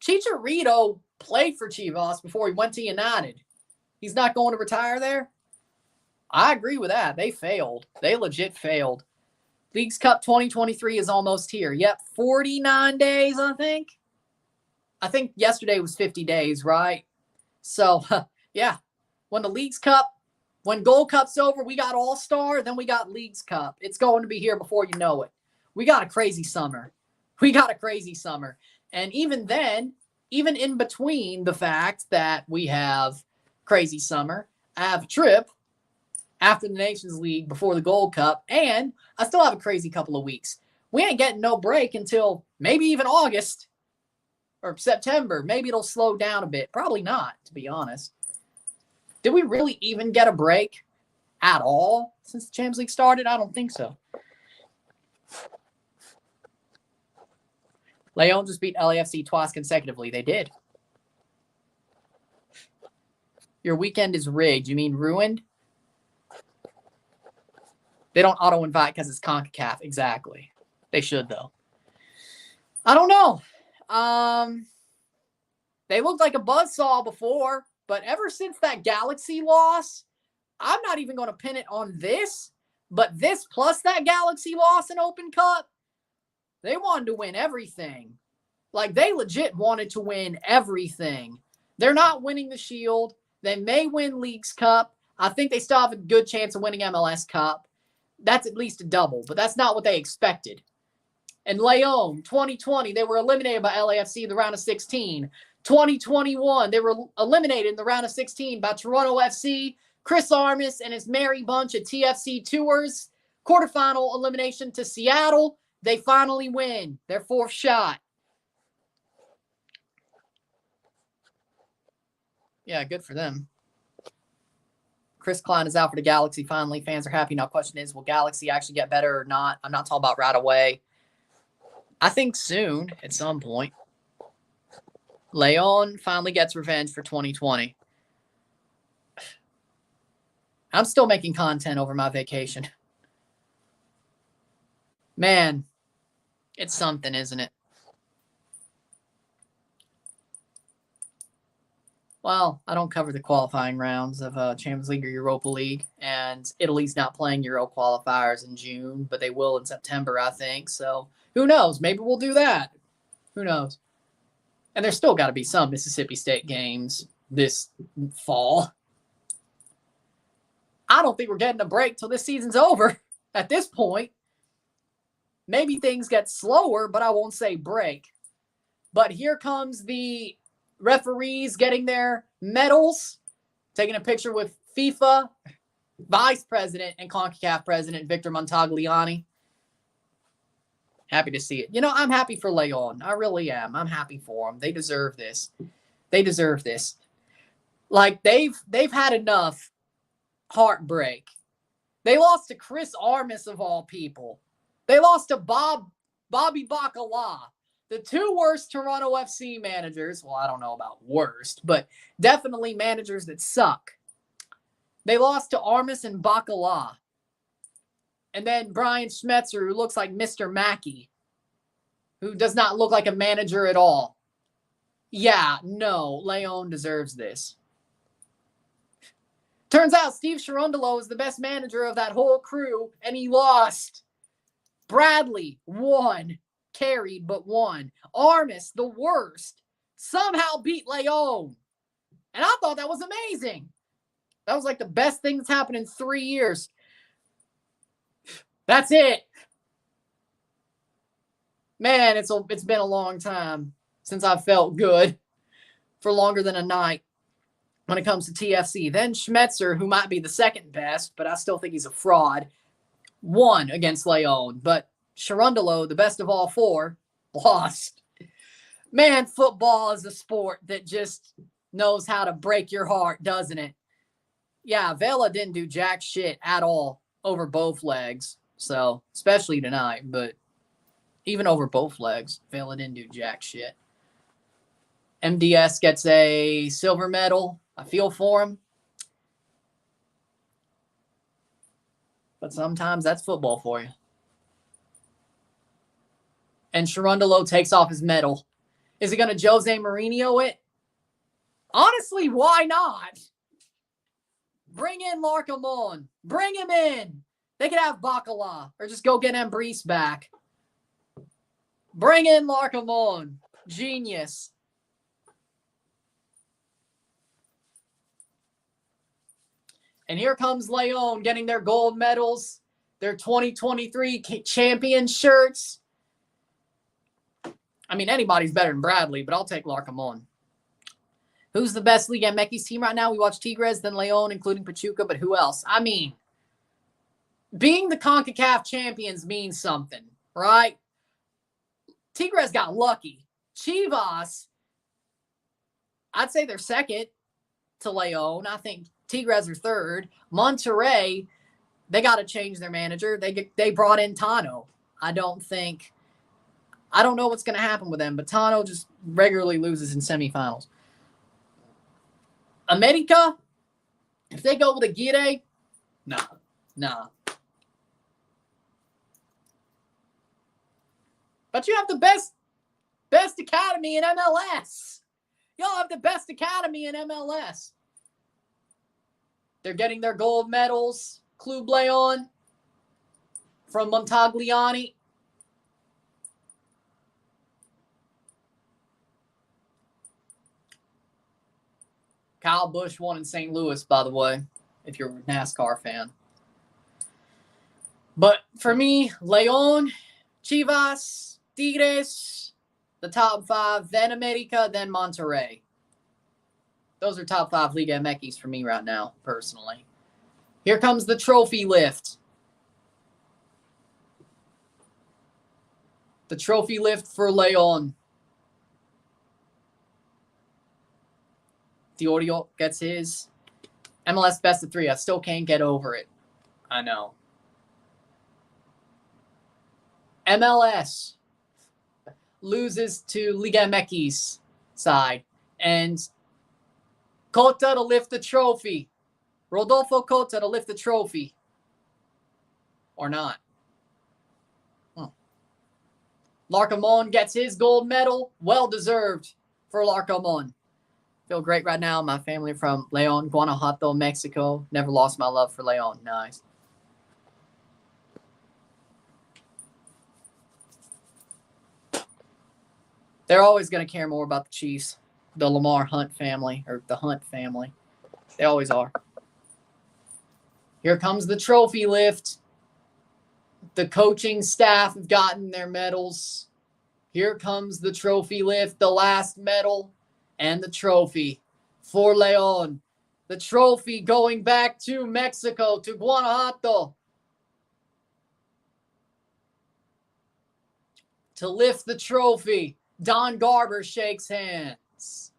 Chicharito played for Chivas before he went to United. He's not going to retire there? I agree with that. They failed. They legit failed. Leagues Cup 2023 is almost here. Yep, 49 days, I think. I think yesterday was 50 days, right? So, yeah. When the Leagues Cup, when Gold Cup's over, we got All-Star, then we got Leagues Cup. It's going to be here before you know it. We got a crazy summer. And even then, even in between the fact that we have crazy summer, I have a trip after the Nations League before the Gold Cup, and I still have a crazy couple of weeks. We ain't getting no break until maybe even August or September. Maybe it'll slow down a bit. Probably not, to be honest. Did we really even get a break at all since the Champions League started? I don't think so. León just beat LAFC twice consecutively. They did. Your weekend is rigged. You mean ruined? They don't auto-invite because it's Concacaf. Exactly. They should, though. I don't know. They looked like a buzzsaw before, but ever since that Galaxy loss, I'm not even going to pin it on this, but this plus that Galaxy loss in Open Cup, they wanted to win everything. Like, they legit wanted to win everything. They're not winning the Shield. They may win Leagues Cup. I think they still have a good chance of winning MLS Cup. That's at least a double, but that's not what they expected. And León, 2020, they were eliminated by LAFC in the round of 16. 2021, they were eliminated in the round of 16 by Toronto FC. Chris Armas and his merry bunch of TFC tours. Quarterfinal elimination to Seattle. They finally win their fourth shot. Yeah, good for them. Chris Klein is out for the Galaxy finally. Fans are happy. Now, question is, will Galaxy actually get better or not? I'm not talking about right away. I think soon, at some point. León finally gets revenge for 2020. I'm still making content over my vacation. Man, it's something, isn't it? Well, I don't cover the qualifying rounds of Champions League or Europa League, and Italy's not playing Euro qualifiers in June, but they will in September, I think. So who knows? Maybe we'll do that. Who knows? And there's still got to be some Mississippi State games this fall. I don't think we're getting a break till this season's over at this point. Maybe things get slower, but I won't say break. But here comes the referees getting their medals, taking a picture with FIFA Vice President and CONCACAF President Victor Montagliani. Happy to see it. You know, I'm happy for León. I really am. I'm happy for them. They deserve this. They deserve this. Like, they've had enough heartbreak. They lost to Chris Armas, of all people. They lost to Bobby Bacala. The two worst Toronto FC managers. Well, I don't know about worst, but definitely managers that suck. They lost to Armas and Bacala. And then Brian Schmetzer, who looks like Mr. Mackey, who does not look like a manager at all. Yeah, no, León deserves this. Turns out Steve Cherundolo is the best manager of that whole crew, and he lost. Bradley won, carried but won. Armas, the worst, somehow beat León. And I thought that was amazing. That was like the best thing that's happened in 3 years. That's it. Man, it's been a long time since I felt good for longer than a night when it comes to TFC. Then Schmetzer, who might be the second best, but I still think he's a fraud, won against León. But Cherundolo, the best of all four, lost. Man, football is a sport that just knows how to break your heart, doesn't it? Yeah, Vela didn't do jack shit at all over both legs. So, especially tonight, but even over both legs, Vela didn't do jack shit. MDS gets a silver medal. I feel for him. But sometimes that's football for you. And Cherundolo takes off his medal. Is he going to Jose Mourinho it? Honestly, why not? Bring in Larcamon. Bring him in. They could have Bacala or just go get Ambrice back. Bring in Larcamon. Genius. And here comes León getting their gold medals, their 2023 champion shirts. I mean, anybody's better than Bradley, but I'll take Larcamon. Who's the best Liga MX team right now? We watch Tigres, then León, including Pachuca, but who else? I mean, being the Concacaf champions means something, right? Tigres got lucky. Chivas, I'd say they're second to León. I think Tigres are third. Monterrey, they got to change their manager. They brought in Tano. I don't know what's going to happen with them, but Tano just regularly loses in semifinals. America, if they go with Aguirre, nah. But you have the best academy in MLS. Y'all have the best academy in MLS. They're getting their gold medals. Club León from Montagliani. Kyle Busch won in St. Louis, by the way, if you're a NASCAR fan. But for me, León, Chivas, Tigres, the top five, then America, then Monterrey. Those are top five Liga MX for me right now, personally. Here comes the trophy lift. The trophy lift for León. Diorio gets his. MLS best of 3. I still can't get over it. I know. MLS loses to Liga MX side. And Cota to lift the trophy. Rodolfo Cota to lift the trophy. Or not. Larcamon gets his gold medal. Well deserved for Larcamon. Feel great right now. My family from León, Guanajuato, Mexico. Never lost my love for León. Nice. They're always going to care more about the Chiefs. The Lamar Hunt family, or the Hunt family. They always are. Here comes the trophy lift. The coaching staff have gotten their medals. Here comes the trophy lift, the last medal. And the trophy for León. The trophy going back to Mexico, to Guanajuato. To lift the trophy, Don Garber shakes hands.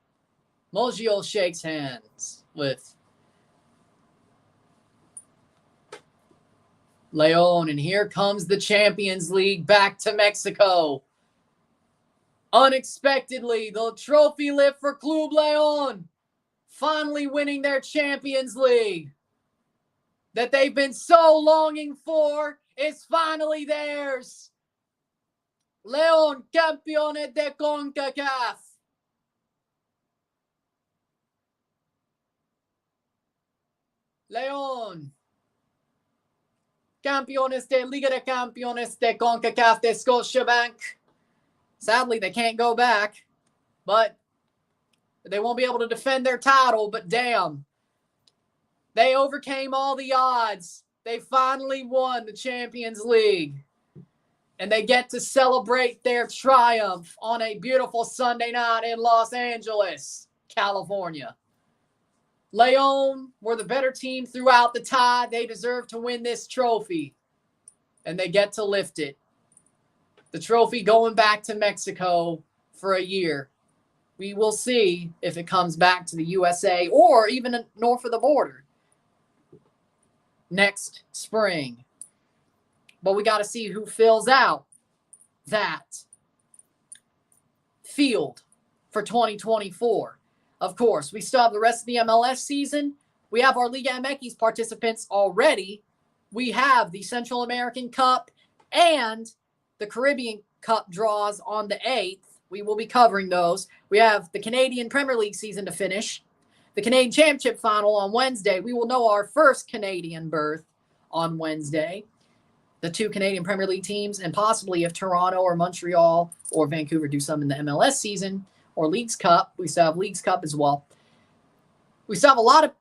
Mogio shakes hands with León. And here comes the Champions League back to Mexico. Unexpectedly, the trophy lift for Club León, finally winning their Champions League that they've been so longing for is finally theirs. León, campeones de Concacaf. León, campeones de Liga de Campeones de Concacaf de Scotiabank. Sadly, they can't go back, but they won't be able to defend their title, but damn. They overcame all the odds. They finally won the Champions League. And they get to celebrate their triumph on a beautiful Sunday night in Los Angeles, California. León were the better team throughout the tie. They deserve to win this trophy. And they get to lift it. The trophy going back to Mexico for a year. We will see if it comes back to the USA or even north of the border next spring. But we got to see who fills out that field for 2024. Of course, we still have the rest of the MLS season. We have our Liga MX participants already. We have the Central American Cup and the Caribbean Cup draws on the 8th. We will be covering those. We have the Canadian Premier League season to finish. The Canadian Championship final on Wednesday. We will know our first Canadian berth on Wednesday. The 2 Canadian Premier League teams, and possibly if Toronto or Montreal or Vancouver do some in the MLS season or Leagues Cup. We still have Leagues Cup as well. We still have a lot of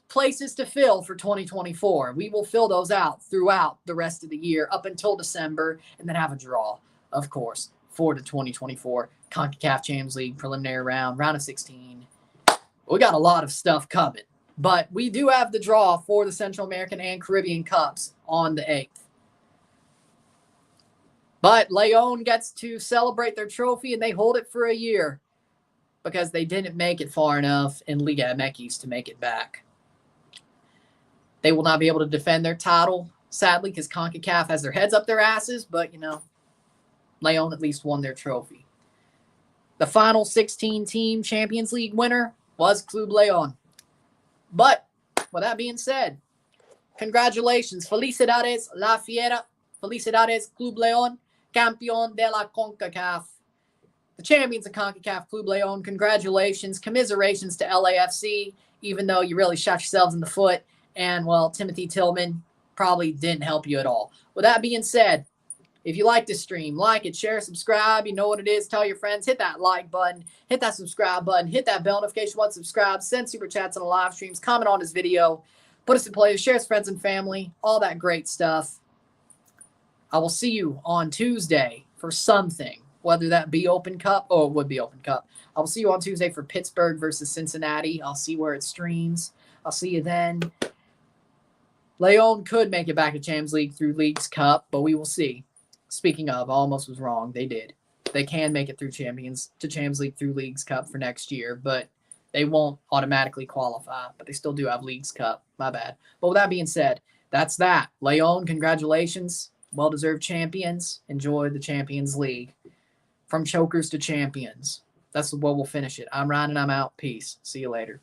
places to fill for 2024. We will fill those out throughout the rest of the year up until December, and then have a draw, of course, for the 2024 Concacaf Champions League preliminary round of 16. We got a lot of stuff coming, but we do have the draw for the Central American and Caribbean Cups on the 8th. But León gets to celebrate their trophy, and they hold it for a year because they didn't make it far enough in Liga MX to make it back. They will not be able to defend their title, sadly, because CONCACAF has their heads up their asses, but, León at least won their trophy. The final 16-team Champions League winner was Club León. But, with that being said, congratulations. Felicidades, La Fiera. Felicidades, Club León, campeón de la CONCACAF. The champions of CONCACAF, Club León, congratulations. Commiserations to LAFC, even though you really shot yourselves in the foot. And, well, Timothy Tillman probably didn't help you at all. With that being said, if you like this stream, like it, share, subscribe. You know what it is. Tell your friends. Hit that like button. Hit that subscribe button. Hit that bell notification once subscribe. Send super chats on the live streams. Comment on this video. Put us in play. Share with friends and family. All that great stuff. I will see you on Tuesday for something, whether that be Open Cup. Oh, it would be Open Cup. I will see you on Tuesday for Pittsburgh versus Cincinnati. I'll see where it streams. I'll see you then. León could make it back to Champions League through Leagues Cup, but we will see. Speaking of, I almost was wrong. They did. They can make it through Champions League through Leagues Cup for next year, but they won't automatically qualify. But they still do have Leagues Cup. My bad. But with that being said, that's that. León, congratulations. Well-deserved champions. Enjoy the Champions League. From chokers to champions. That's where we'll finish it. I'm Ryan and I'm out. Peace. See you later.